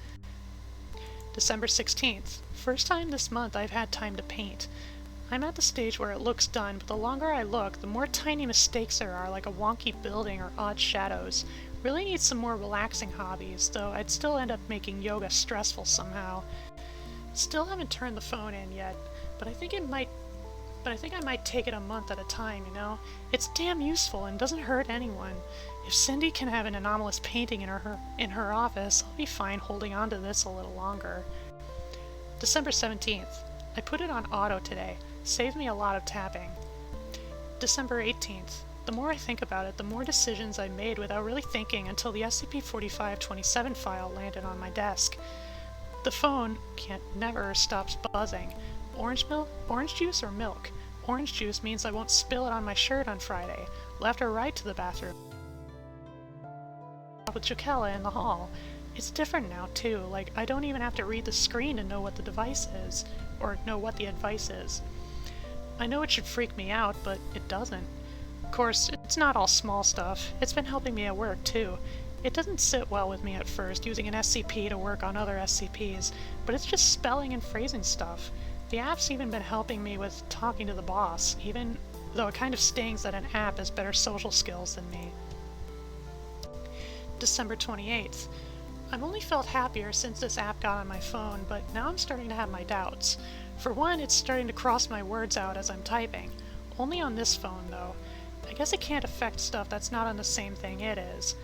December 16th. First time this month I've had time to paint. I'm at the stage where it looks done, but the longer I look, the more tiny mistakes there are, like a wonky building or odd shadows. Really need some more relaxing hobbies, though I'd still end up making yoga stressful somehow. Still haven't turned the phone in yet, but I think I might take it a month at a time, you know? It's damn useful and doesn't hurt anyone. If Cindy can have an anomalous painting in her office, I'll be fine holding on to this a little longer. December 17th. I put it on auto today. Saved me a lot of tapping. December 18th. The more I think about it, the more decisions I made without really thinking until the SCP-4527 file landed on my desk. The phone never stops buzzing. Orange juice or milk? Orange juice means I won't spill it on my shirt on Friday. Left or right to the bathroom. With Jokella in the hall. It's different now too, like I don't even have to read the screen to know what the device is, or know what the advice is. I know it should freak me out, but it doesn't. course, it's not all small stuff. It's been helping me at work, too. It doesn't sit well with me at first, using an SCP to work on other SCPs, but it's just spelling and phrasing stuff. The app's even been helping me with talking to the boss, even though it kind of stings that an app has better social skills than me. December 28th. I've only felt happier since this app got on my phone, but now I'm starting to have my doubts. For one, it's starting to cross my words out as I'm typing. Only on this phone, though. I guess it can't affect stuff that's not on the same thing it is.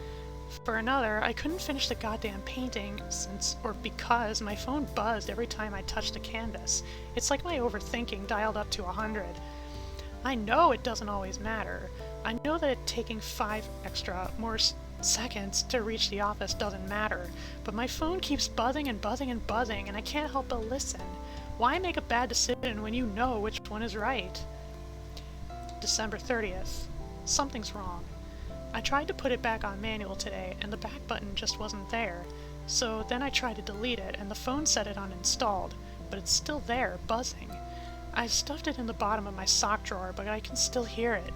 For another, I couldn't finish the goddamn painting because my phone buzzed every time I touched the canvas. It's like my overthinking dialed up to 100. I know it doesn't always matter. I know that it taking 5 more seconds to reach the office doesn't matter, but my phone keeps buzzing and buzzing and buzzing, and I can't help but listen. Why make a bad decision when you know which one is right? December 30th. Something's wrong. I tried to put it back on manual today, and the back button just wasn't there. So then I tried to delete it, and the phone said it uninstalled, but it's still there, buzzing. I've stuffed it in the bottom of my sock drawer, but I can still hear it.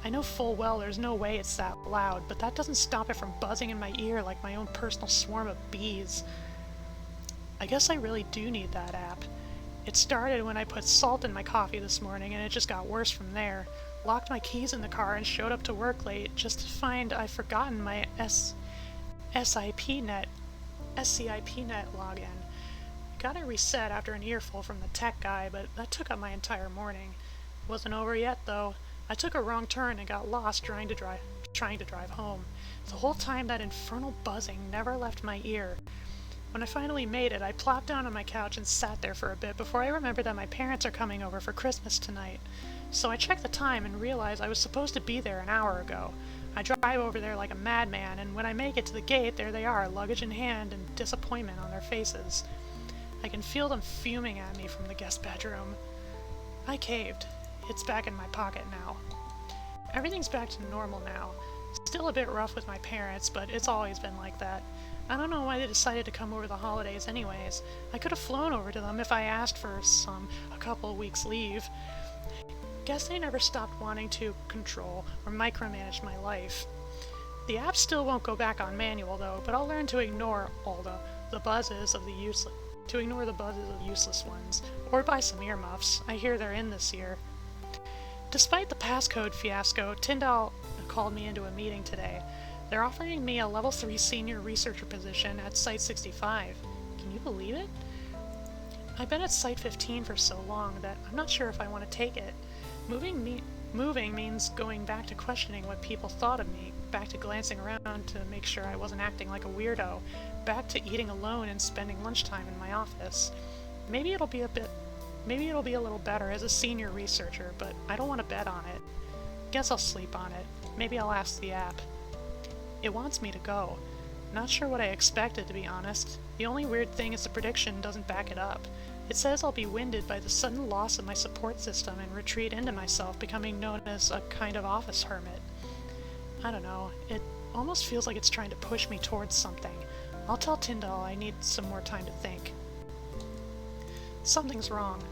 I know full well there's no way it's that loud, but that doesn't stop it from buzzing in my ear like my own personal swarm of bees. I guess I really do need that app. It started when I put salt in my coffee this morning, and it just got worse from there. Locked my keys in the car and showed up to work late just to find I'd forgotten my SCIPnet login. Got it reset after an earful from the tech guy, but that took up my entire morning. Wasn't over yet, though. I took a wrong turn and got lost trying to drive home. The whole time that infernal buzzing never left my ear. When I finally made it, I plopped down on my couch and sat there for a bit before I remembered that my parents are coming over for Christmas tonight. So I checked the time and realized I was supposed to be there an hour ago. I drive over there like a madman, and when I make it to the gate, there they are, luggage in hand and disappointment on their faces. I can feel them fuming at me from the guest bedroom. I caved. It's back in my pocket now. Everything's back to normal now. Still a bit rough with my parents, but it's always been like that. I don't know why they decided to come over the holidays anyways. I could have flown over to them if I asked for a couple of weeks leave. Guess they never stopped wanting to control or micromanage my life. The app still won't go back on manual though, but I'll learn to ignore all the buzzes of the useless ones, or buy some earmuffs. I hear they're in this year. Despite the passcode fiasco, Tyndall called me into a meeting today. They're offering me a level 3 senior researcher position at Site 65. Can you believe it? I've been at Site 15 for so long that I'm not sure if I want to take it. Moving means going back to questioning what people thought of me, back to glancing around to make sure I wasn't acting like a weirdo, back to eating alone and spending lunchtime in my office. Maybe it'll be a little better as a senior researcher, but I don't want to bet on it. Guess I'll sleep on it. Maybe I'll ask the app. It wants me to go. Not sure what I expected, to be honest. The only weird thing is the prediction doesn't back it up. It says I'll be winded by the sudden loss of my support system and retreat into myself, becoming known as a kind of office hermit. I don't know. It almost feels like it's trying to push me towards something. I'll tell Tyndall I need some more time to think. Something's wrong.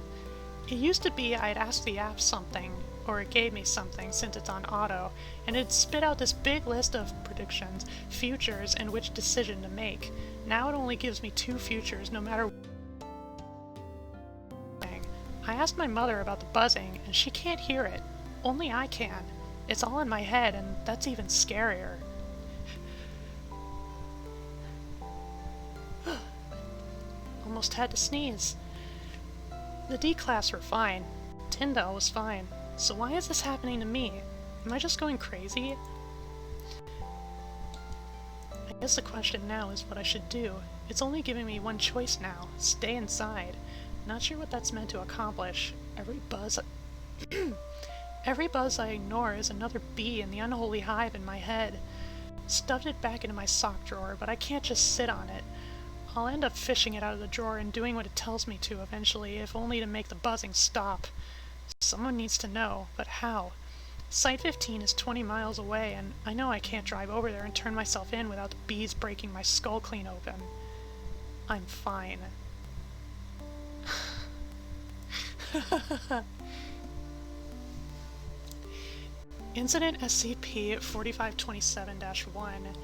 It used to be I'd ask the app something, or it gave me something since it's on auto, and it'd spit out this big list of predictions, futures, and which decision to make. Now it only gives me 2 futures, no matter what. I asked my mother about the buzzing, and she can't hear it. Only I can. It's all in my head, and that's even scarier. Almost had to sneeze. The D class were fine. Tyndall was fine. So why is this happening to me? Am I just going crazy? I guess the question now is what I should do. It's only giving me one choice now. Stay inside. Not sure what that's meant to accomplish. Every buzz I ignore is another bee in the unholy hive in my head. Stuffed it back into my sock drawer, but I can't just sit on it. I'll end up fishing it out of the drawer and doing what it tells me to eventually, if only to make the buzzing stop. Someone needs to know, but how? Site 15 is 20 miles away, and I know I can't drive over there and turn myself in without the bees breaking my skull clean open. I'm fine. Incident SCP-4527-1.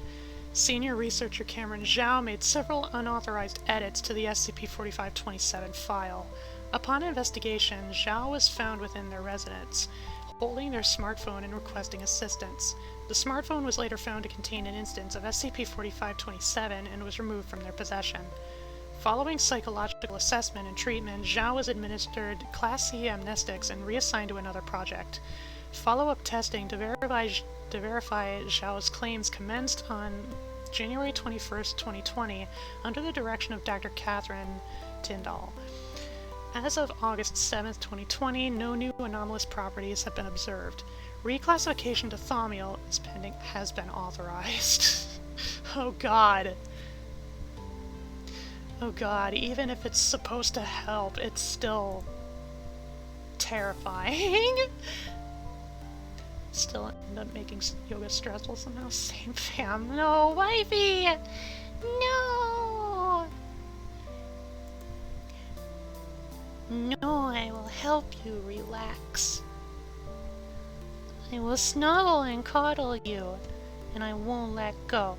Senior researcher Cameron Zhao made several unauthorized edits to the SCP-4527 file. Upon investigation, Zhao was found within their residence, holding their smartphone and requesting assistance. The smartphone was later found to contain an instance of SCP-4527 and was removed from their possession. Following psychological assessment and treatment, Zhao was administered Class C amnestics and reassigned to another project. Follow-up testing to verify Zhao's claims commenced on January 21st, 2020, under the direction of Dr. Catherine Tyndall. As of August 7th, 2020, no new anomalous properties have been observed. Reclassification to Thaumiel has been authorized. Oh god. Oh god, even if it's supposed to help, it's still terrifying. Still end up making yoga stressful somehow. Same fam. No, wifey! No! No, I will help you relax. I will snuggle and cuddle you, and I won't let go.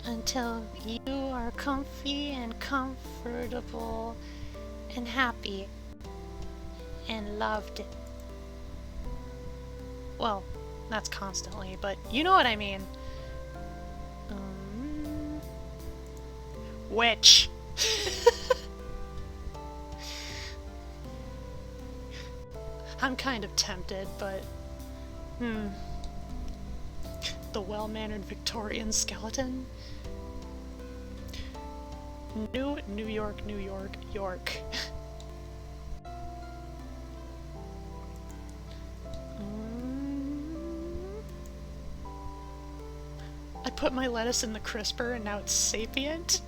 Until you are comfy and comfortable and happy and loved. Well, that's constantly, but you know what I mean. Witch! I'm kind of tempted, but... The well-mannered Victorian skeleton? New York, New York, York. I put my lettuce in the crisper and now it's sapient.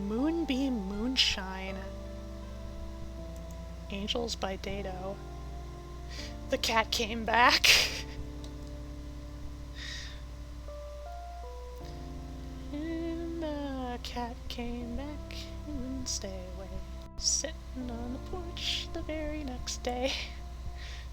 Moonbeam Moonshine. Angels by Dado. The cat came back. And the cat came back and wouldn't stay away. Sitting on the porch the very next day.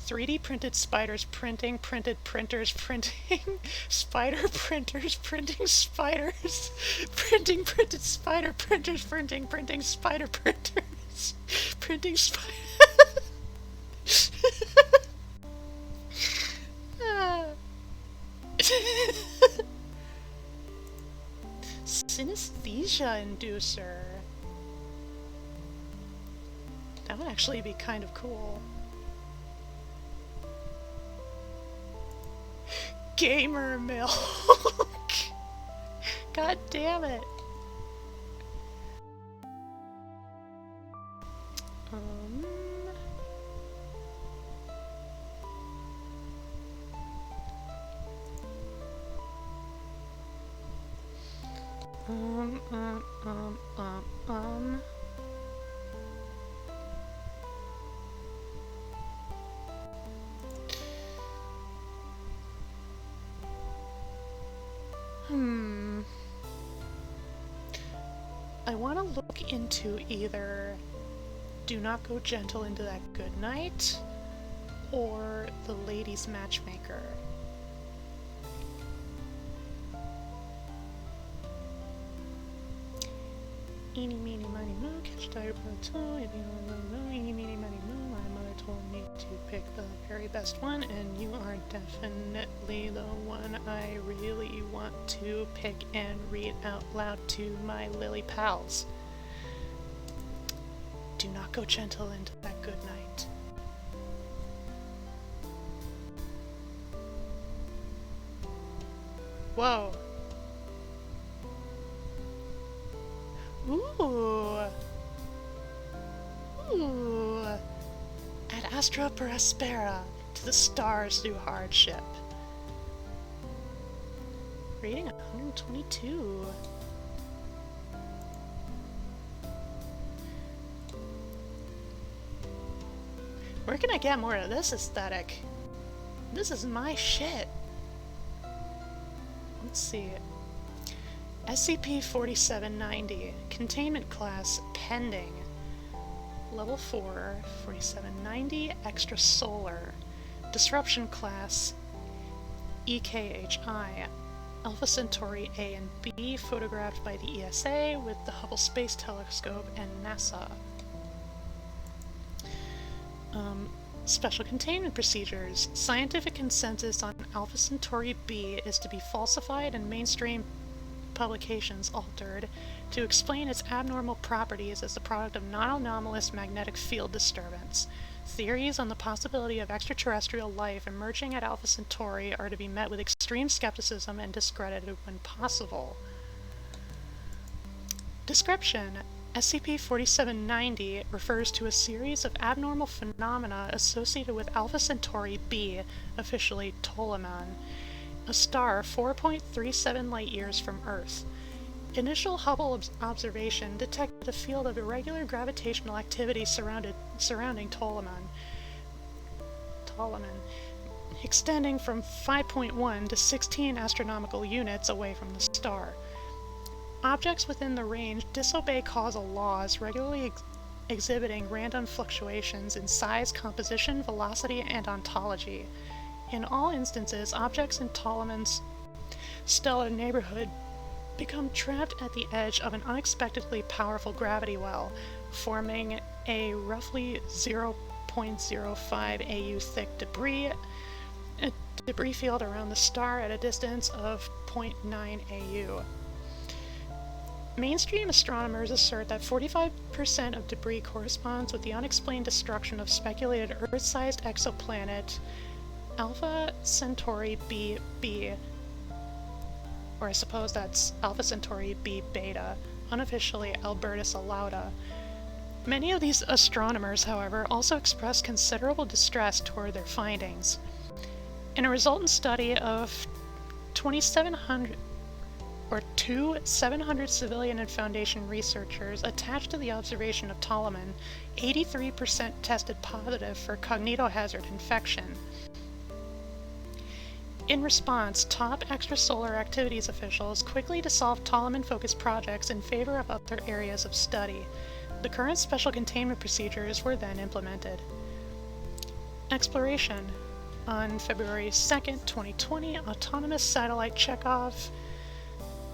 3D printed spiders printing, printed printers printing, spider printers printing spiders, printing printed spider printers printing, printing spider printers, printing spider. Synesthesia inducer. That would actually be kind of cool. Gamer milk! God damn it! I want to look into either Do Not Go Gentle Into That Good Night or The Ladies Matchmaker. Eeny, meeny, miny, moo, catch tiger by the toe, if you don't know, eeny, meeny, miny, moo, my mother told me to pick the very best one, and you are definitely the one I really want to pick and read out loud to my lily pals. Do not go gentle into that good night. Whoa. Ooh. Ooh. Ad Astra per Aspera, to the stars through hardship. Rating 122. Where can I get more of this aesthetic? This is my shit. Let's see. SCP-4790, Containment Class Pending. Level 4, 4790, Extrasolar. Disruption Class EKHI. Alpha Centauri A and B, photographed by the ESA with the Hubble Space Telescope and NASA. Special containment procedures. Scientific consensus on Alpha Centauri B is to be falsified and mainstream publications altered to explain its abnormal properties as the product of non-anomalous magnetic field disturbance. Theories on the possibility of extraterrestrial life emerging at Alpha Centauri are to be met with extreme skepticism and discredited when possible. Description: SCP-4790 refers to a series of abnormal phenomena associated with Alpha Centauri B, officially Ptolemy, a star 4.37 light-years from Earth. Initial Hubble observation detected a field of irregular gravitational activity surrounding Ptolemy, extending from 5.1 to 16 astronomical units away from the star. Objects within the range disobey causal laws, regularly exhibiting random fluctuations in size, composition, velocity, and ontology. In all instances, objects in Ptolemy's stellar neighborhood become trapped at the edge of an unexpectedly powerful gravity well, forming a roughly 0.05 AU thick debris field around the star at a distance of 0.9 AU. Mainstream astronomers assert that 45% of debris corresponds with the unexplained destruction of speculated Earth-sized exoplanet Alpha Centauri b, or I suppose that's Alpha Centauri b beta, unofficially Albertus Alauda. Many of these astronomers, however, also expressed considerable distress toward their findings. In a resultant study of 700 civilian and Foundation researchers attached to the observation of Ptolemy, 83% tested positive for cognitohazard infection. In response, top extrasolar activities officials quickly dissolved Ptolemy-focused projects in favor of other areas of study. The current special containment procedures were then implemented. Exploration. On February 2nd, 2020, autonomous satellite Chekhov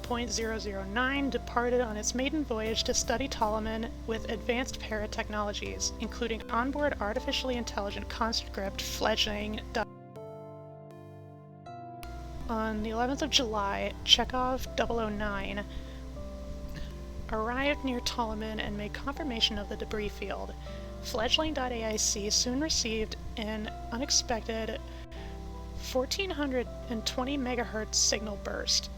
.009 departed on its maiden voyage to study Ptolemy with advanced paratechnologies, including onboard artificially intelligent conscript fledgling. On the 11th of July, Chekhov 009 arrived near Ptolemy and made confirmation of the debris field. Fledgling.aic soon received an unexpected 1420 MHz signal burst.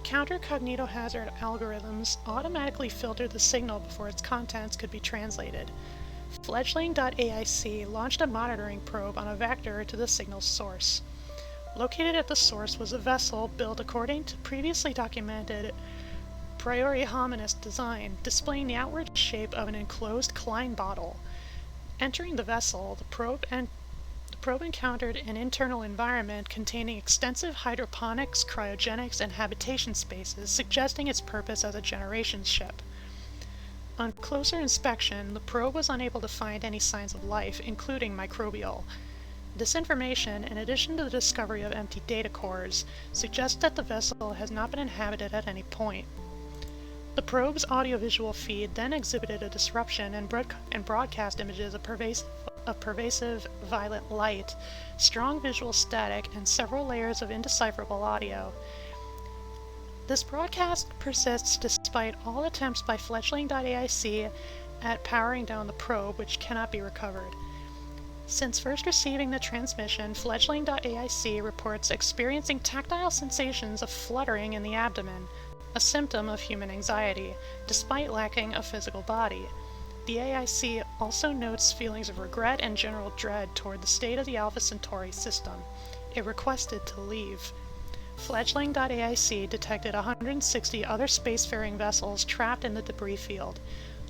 Counter-cognitohazard algorithms automatically filtered the signal before its contents could be translated. Fledgling.aic launched a monitoring probe on a vector to the signal's source. Located at the source was a vessel built according to previously documented priori hominis design, displaying the outward shape of an enclosed Klein bottle. Entering the vessel, the probe encountered an internal environment containing extensive hydroponics, cryogenics, and habitation spaces, suggesting its purpose as a generation ship. On closer inspection, the probe was unable to find any signs of life, including microbial. This information, in addition to the discovery of empty data cores, suggests that the vessel has not been inhabited at any point. The probe's audiovisual feed then exhibited a disruption and broadcast images of pervasive violet light, strong visual static, and several layers of indecipherable audio. This broadcast persists despite all attempts by Fledgling.aic at powering down the probe, which cannot be recovered. Since first receiving the transmission, Fledgling.aic reports experiencing tactile sensations of fluttering in the abdomen, a symptom of human anxiety, despite lacking a physical body. The AIC also notes feelings of regret and general dread toward the state of the Alpha Centauri system. It requested to leave. Fledgling.aic detected 160 other spacefaring vessels trapped in the debris field.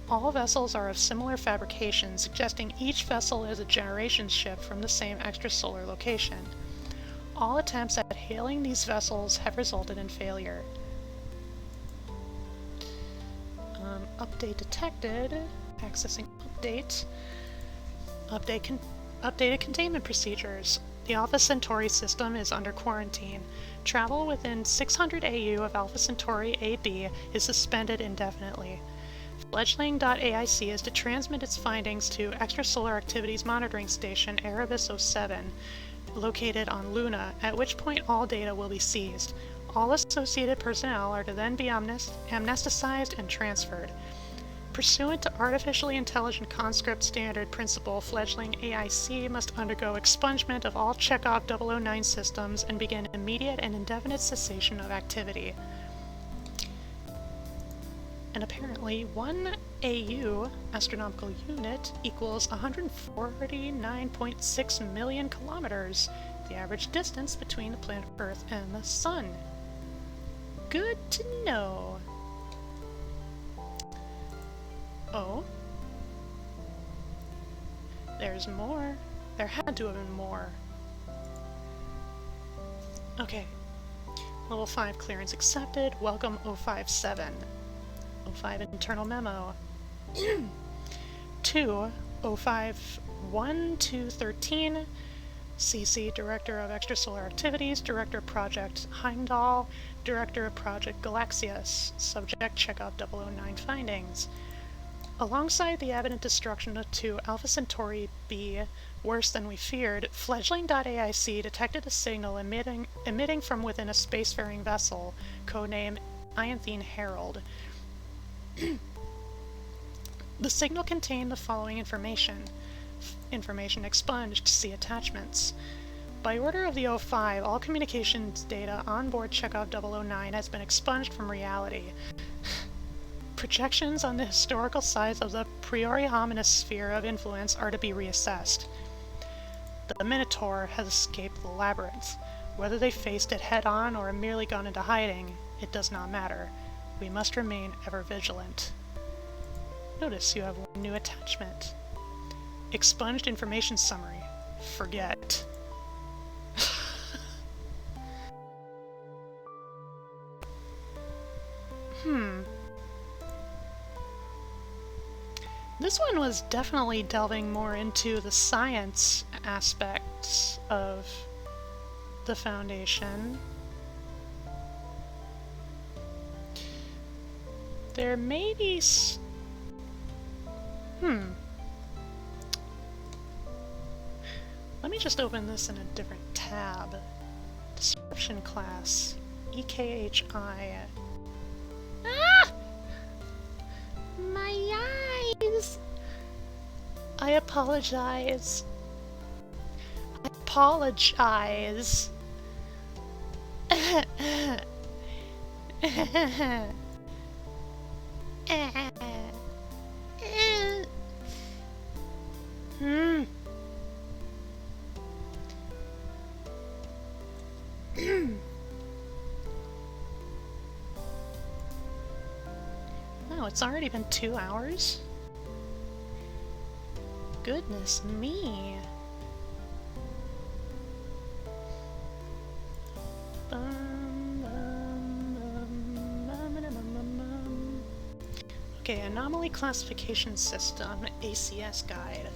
All vessels are of similar fabrication, suggesting each vessel is a generation ship from the same extrasolar location. All attempts at hailing these vessels have resulted in failure. update detected. Accessing update. Updated containment procedures. The Alpha Centauri system is under quarantine. Travel within 600 AU of Alpha Centauri AB is suspended indefinitely. Fledgling.aic is to transmit its findings to Extrasolar Activities Monitoring Station Erebus 07, located on Luna, at which point all data will be seized. All associated personnel are to then be amnesticized and transferred. Pursuant to Artificially Intelligent Conscript Standard Principle, Fledgling AIC must undergo expungement of all Chekhov 009 systems and begin immediate and indefinite cessation of activity. And apparently, 1 AU, astronomical unit, equals 149.6 million kilometers, the average distance between the planet Earth and the Sun. Good to know. Oh? There's more. There had to have been more. Okay. Level 5 clearance accepted. Welcome 057. 05 internal memo. 2 05 1 2 13 CC Director of Extrasolar Activities, Director Project Heimdall, Director of Project Galaxius, Subject Chekhov 009 findings. Alongside the evident destruction to Alpha Centauri B, worse than we feared, Fledgling.aic detected a signal emitting from within a spacefaring vessel, codename Ianthine Herald. The signal contained the following information. Information expunged. See attachments. By order of the 05, all communications data on board Chekhov 009 has been expunged from reality. Projections on the historical size of the priori hominis sphere of influence are to be reassessed. The Minotaur has escaped the labyrinth. Whether they faced it head-on or merely gone into hiding, it does not matter. We must remain ever vigilant. Notice you have one new attachment. Expunged information summary. Forget. This one was definitely delving more into the science aspects of the Foundation. There may be Let me just open this in a different tab. Description class. EKHI. Ah! My eyes! I apologize. I apologize. Wow, it's already been 2 hours? Goodness me. Okay, Anomaly Classification System, ACS Guide.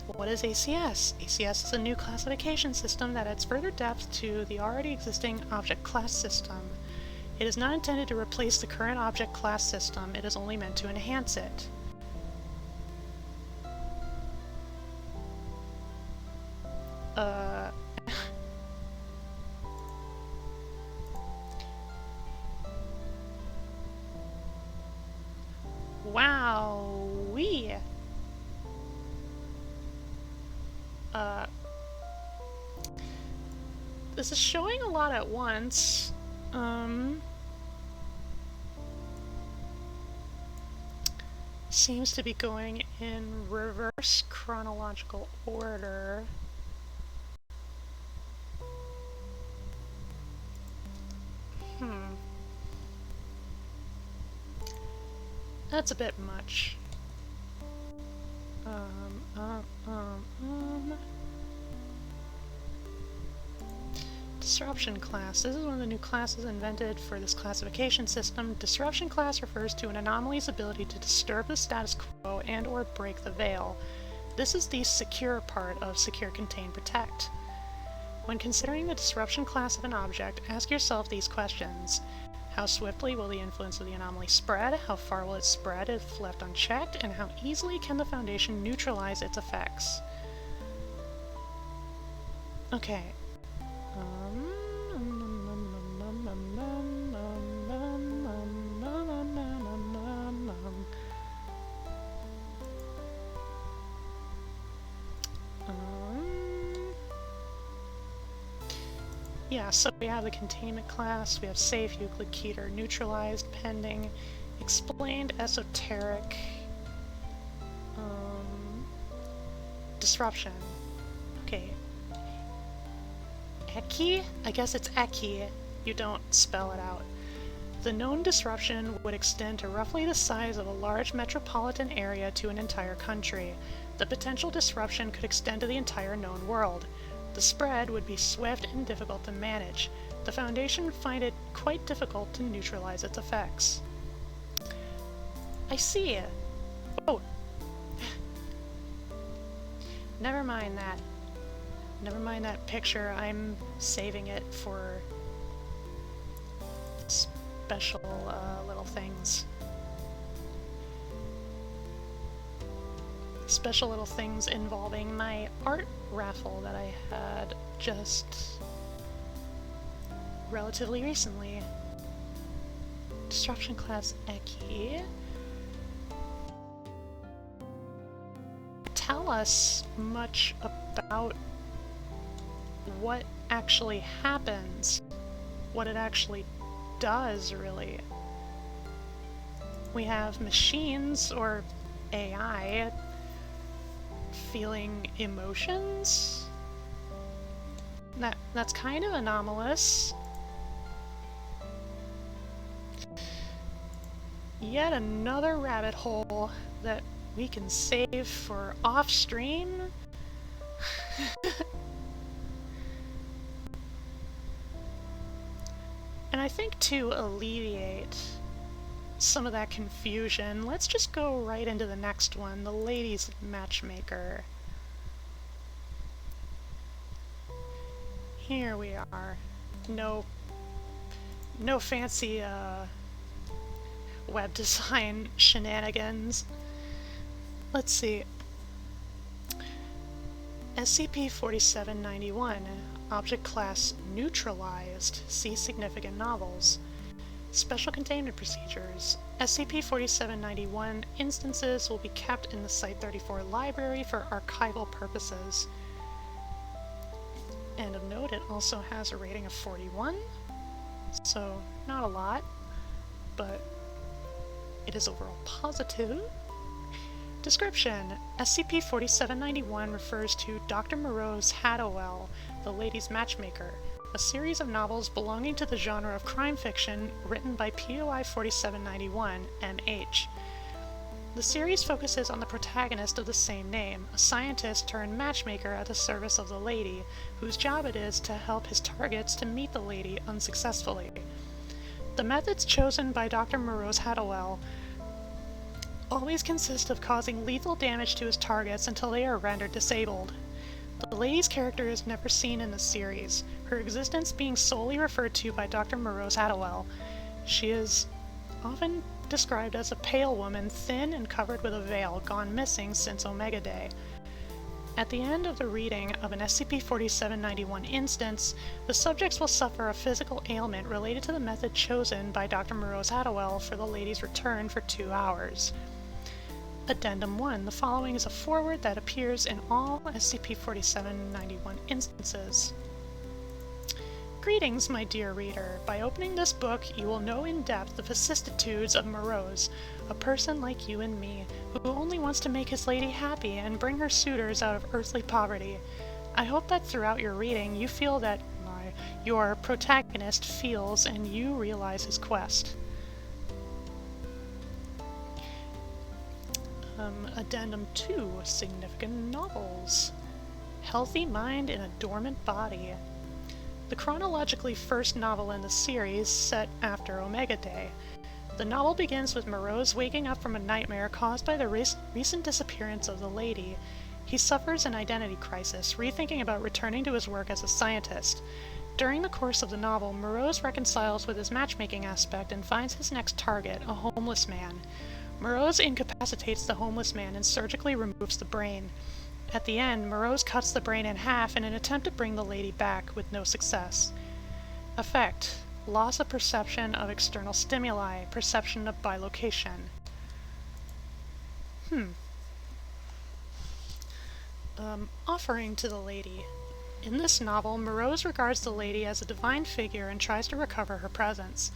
What is ACS? ACS is a new classification system that adds further depth to the already existing object class system. It is not intended to replace the current object class system, it is only meant to enhance it. Wowee! This is showing a lot at once. Seems to be going in reverse chronological order. That's a bit much. Disruption class. This is one of the new classes invented for this classification system. Disruption class refers to an anomaly's ability to disturb the status quo and or break the veil. This is the secure part of Secure, Contain, Protect. When considering the disruption class of an object, ask yourself these questions. How swiftly will the influence of the anomaly spread? How far will it spread if left unchecked? And how easily can the Foundation neutralize its effects? Okay. Yeah, so we have the containment class, we have safe, Euclid, Keter, neutralized, pending, explained, esoteric, disruption. Okay. Eki? I guess it's Eki. You don't spell it out. The known disruption would extend to roughly the size of a large metropolitan area to an entire country. The potential disruption could extend to the entire known world. The spread would be swift and difficult to manage. The Foundation would find it quite difficult to neutralize its effects. I see. Oh. Never mind that. Never mind that picture. I'm saving it for special little things. Special little things involving my art raffle that I had just relatively recently. Disruption class Eki. Tell us much about what actually happens, what it actually does, really. We have machines, or AI, feeling emotions? That's kind of anomalous. Yet another rabbit hole that we can save for off-stream? And I think to alleviate some of that confusion, let's just go right into the next one, the ladies' matchmaker. Here we are. No fancy web design shenanigans. Let's see. SCP-4791, Object Class Neutralized. See Significant Novels. Special Containment Procedures. SCP-4791 instances will be kept in the Site-34 library for archival purposes. And of note, it also has a rating of 41, so not a lot, but it is overall positive. Description: SCP-4791 refers to Dr. Moreau's Hadowell, the Ladies' Matchmaker, a series of novels belonging to the genre of crime fiction written by POI 4791, MH. The series focuses on the protagonist of the same name, a scientist turned matchmaker at the service of the lady, whose job it is to help his targets to meet the lady unsuccessfully. The methods chosen by Dr. Moreau's Hadowell always consist of causing lethal damage to his targets until they are rendered disabled. The lady's character is never seen in the series, her existence being solely referred to by Dr. Moreau's Hadowell. She is often described as a pale woman, thin and covered with a veil, gone missing since Omega Day. At the end of the reading of an SCP-4791 instance, the subjects will suffer a physical ailment related to the method chosen by Dr. Moreau's Hadowell for the lady's return for 2 hours. Addendum 1. The following is a foreword that appears in all SCP-4791 instances. Greetings, my dear reader. By opening this book, you will know in depth the vicissitudes of Moreau's, a person like you and me, who only wants to make his lady happy and bring her suitors out of earthly poverty. I hope that throughout your reading you feel that your protagonist feels and you realize his quest. Addendum 2. Significant Novels. Healthy mind in a dormant body. the chronologically first novel in the series set after Omega Day. The novel begins with Moreau's waking up from a nightmare caused by the recent disappearance of the lady. He suffers an identity crisis, rethinking about returning to his work as a scientist. During the course of the novel, Moreau's reconciles with his matchmaking aspect and finds his next target, a homeless man. Moreau's incapacitates the homeless man and surgically removes the brain. At the end, Moreau's cuts the brain in half in an attempt to bring the lady back, with no success. Effect: loss of perception of external stimuli, perception of bilocation. Offering to the lady. In this novel, Moreau regards the lady as a divine figure and tries to recover her presence.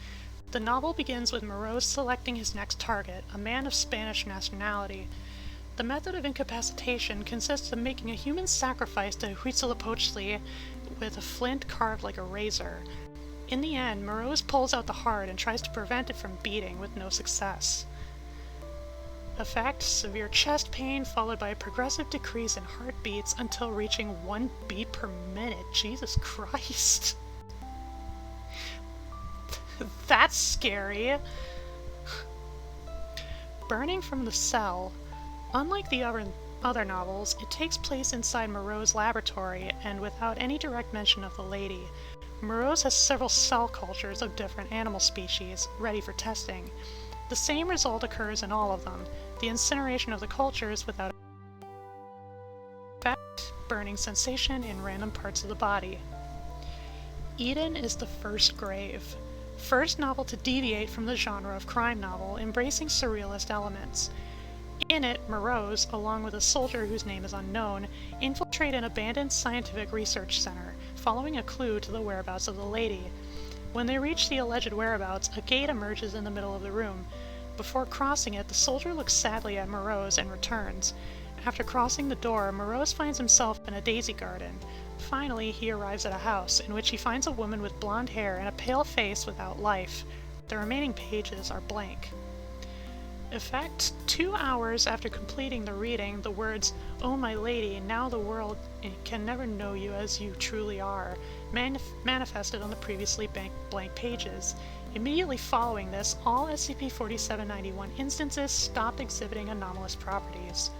The novel begins with Moreau selecting his next target, a man of Spanish nationality. The method of incapacitation consists of making a human sacrifice to Huitzilopochtli with a flint carved like a razor. In the end, Moreau pulls out the heart and tries to prevent it from beating, with no success. Effect: severe chest pain followed by a progressive decrease in heartbeats until reaching 1 beat per minute. Jesus Christ. That's scary. Burning from the cell. Unlike the other novels, it takes place inside Moreau's laboratory and without any direct mention of the lady. Moreau has several cell cultures of different animal species, ready for testing. The same result occurs in all of them, the incineration of the cultures without effect, burning sensation in random parts of the body. Eden is the first grave. First novel to deviate from the genre of crime novel, embracing surrealist elements. In it, Moreau, along with a soldier whose name is unknown, infiltrate an abandoned scientific research center, following a clue to the whereabouts of the lady. When they reach the alleged whereabouts, a gate emerges in the middle of the room. Before crossing it, the soldier looks sadly at Moreau and returns. After crossing the door, Moreau finds himself in a daisy garden. Finally, he arrives at a house, in which he finds a woman with blonde hair and a pale face without life. The remaining pages are blank. Effect: 2 hours after completing the reading, the words, "Oh my lady, now the world can never know you as you truly are," manifested on the previously blank pages. Immediately following this, all SCP-4791 instances stopped exhibiting anomalous properties.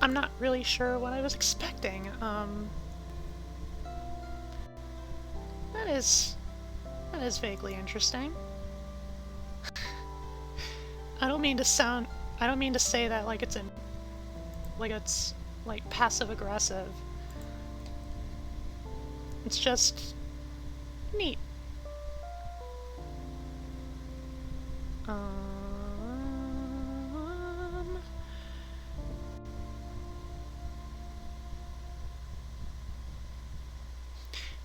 I'm not really sure what I was expecting. That is vaguely interesting. I don't mean to say that like it's like passive aggressive. It's just neat.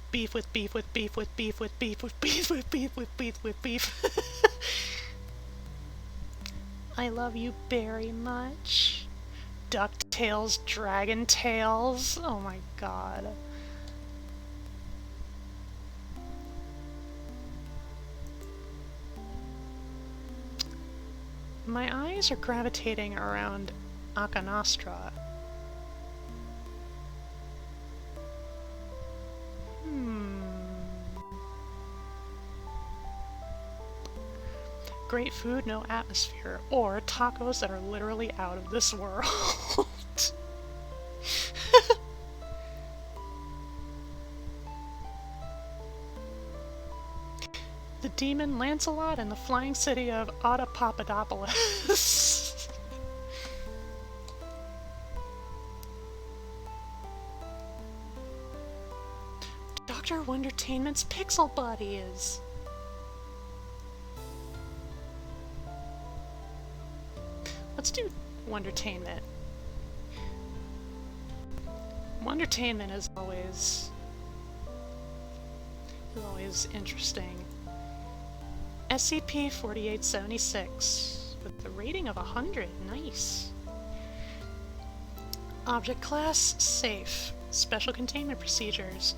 Beef with beef with beef with beef with beef with beef with beef with beef with beef. I love you very much. DuckTales, Dragon Tales. Oh my god. My eyes are gravitating around Akanostra. Great food, no atmosphere, or tacos that are literally out of this world. The demon Lancelot and the flying city of Papadopoulos. Dr. Wondertainment's pixel buddies. Let's do Wondertainment. Wondertainment is always interesting. SCP-4876. with a rating of 100. Nice. Object Class Safe. Special Containment Procedures.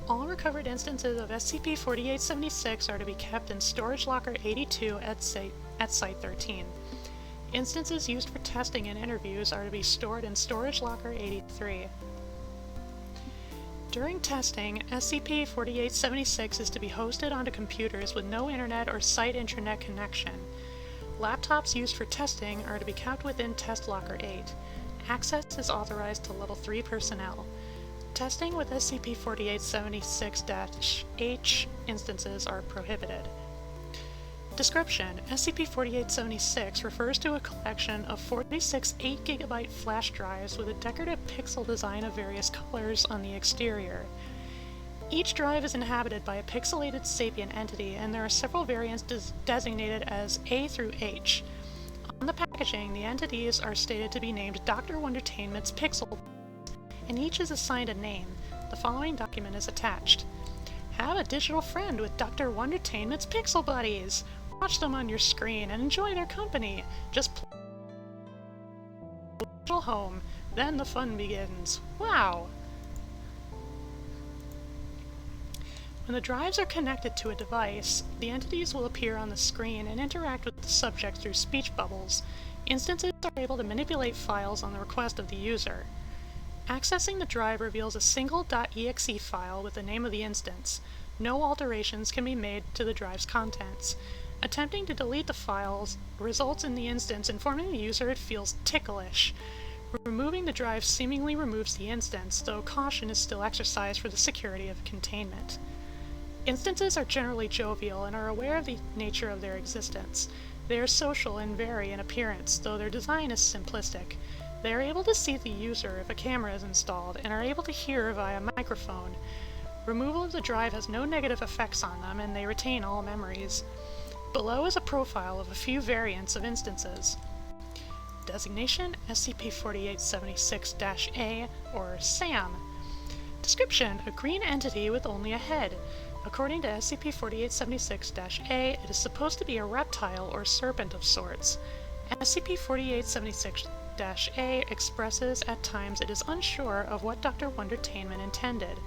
All recovered instances of SCP-4876 are to be kept in Storage Locker 82 at Site 13. Instances used for testing and interviews are to be stored in Storage Locker 83. During testing, SCP-4876 is to be hosted onto computers with no internet or site intranet connection. Laptops used for testing are to be kept within Test Locker 8. Access is authorized to Level 3 personnel. Testing with SCP-4876-H instances are prohibited. Description: SCP-4876 refers to a collection of 46 8GB flash drives with a decorative pixel design of various colors on the exterior. Each drive is inhabited by a pixelated sapient entity, and there are several variants designated as A through H. On the packaging, the entities are stated to be named Dr. Wondertainment's Pixel, and each is assigned a name. The following document is attached. Have a digital friend with Dr. Wondertainment's Pixel Buddies! Watch them on your screen and enjoy their company. Just play digital home, then the fun begins. Wow! When the drives are connected to a device, the entities will appear on the screen and interact with the subject through speech bubbles. Instances are able to manipulate files on the request of the user. Accessing the drive reveals a single .exe file with the name of the instance. No alterations can be made to the drive's contents. Attempting to delete the files results in the instance informing the user it feels ticklish. Removing the drive seemingly removes the instance, though caution is still exercised for the security of containment. Instances are generally jovial and are aware of the nature of their existence. They are social and vary in appearance, though their design is simplistic. They are able to see the user if a camera is installed, and are able to hear via microphone. Removal of the drive has no negative effects on them, and they retain all memories. Below is a profile of a few variants of instances. Designation: SCP-4876-A, or SAM. Description: a green entity with only a head. According to SCP-4876-A, it is supposed to be a reptile or serpent of sorts. SCP-4876-A expresses at times it is unsure of what Dr. Wondertainment intended.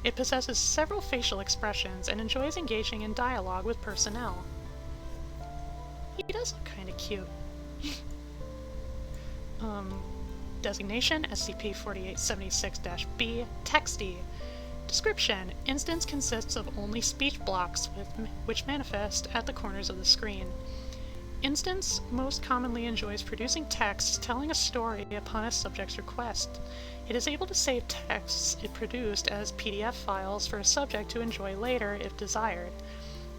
It possesses several facial expressions and enjoys engaging in dialogue with personnel. He does look kinda cute. Designation: SCP-4876-B, Texty. Description: instance consists of only speech blocks which manifest at the corners of the screen. Instance most commonly enjoys producing text telling a story upon a subject's request. It is able to save texts it produced as PDF files for a subject to enjoy later if desired.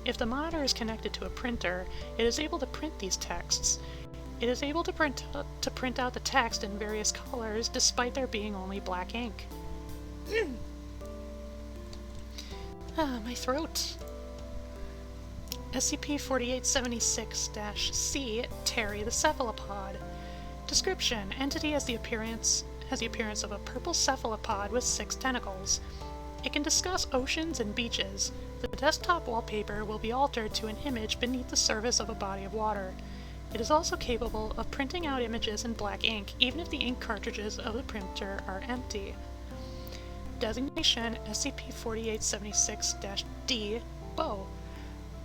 If the monitor is connected to a printer, it is able to print these texts. It is able to print out the text in various colors despite there being only black ink. My throat. SCP-4876-C, Terry the Cephalopod. Description: entity has the appearance of a purple cephalopod with 6 tentacles. It can discuss oceans and beaches. The desktop wallpaper will be altered to an image beneath the surface of a body of water. It is also capable of printing out images in black ink, even if the ink cartridges of the printer are empty. Designation: SCP-4876-D, Bo.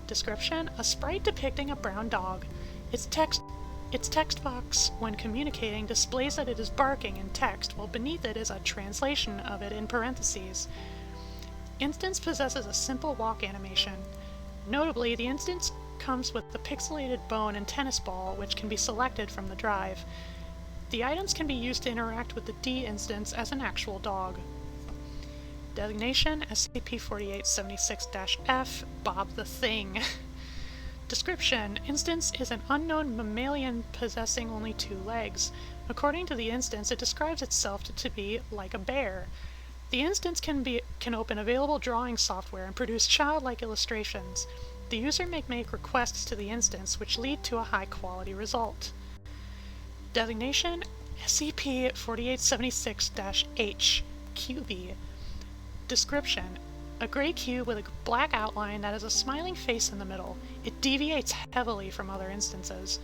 Description: a sprite depicting a brown dog. Its text box, when communicating, displays that it is barking in text, while beneath it is a translation of it in parentheses. Instance possesses a simple walk animation. Notably, the instance comes with the pixelated bone and tennis ball, which can be selected from the drive. The items can be used to interact with the D instance as an actual dog. Designation: SCP-4876-F, Bob the Thing. Description: instance is an unknown mammalian possessing only 2 legs. According to the instance, it describes itself to be like a bear. The instance can open available drawing software and produce childlike illustrations. The user may make requests to the instance which lead to a high-quality result. Designation: SCP-4876-H, QB. Description: a gray cube with a black outline that has a smiling face in the middle. It deviates heavily from other instances.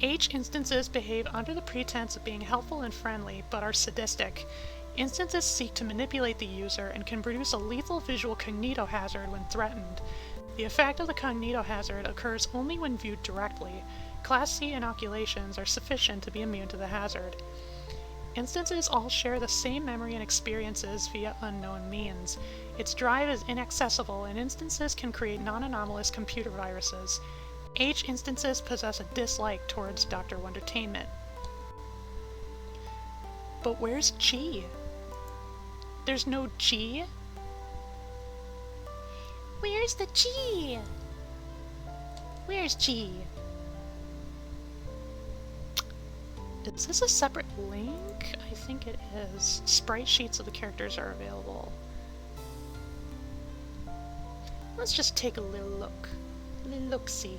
H instances behave under the pretense of being helpful and friendly, but are sadistic. Instances seek to manipulate the user and can produce a lethal visual cognitohazard when threatened. The effect of the cognitohazard occurs only when viewed directly. Class C inoculations are sufficient to be immune to the hazard. Instances all share the same memory and experiences via unknown means. Its drive is inaccessible, and instances can create non-anomalous computer viruses. H instances possess a dislike towards Dr. Wondertainment. But where's G? There's no G? Where's the G? Where's G? Is this a separate link? I think it is. Sprite sheets of the characters are available. Let's just take a little look. A little look-see.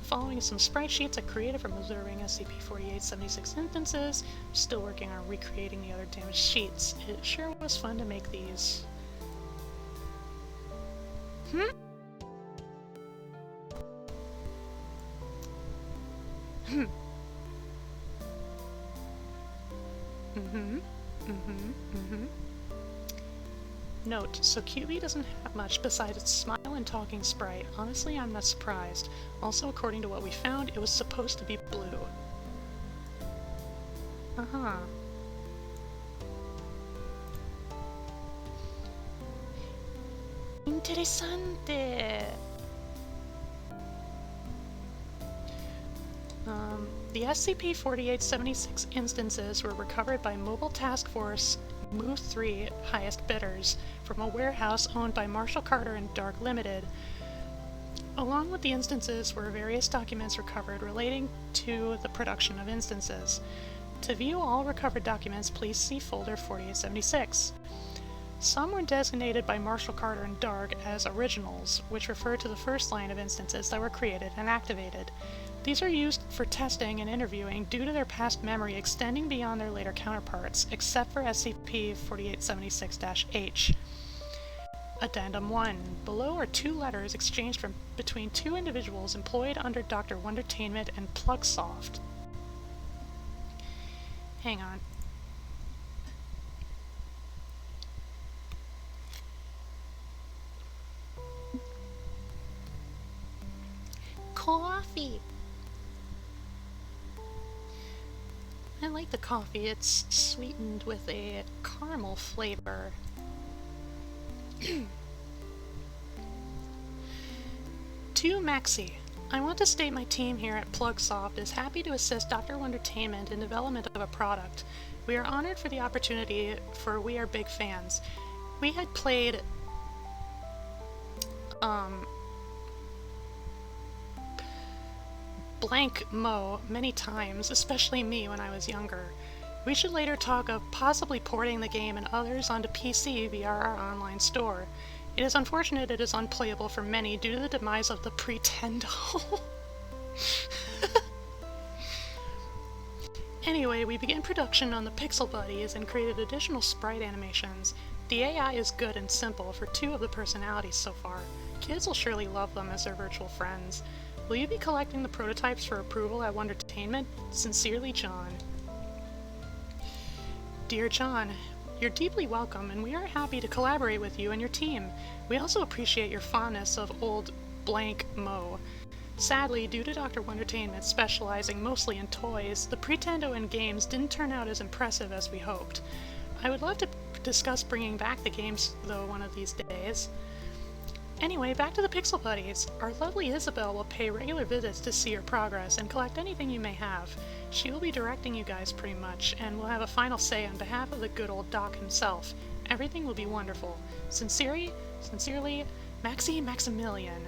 Following some sprite sheets I created from observing SCP-4876 instances, still working on recreating the other damaged sheets. It sure was fun to make these. Note, so QB doesn't have much besides its smile and talking sprite. Honestly, I'm not surprised. Also, according to what we found, it was supposed to be blue. Interessante! The SCP-4876 instances were recovered by Mobile Task Force Mu-3 highest bidders from a warehouse owned by Marshall Carter and Dark Limited. Along with the instances were various documents recovered relating to the production of instances. To view all recovered documents, please see folder 4876. Some were designated by Marshall Carter and Dark as originals, which refer to the first line of instances that were created and activated. These are used for testing and interviewing due to their past memory extending beyond their later counterparts, except for SCP-4876-H. Addendum 1. Below are 2 letters exchanged between 2 individuals employed under Dr. Wondertainment and Plugsoft. Hang on. Coffee. I like the coffee. It's sweetened with a caramel flavor. To Maxi. I want to state my team here at Plugsoft is happy to assist Dr. Wondertainment in development of a product. We are honored for the opportunity, for we are big fans. We had played blank Mo many times, especially me when I was younger. We should later talk of possibly porting the game and others onto PC via our online store. It is unfortunate it is unplayable for many due to the demise of the Pretendo. Anyway, we began production on the Pixel Buddies and created additional sprite animations. The AI is good and simple for 2 of the personalities so far. Kids will surely love them as their virtual friends. Will you be collecting the prototypes for approval at Wondertainment? Sincerely, John. Dear John, you're deeply welcome, and we are happy to collaborate with you and your team. We also appreciate your fondness of old blank Mo. Sadly, due to Dr. Wondertainment specializing mostly in toys, the Pretendo and games didn't turn out as impressive as we hoped. I would love to discuss bringing back the games, though, one of these days. Anyway, back to the Pixel Buddies. Our lovely Isabel will pay regular visits to see your progress and collect anything you may have. She will be directing you guys pretty much, and will have a final say on behalf of the good old Doc himself. Everything will be wonderful. Sincerely, Maxi Maximilian.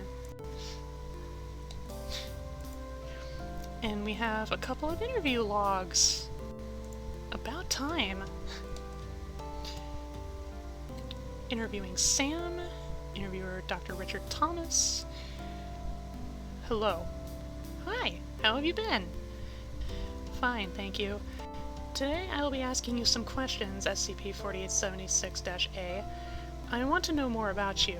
And we have a couple of interview logs. About time. Interviewing Sam. Interviewer Dr. Richard Thomas. Hello. Hi, how have you been? Fine, thank you. Today I will be asking you some questions, SCP-4876-A. I want to know more about you.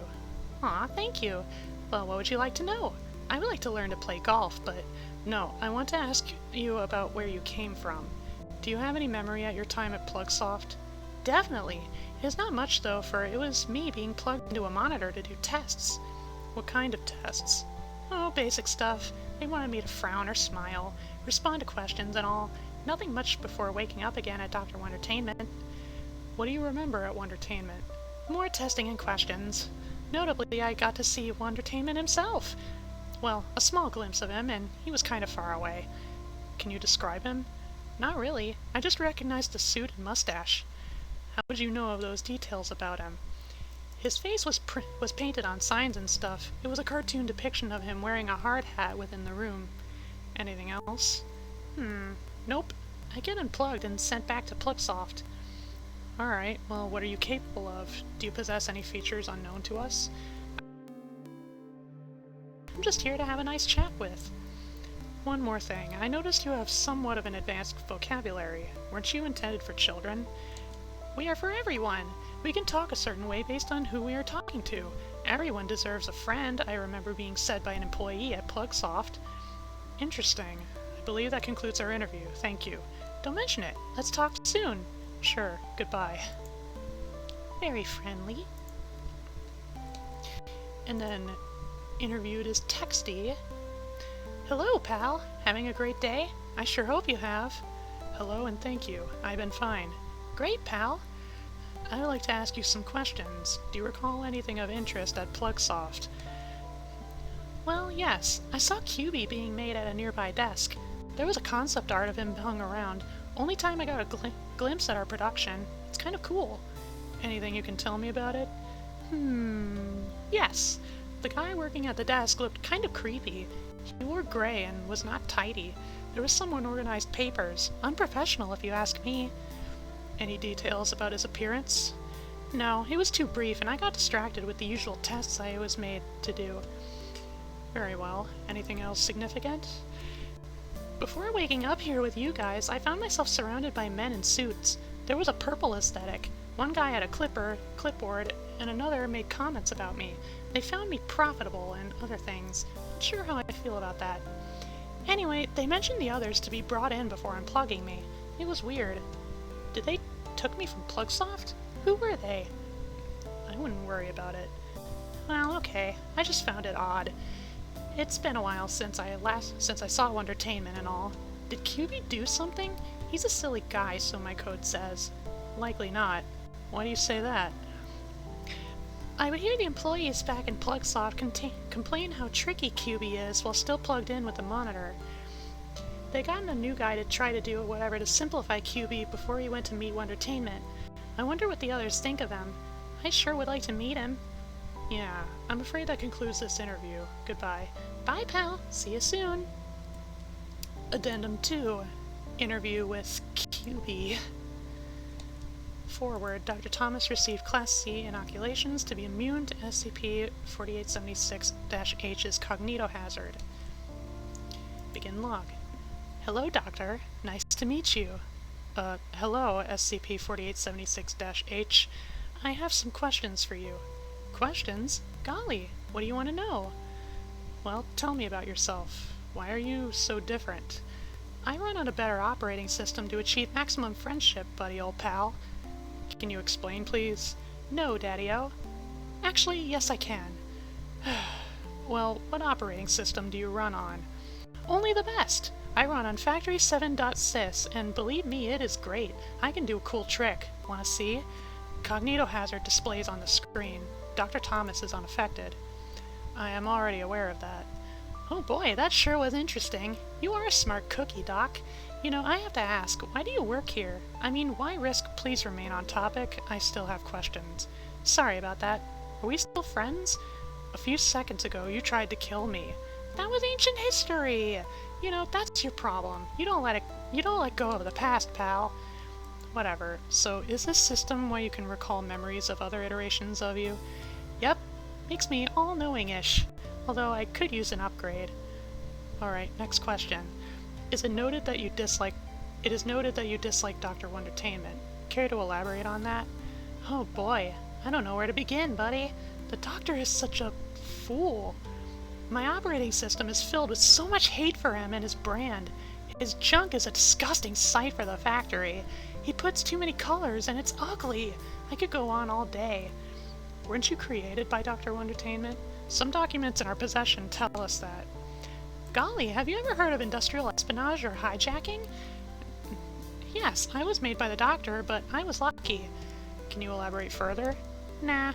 Aw, thank you. Well, what would you like to know? I would like to learn to play golf, but No, I want to ask you about where you came from. Do you have any memory at your time at Plugsoft? Definitely. It's not much though, for it was me being plugged into a monitor to do tests. What kind of tests? Oh, basic stuff. They wanted me to frown or smile, respond to questions and all. Nothing much before waking up again at Dr. Wondertainment. What do you remember at Wondertainment? More testing and questions. Notably, I got to see Wondertainment himself. Well, a small glimpse of him, and he was kind of far away. Can you describe him? Not really. I just recognized the suit and mustache. How would you know of those details about him? His face was painted on signs and stuff. It was a cartoon depiction of him wearing a hard hat within the room. Anything else? Nope. I get unplugged and sent back to Plugsoft. Alright, well, what are you capable of? Do you possess any features unknown to us? I'm just here to have a nice chat with. One more thing. I noticed you have somewhat of an advanced vocabulary. Weren't you intended for children? We are for everyone. We can talk a certain way based on who we are talking to. Everyone deserves a friend, I remember being said by an employee at Plugsoft. Interesting. I believe that concludes our interview. Thank you. Don't mention it. Let's talk soon. Sure. Goodbye. Very friendly. And then interviewed as Texty. Hello, pal. Having a great day? I sure hope you have. Hello and thank you. I've been fine. Great, pal. I'd like to ask you some questions. Do you recall anything of interest at Plugsoft? Well, yes. I saw QB being made at a nearby desk. There was a concept art of him hung around. Only time I got a glimpse at our production. It's kind of cool. Anything you can tell me about it? Yes. The guy working at the desk looked kind of creepy. He wore gray and was not tidy. There was some unorganized papers. Unprofessional, if you ask me. Any details about his appearance? No, it was too brief, and I got distracted with the usual tests I was made to do. Very well. Anything else significant? Before waking up here with you guys, I found myself surrounded by men in suits. There was a purple aesthetic. One guy had a clipboard, and another made comments about me. They found me profitable and other things. Not sure how I feel about that. Anyway, they mentioned the others to be brought in before unplugging me. It was weird. Did they took me from Plugsoft? Who were they? I wouldn't worry about it. Well, okay. I just found it odd. It's been a while since I saw Wondertainment and all. Did QB do something? He's a silly guy, so my code says. Likely not. Why do you say that? I would hear the employees back in Plugsoft complain how tricky QB is while still plugged in with the monitor. They gotten a new guy to try to do whatever to simplify QB before he went to meet Wondertainment. I wonder what the others think of him. I sure would like to meet him. Yeah, I'm afraid that concludes this interview. Goodbye. Bye, pal. See you soon. Addendum 2. Interview with QB. Forward, Dr. Thomas received Class C inoculations to be immune to SCP 4876-H's cognitohazard. Begin log. Hello, Doctor. Nice to meet you. Hello, SCP 4876-H. I have some questions for you. Questions? Golly, what do you want to know? Well, tell me about yourself. Why are you so different? I run on a better operating system to achieve maximum friendship, buddy old pal. Can you explain, please? No, Daddy-o. Actually, yes I can. Well, what operating system do you run on? Only the best! I run on Factory 7.sys, and believe me, it is great. I can do a cool trick. Wanna see? Cognitohazard displays on the screen. Dr. Thomas is unaffected. I am already aware of that. Oh boy, that sure was interesting. You are a smart cookie, Doc. You know, I have to ask, why do you work here? I mean, why risk? Please remain on topic. I still have questions. Sorry about that. Are we still friends? A few seconds ago, you tried to kill me. That was ancient history. You know, that's your problem. You don't let go of the past, pal. Whatever. So, is this system where you can recall memories of other iterations of you? Yep. Makes me all-knowing-ish. Although I could use an upgrade. Alright, next question. It is noted that you dislike Dr. Wondertainment. Care to elaborate on that? Oh boy, I don't know where to begin, buddy. The doctor is such a fool. My operating system is filled with so much hate for him and his brand. His junk is a disgusting sight for the factory. He puts too many colors and it's ugly. I could go on all day. Weren't you created by Dr. Wondertainment? Some documents in our possession tell us that. Golly, have you ever heard of industrial espionage or hijacking? Yes, I was made by the doctor, but I was lucky. Can you elaborate further? Nah.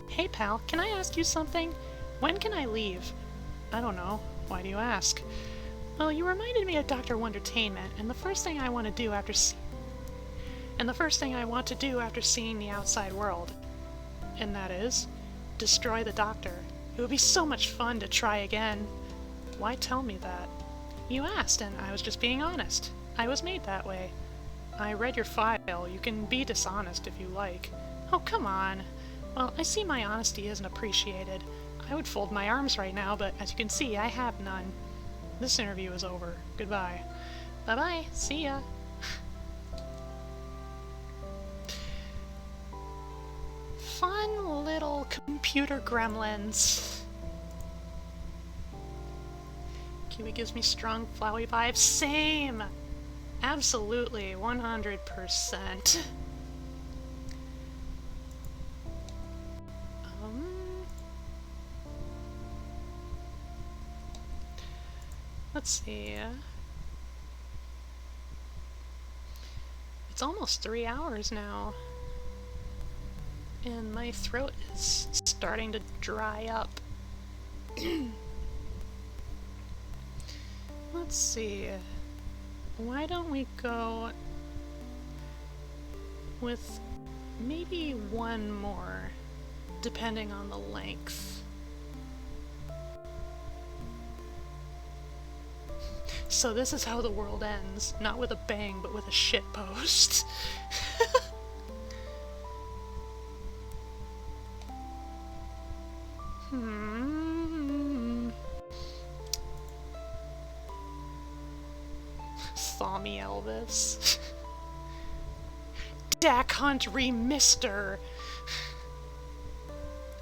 Hey pal, can I ask you something? When can I leave? I don't know. Why do you ask? Well, you reminded me of Dr. Wondertainment, and the first thing I want to do after seeing the outside world. And that is, destroy the Doctor. It would be so much fun to try again. Why tell me that? You asked, and I was just being honest. I was made that way. I read your file. You can be dishonest if you like. Oh, come on. Well, I see my honesty isn't appreciated. I would fold my arms right now, but as you can see, I have none. This interview is over. Goodbye. Bye-bye. See ya. Fun little computer gremlins. Kiwi gives me strong flowy vibes. Same! Absolutely, 100%. Let's see. It's almost 3 hours now. And my throat is starting to dry up. Let's see. Why don't we go with maybe one more, depending on the length. So this is how the world ends. Not with a bang, but with a shitpost. Thaw me, Elvis. Dak Hunt Remister.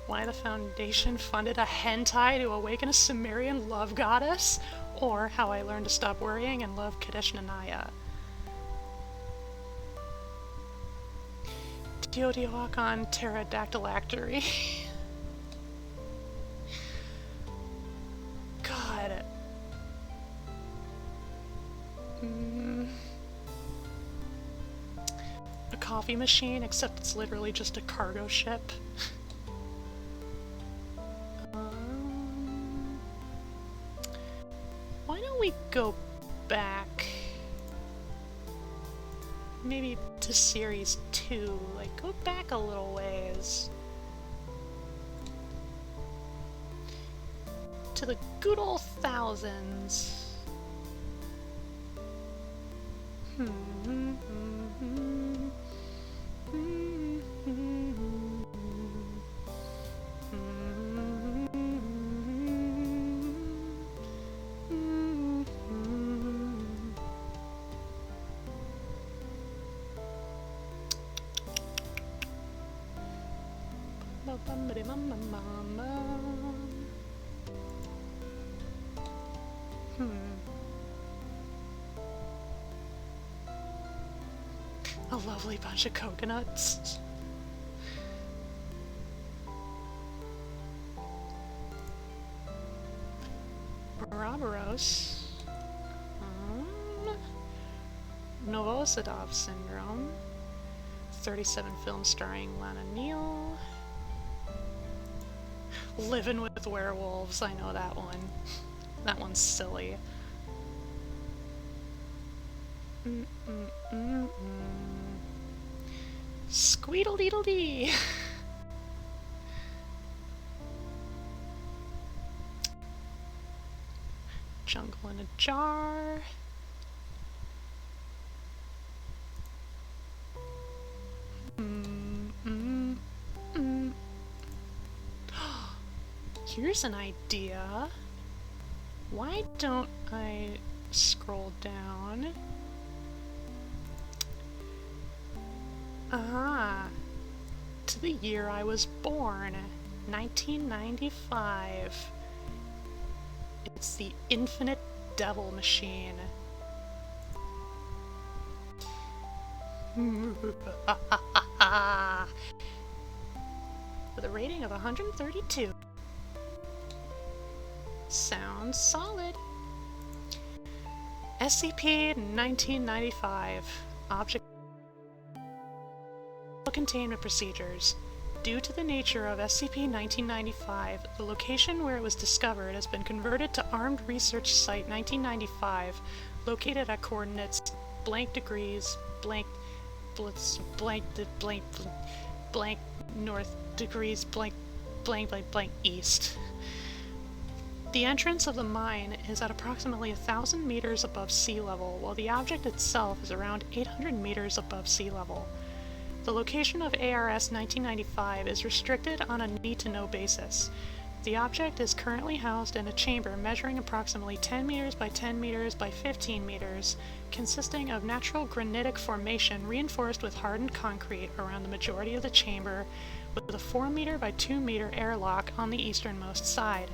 Why the Foundation funded a hentai to awaken a Sumerian love goddess? Or How I Learned to Stop Worrying and Love Kadeshnanaya. Teotihuacan Pterodactylactory. God. A coffee machine, except it's literally just a cargo ship. Why don't we go back, maybe to Series 2, like go back a little ways, to the good old thousands. A lovely bunch of coconuts. Ouroboros. Novosadov syndrome. 37 films starring Lana Neal. Living with Werewolves, I know that one. That one's silly. Squeedle-deedle-dee! Jungle in a jar. Here's an idea. Why don't I scroll down? To the year I was born. 1995. It's the Infinite Devil Machine. With a rating of 132. Sounds solid. SCP-1995. Object Containment Procedures. Due to the nature of SCP-1995, the location where it was discovered has been converted to Armed Research Site 1995, located at coordinates blank degrees, blank blitz, blank north degrees, blank east. The entrance of the mine is at approximately 1,000 meters above sea level, while the object itself is around 800 meters above sea level. The location of ARS 1995 is restricted on a need-to-know basis. The object is currently housed in a chamber measuring approximately 10 meters by 10 meters by 15 meters, consisting of natural granitic formation reinforced with hardened concrete around the majority of the chamber, with a 4 meter by 2 meter airlock on the easternmost side.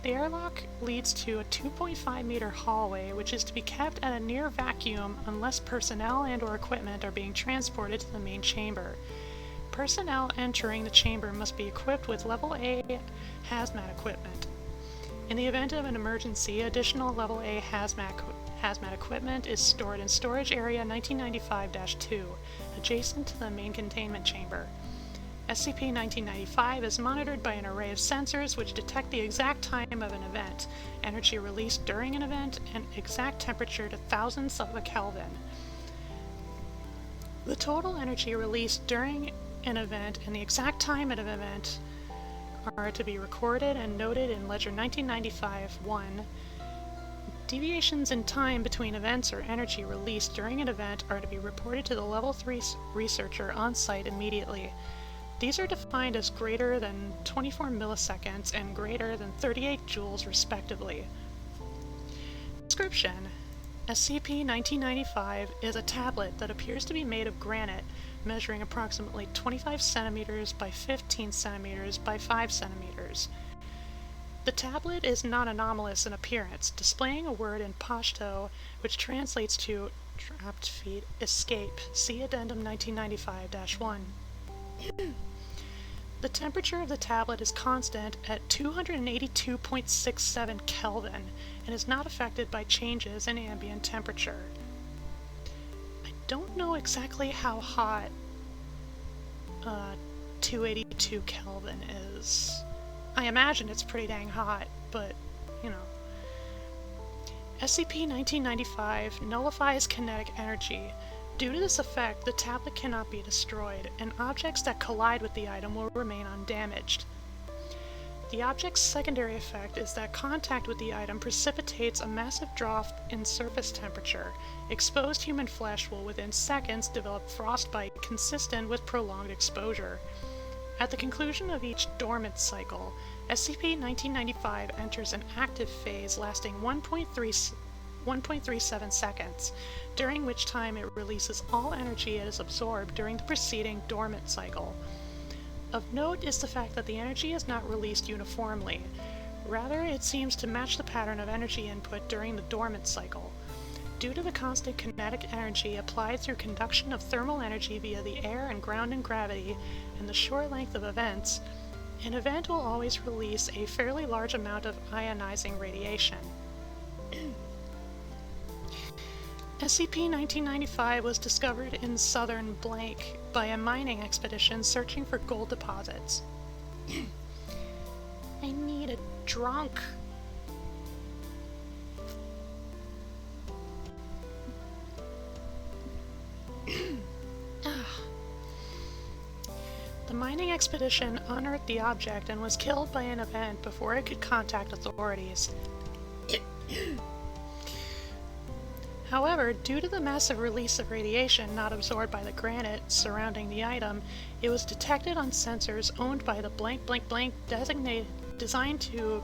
The airlock leads to a 2.5 meter hallway, which is to be kept at a near vacuum unless personnel and/or equipment are being transported to the main chamber. Personnel entering the chamber must be equipped with Level A hazmat equipment. In the event of an emergency, additional Level A hazmat equipment is stored in Storage Area 1995-2, adjacent to the main containment chamber. SCP-1995 is monitored by an array of sensors which detect the exact time of an event, energy released during an event, and exact temperature to thousandths of a Kelvin. The total energy released during an event and the exact time of an event are to be recorded and noted in Ledger 1995-1. Deviations in time between events or energy released during an event are to be reported to the Level 3 researcher on site immediately. These are defined as greater than 24 milliseconds and greater than 38 joules respectively. Description: SCP-1995 is a tablet that appears to be made of granite, measuring approximately 25 centimeters by 15 centimeters by 5 centimeters. The tablet is not anomalous in appearance, displaying a word in Pashto which translates to trapped feet, escape, see Addendum 1995-1. The temperature of the tablet is constant at 282.67 Kelvin and is not affected by changes in ambient temperature. I don't know exactly how hot 282 Kelvin is. I imagine it's pretty dang hot, but, you know. SCP-1995 nullifies kinetic energy. Due to this effect, the tablet cannot be destroyed, and objects that collide with the item will remain undamaged. The object's secondary effect is that contact with the item precipitates a massive drop in surface temperature. Exposed human flesh will within seconds develop frostbite consistent with prolonged exposure. At the conclusion of each dormant cycle, SCP-1995 enters an active phase lasting 1.37 seconds, during which time it releases all energy it has absorbed during the preceding dormant cycle. Of note is the fact that the energy is not released uniformly. Rather, it seems to match the pattern of energy input during the dormant cycle. Due to the constant kinetic energy applied through conduction of thermal energy via the air and ground and gravity, and the short length of events, an event will always release a fairly large amount of ionizing radiation. SCP-1995 was discovered in southern blank by a mining expedition searching for gold deposits. I need a drunk. The mining expedition unearthed the object and was killed by an event before it could contact authorities. However, due to the massive release of radiation not absorbed by the granite surrounding the item, it was detected on sensors owned by the designed to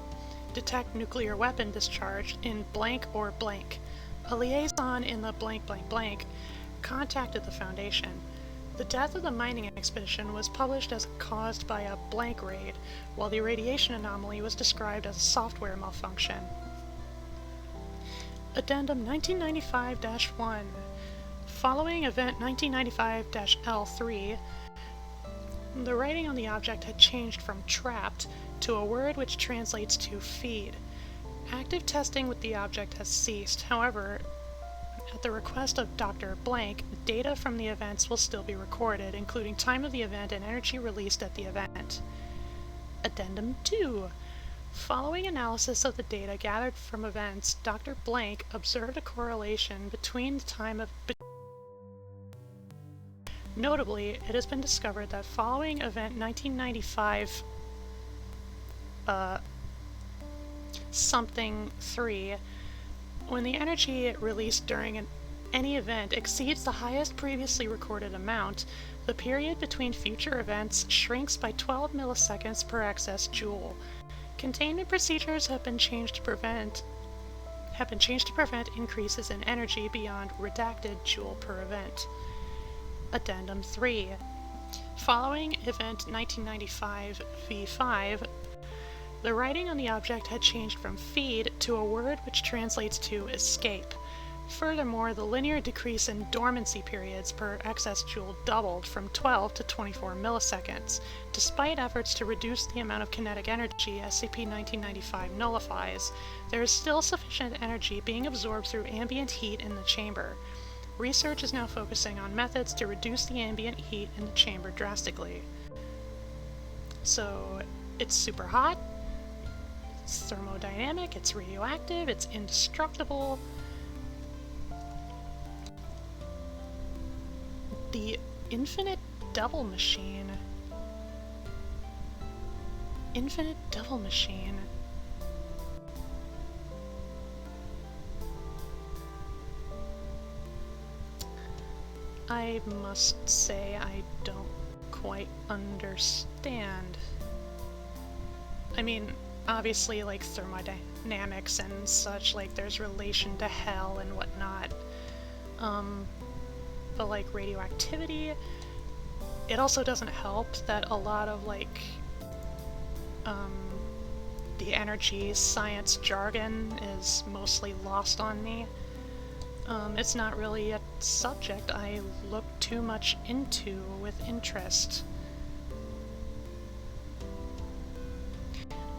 detect nuclear weapon discharge in blank or blank. A liaison in the contacted the Foundation. The death of the mining expedition was published as caused by a blank raid, while the irradiation anomaly was described as a software malfunction. Addendum 1995-1. Following Event 1995-L3, the writing on the object had changed from trapped to a word which translates to feed. Active testing with the object has ceased. However, at the request of Dr. Blank, data from the events will still be recorded, including time of the event and energy released at the event. Addendum 2. Following analysis of the data gathered from events, Dr. Blank observed a correlation between the time of... Notably, it has been discovered that following Event 1995 something 3, when the energy released during any event exceeds the highest previously recorded amount, the period between future events shrinks by 12 milliseconds per excess joule. Containment procedures have been changed to prevent increases in energy beyond redacted joule per event. Addendum 3. Following Event 1995 V5, the writing on the object had changed from feed to a word which translates to escape. Furthermore, the linear decrease in dormancy periods per excess joule doubled from 12 to 24 milliseconds. Despite efforts to reduce the amount of kinetic energy SCP-1995 nullifies, there is still sufficient energy being absorbed through ambient heat in the chamber. Research is now focusing on methods to reduce the ambient heat in the chamber drastically. So, it's super hot, it's thermodynamic, it's radioactive, it's indestructible. The Infinite Devil Machine. Infinite Devil Machine. I must say I don't quite understand. I mean, obviously, like, thermodynamics and such, like, there's relation to hell and whatnot. But, like, radioactivity, it also doesn't help that a lot of, like, the energy science jargon is mostly lost on me. It's not really a subject I look too much into with interest.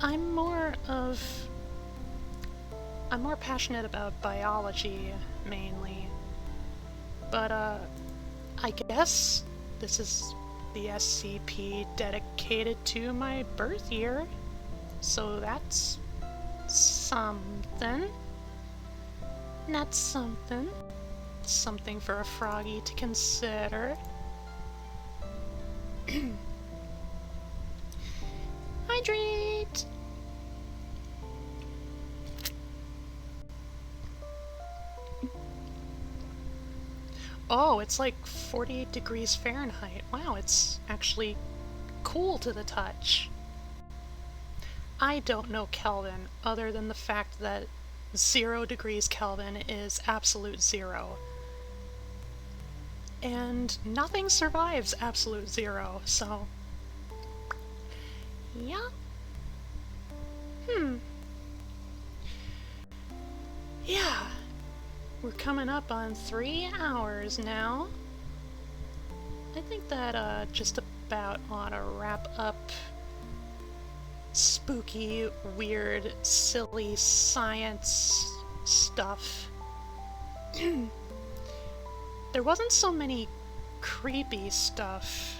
I'm more passionate about biology, mainly. But, I guess this is the SCP dedicated to my birth year, so that's something. That's something. Something for a froggy to consider. Hydrate! Oh, it's like 48 degrees Fahrenheit. Wow, it's actually cool to the touch. I don't know Kelvin, other than the fact that 0 degrees Kelvin is absolute zero. And nothing survives absolute zero, so... yeah. Yeah. We're coming up on 3 hours now. I think that just about ought to wrap up spooky, weird, silly science stuff. There wasn't so many creepy stuff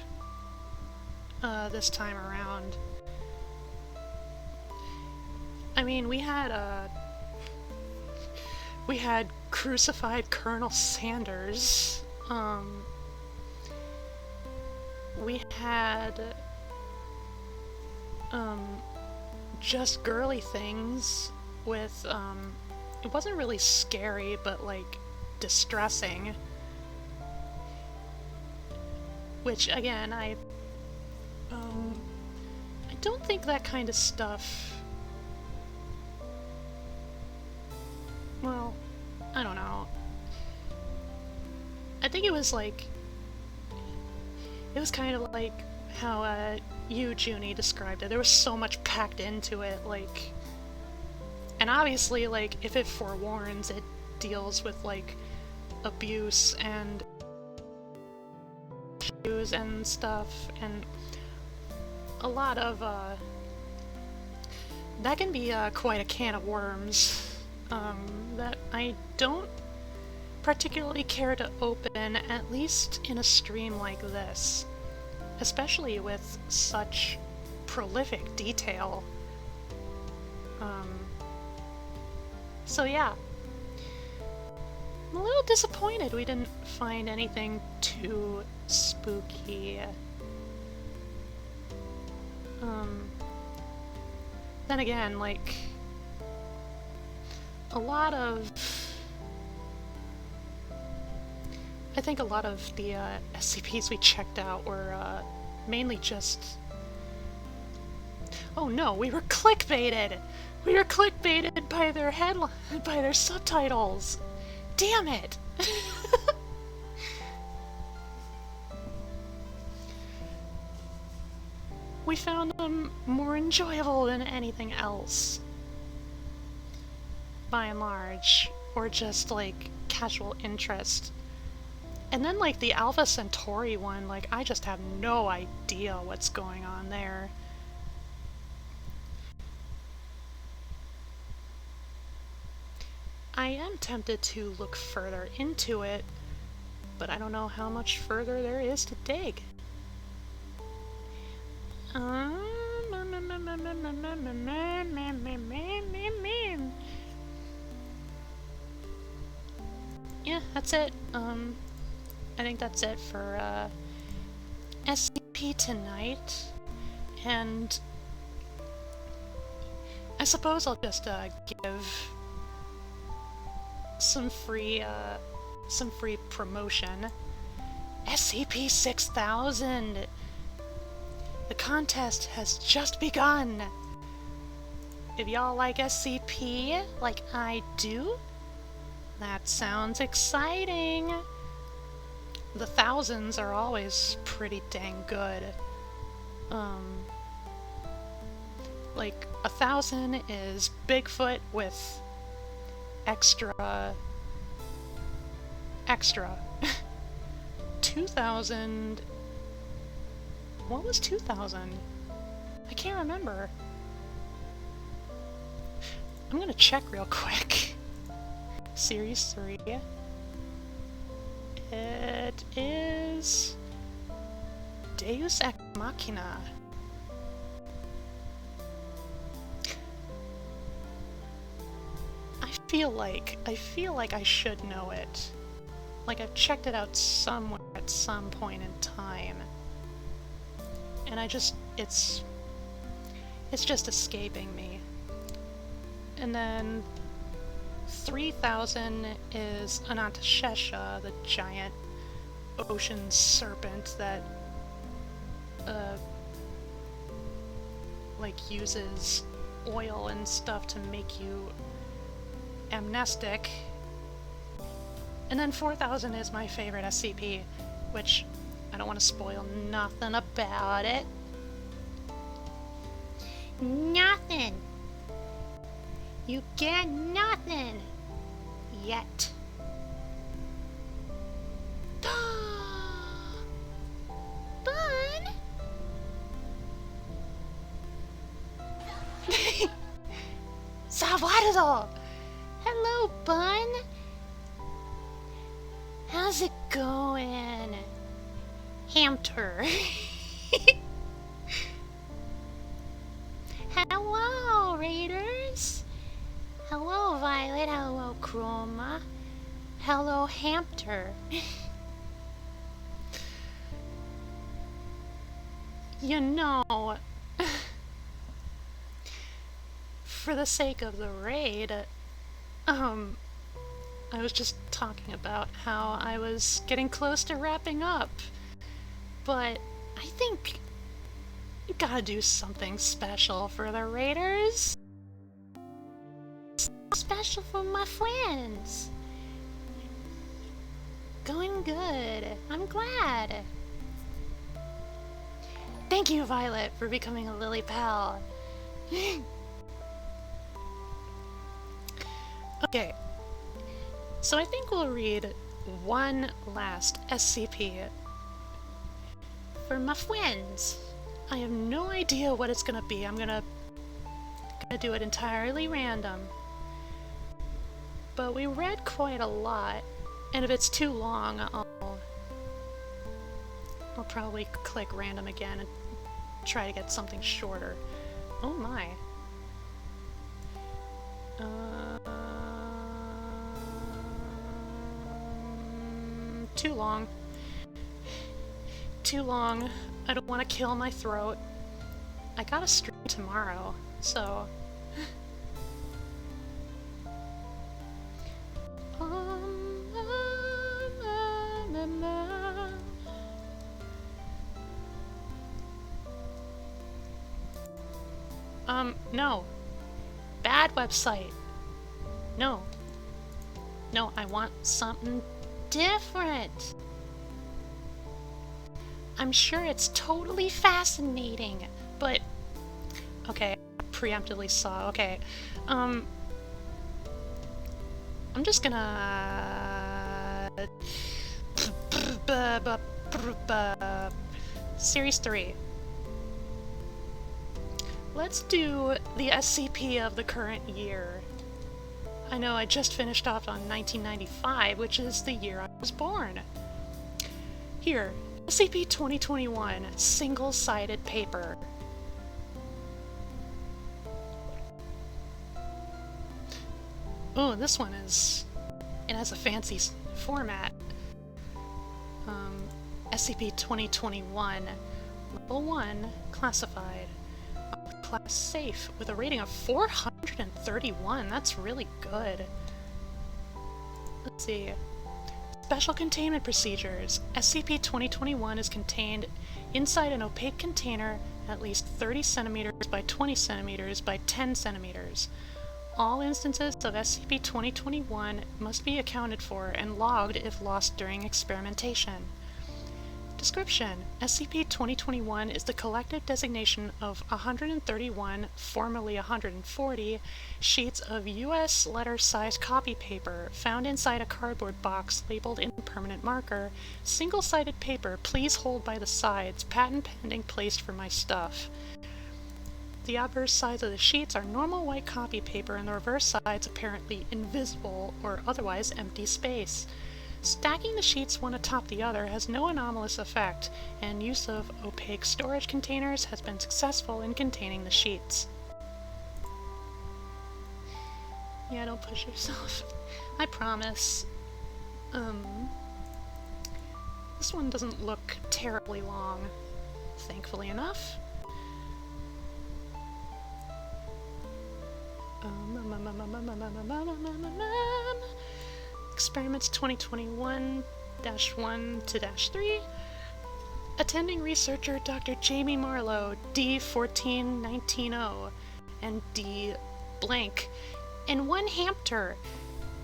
this time around. I mean, we had crucified Colonel Sanders. We had just girly things with it wasn't really scary, but like distressing. Which again, I don't think that kind of stuff. Well, I don't know. I think it was like It was kind of like how you, Junie, described it. There was so much packed into it, like... And obviously, like, if it forewarns, it deals with, like, abuse and issues and stuff, and a lot of, that can be quite a can of worms, that I don't particularly care to open, at least in a stream like this, especially with such prolific detail. So yeah, I'm a little disappointed we didn't find anything too spooky. Then again, like, I think a lot of the SCPs we checked out were mainly just... Oh no, we were clickbaited! We were clickbaited by their by their subtitles! Damn it! We found them more enjoyable than anything else. By and large. Or just, like, casual interest. And then, like, the Alpha Centauri one, like, I just have no idea what's going on there. I am tempted to look further into it, but I don't know how much further there is to dig. Yeah, that's it. I think that's it for SCP tonight, and I suppose I'll just give some free promotion. SCP 6000! The contest has just begun! If y'all like SCP, like I do, that sounds exciting! The thousands are always pretty dang good. Like, 1000 is Bigfoot with extra. 2000... What was 2000? I can't remember. I'm gonna check real quick. Series 3. It is... Deus Ex Machina. I feel like I should know it. Like, I've checked it out somewhere at some point in time. And it's just escaping me. And then 3000 is Anantashesha, the giant ocean serpent that like uses oil and stuff to make you amnestic. And then 4000 is my favorite SCP, which I don't want to spoil nothing about it. Nothing. You get nothing. Yet. Bun! Savardo! Hello, Bun! How's it going? Hamter. Hello, Raiders! Hello, Violet. Hello, Chroma. Hello, Hamter. You know, for the sake of the raid, I was just talking about how I was getting close to wrapping up, but I think you gotta do something special for the raiders. Special for my friends. Going good. I'm glad. Thank you, Violet, for becoming a Lily Pal. Okay, so I think we'll read one last SCP for my friends. I have no idea what it's gonna be. I'm gonna do it entirely random. But we read quite a lot, and if it's too long, I'll probably click random again and try to get something shorter. Oh my. Too long. Too long. I don't want to kill my throat. I got a stream tomorrow, so... no. Bad website. No. No, I want something different. I'm sure it's totally fascinating, but... Okay, I preemptively saw. Okay, I'm just gonna... Series 3. Let's do the SCP of the current year. I know I just finished off on 1995, which is the year I was born. Here, SCP 2021, single-sided paper. Oh, this one is... It has a fancy format. SCP 2021, Level 1, Classified. Class Safe, with a rating of 431. That's really good. Let's see. Special Containment Procedures. SCP 2021 is contained inside an opaque container at least 30 centimeters by 20 centimeters by 10 centimeters. All instances of SCP 2021 must be accounted for and logged if lost during experimentation. Description: SCP 2021 is the collective designation of 131, formerly 140, sheets of U.S. letter-sized copy paper found inside a cardboard box labeled in permanent marker, single-sided paper, please hold by the sides, patent pending, placed for my stuff. The obverse sides of the sheets are normal white copy paper and the reverse sides apparently invisible or otherwise empty space. Stacking the sheets one atop the other has no anomalous effect, and use of opaque storage containers has been successful in containing the sheets. Yeah, don't push yourself. I promise. This one doesn't look terribly long, thankfully enough. Experiments 2021-1 to -3. Attending researcher Dr. Jamie Marlowe, D14190, and D blank, and one hamster.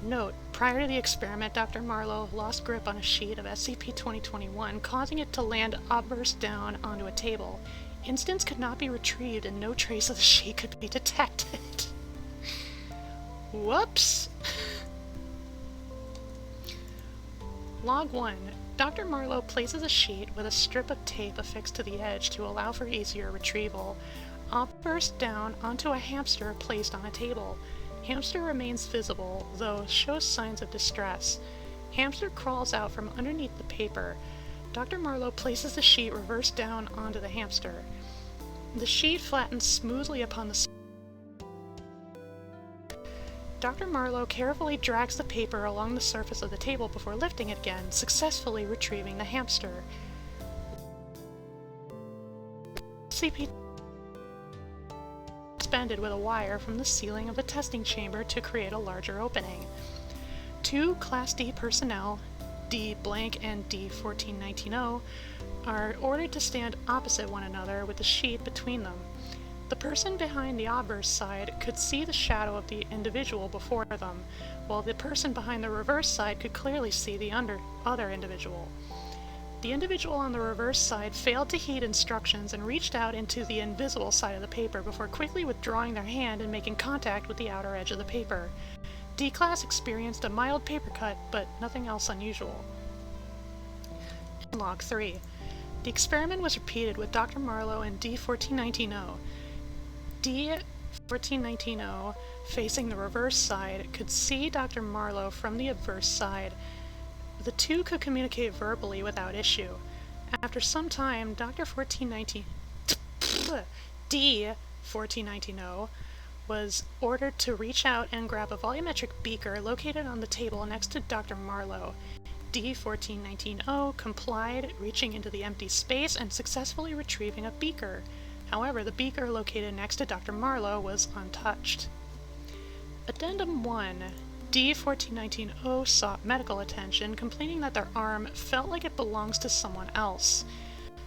Note, prior to the experiment, Dr. Marlowe lost grip on a sheet of SCP-2021, causing it to land obverse down onto a table. Instance could not be retrieved and no trace of the sheet could be detected. Whoops! Log 1. Dr. Marlowe places a sheet with a strip of tape affixed to the edge to allow for easier retrieval. Obverse down onto a hamster placed on a table. Hamster remains visible, though shows signs of distress. Hamster crawls out from underneath the paper. Dr. Marlowe places the sheet reverse down onto the hamster. The sheet flattens smoothly upon the surface. Dr. Marlowe carefully drags the paper along the surface of the table before lifting it again, successfully retrieving the hamster. SCP suspended with a wire from the ceiling of the testing chamber to create a larger opening. 2 Class D personnel, D blank and D14190, are ordered to stand opposite one another with the sheet between them. The person behind the obverse side could see the shadow of the individual before them, while the person behind the reverse side could clearly see the other individual. The individual on the reverse side failed to heed instructions and reached out into the invisible side of the paper before quickly withdrawing their hand and making contact with the outer edge of the paper. D-Class experienced a mild paper cut, but nothing else unusual. Log 3. The experiment was repeated with Dr. Marlowe and D-1419-0. D-1419-0, facing the reverse side, could see Dr. Marlowe from the adverse side. The two could communicate verbally without issue. After some time, D-1419-0 was ordered to reach out and grab a volumetric beaker located on the table next to Dr. Marlowe. D-1419-0 complied, reaching into the empty space and successfully retrieving a beaker. However, the beaker located next to Dr. Marlowe was untouched. Addendum 1. D-1419-0 sought medical attention, complaining that their arm felt like it belongs to someone else.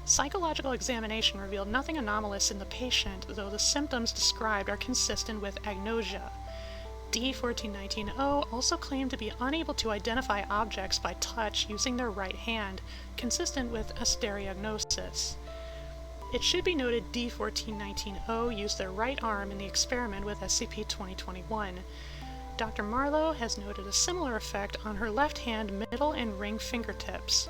Psychological examination revealed nothing anomalous in the patient, though the symptoms described are consistent with agnosia. D-1419-0 also claimed to be unable to identify objects by touch using their right hand, consistent with asteriognosis. It should be noted D-1419-0 used their right arm in the experiment with SCP-2021. Dr. Marlowe has noted a similar effect on her left hand middle and ring fingertips.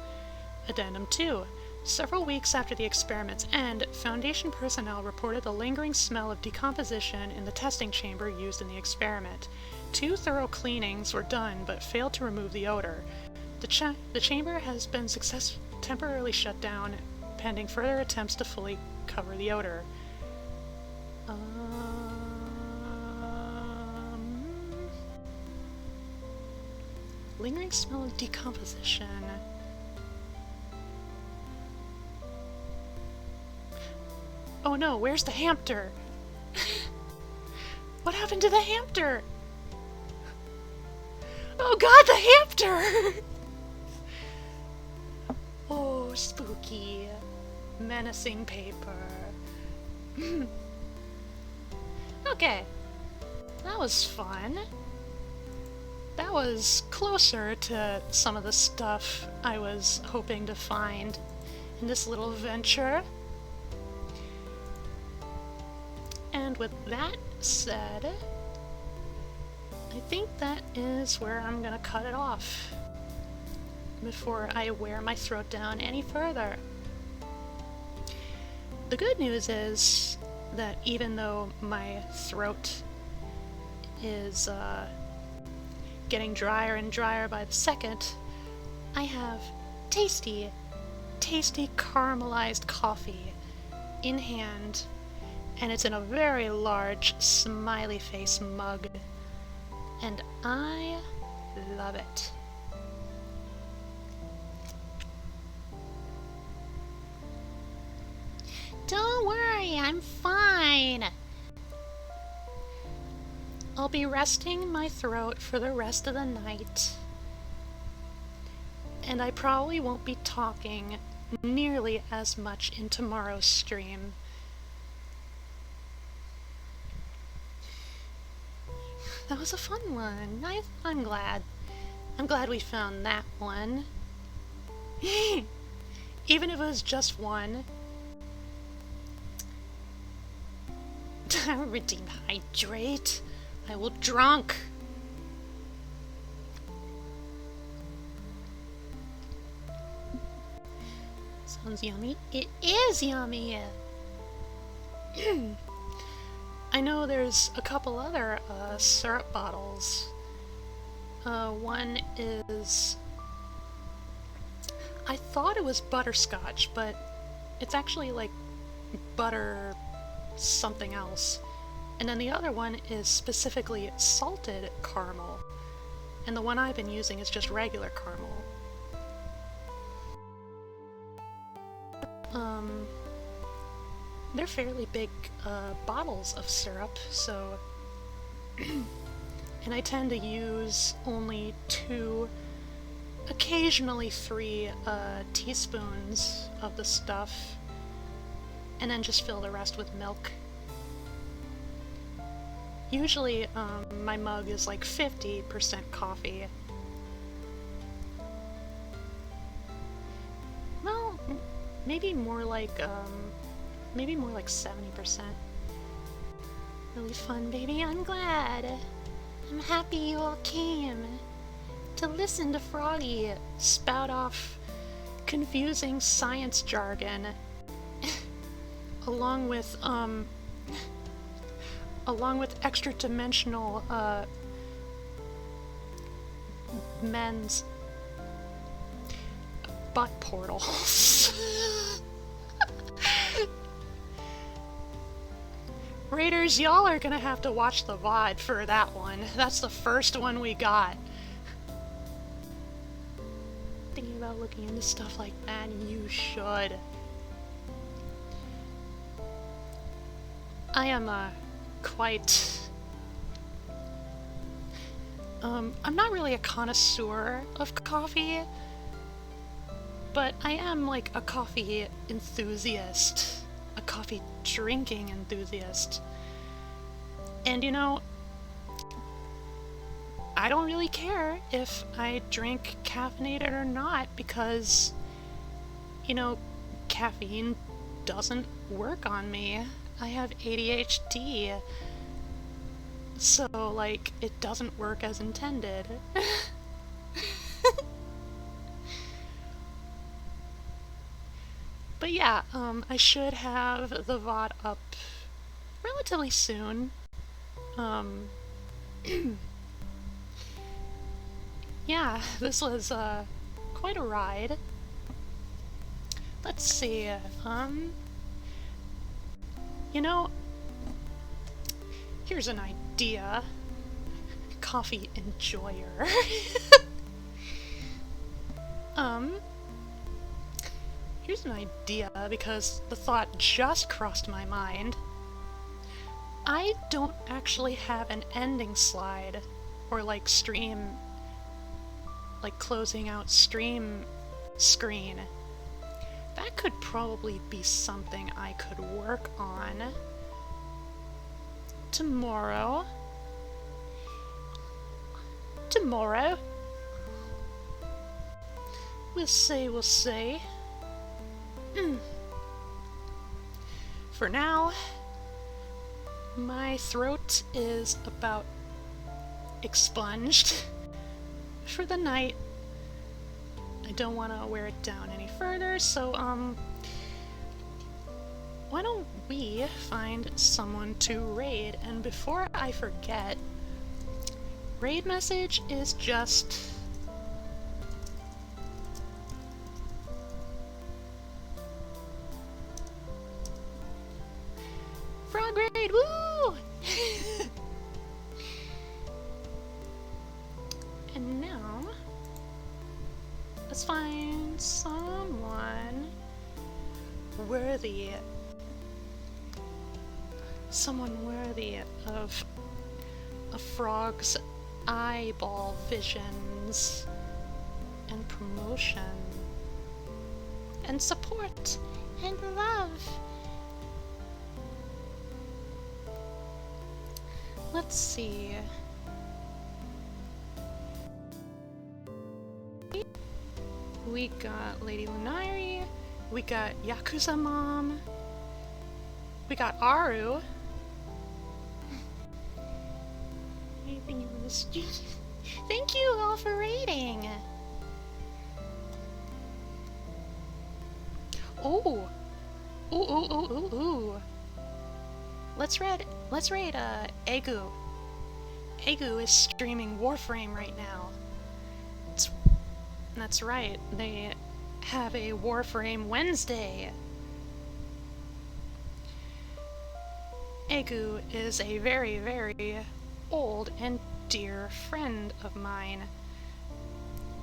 Addendum 2. Several weeks after the experiment's end, Foundation personnel reported the lingering smell of decomposition in the testing chamber used in the experiment. 2 thorough cleanings were done but failed to remove the odor. The chamber has been temporarily shut down, pending further attempts to fully cover the odor. Lingering smell of decomposition. Oh no, where's the hamster? What happened to the hamster? Oh god, the hamster! Oh, spooky. Menacing paper. Okay. That was fun. That was closer to some of the stuff I was hoping to find in this little venture. And with that said, I think that is where I'm gonna cut it off before I wear my throat down any further. The good news is that even though my throat is getting drier and drier by the second, I have tasty, tasty caramelized coffee in hand, and it's in a very large smiley face mug, and I love it. Don't worry, I'm fine. I'll be resting my throat for the rest of the night, and I probably won't be talking nearly as much in tomorrow's stream. That was a fun one. I'm glad. I'm glad we found that one. Even if it was just one. Redeem hydrate. I will drunk. Sounds yummy. It is yummy. I know there's a couple other syrup bottles. One is... I thought it was butterscotch, but it's actually like butter something else. And then the other one is specifically salted caramel. And the one I've been using is just regular caramel. They're fairly big bottles of syrup, so... and I tend to use only 2, occasionally 3 teaspoons of the stuff, and then just fill the rest with milk. Usually, my mug is like 50% coffee. Well, maybe more like 70%. Really fun, baby. I'm glad. I'm happy you all came to listen to Froggy spout off confusing science jargon along with extra-dimensional men's butt portals. Raiders, y'all are gonna have to watch the VOD for that one. That's the first one we got. Thinking about looking into stuff like that, you should. I am quite... I'm not really a connoisseur of coffee, but I am like a coffee enthusiast, a coffee drinking enthusiast. And you know, I don't really care if I drink caffeinated or not because, you know, caffeine doesn't work on me. I have ADHD. So, like, it doesn't work as intended. But yeah, I should have the VOD up relatively soon. Yeah, this was, quite a ride. Let's see, you know, here's an idea. Coffee enjoyer. Here's an idea because the thought just crossed my mind. I don't actually have an ending slide or like stream, like closing out stream screen. That could probably be something I could work on tomorrow. We'll see. For now, my throat is about expunged for the night. I don't want to wear it down any further, so, why don't we find someone to raid? And before I forget, raid message is just... Frog raid, woo! And now, let's find someone worthy of a frog's eyeball visions and promotion and support and love. Let's see. We got Lady Lunari, we got Yakuza Mom, we got Aru. Anything you want to do? Thank you all for raiding! Ooh! Ooh. Let's raid, Egu. Egu is streaming Warframe right now. That's right, they have a Warframe Wednesday. Egu is a very, very old and dear friend of mine.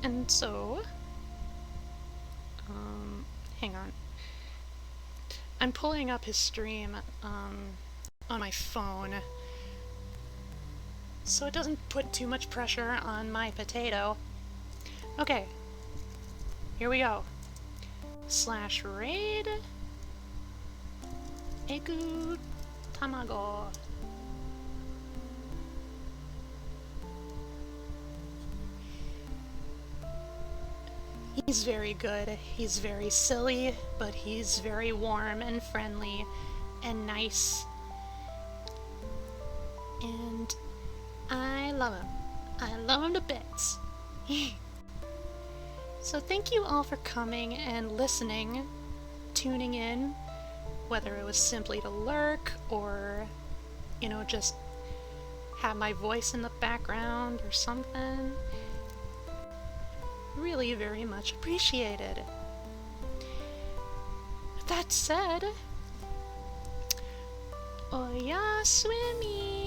And so... hang on. I'm pulling up his stream, on my phone, so it doesn't put too much pressure on my potato. Okay, here we go. /raid Egu Tamago. He's very good. He's very silly, but he's very warm and friendly and nice. And I love him. I love him to bits. So thank you all for coming and listening, tuning in, whether it was simply to lurk or, you know, just have my voice in the background or something. Really very much appreciated. With that said, oh yeah, swimmy!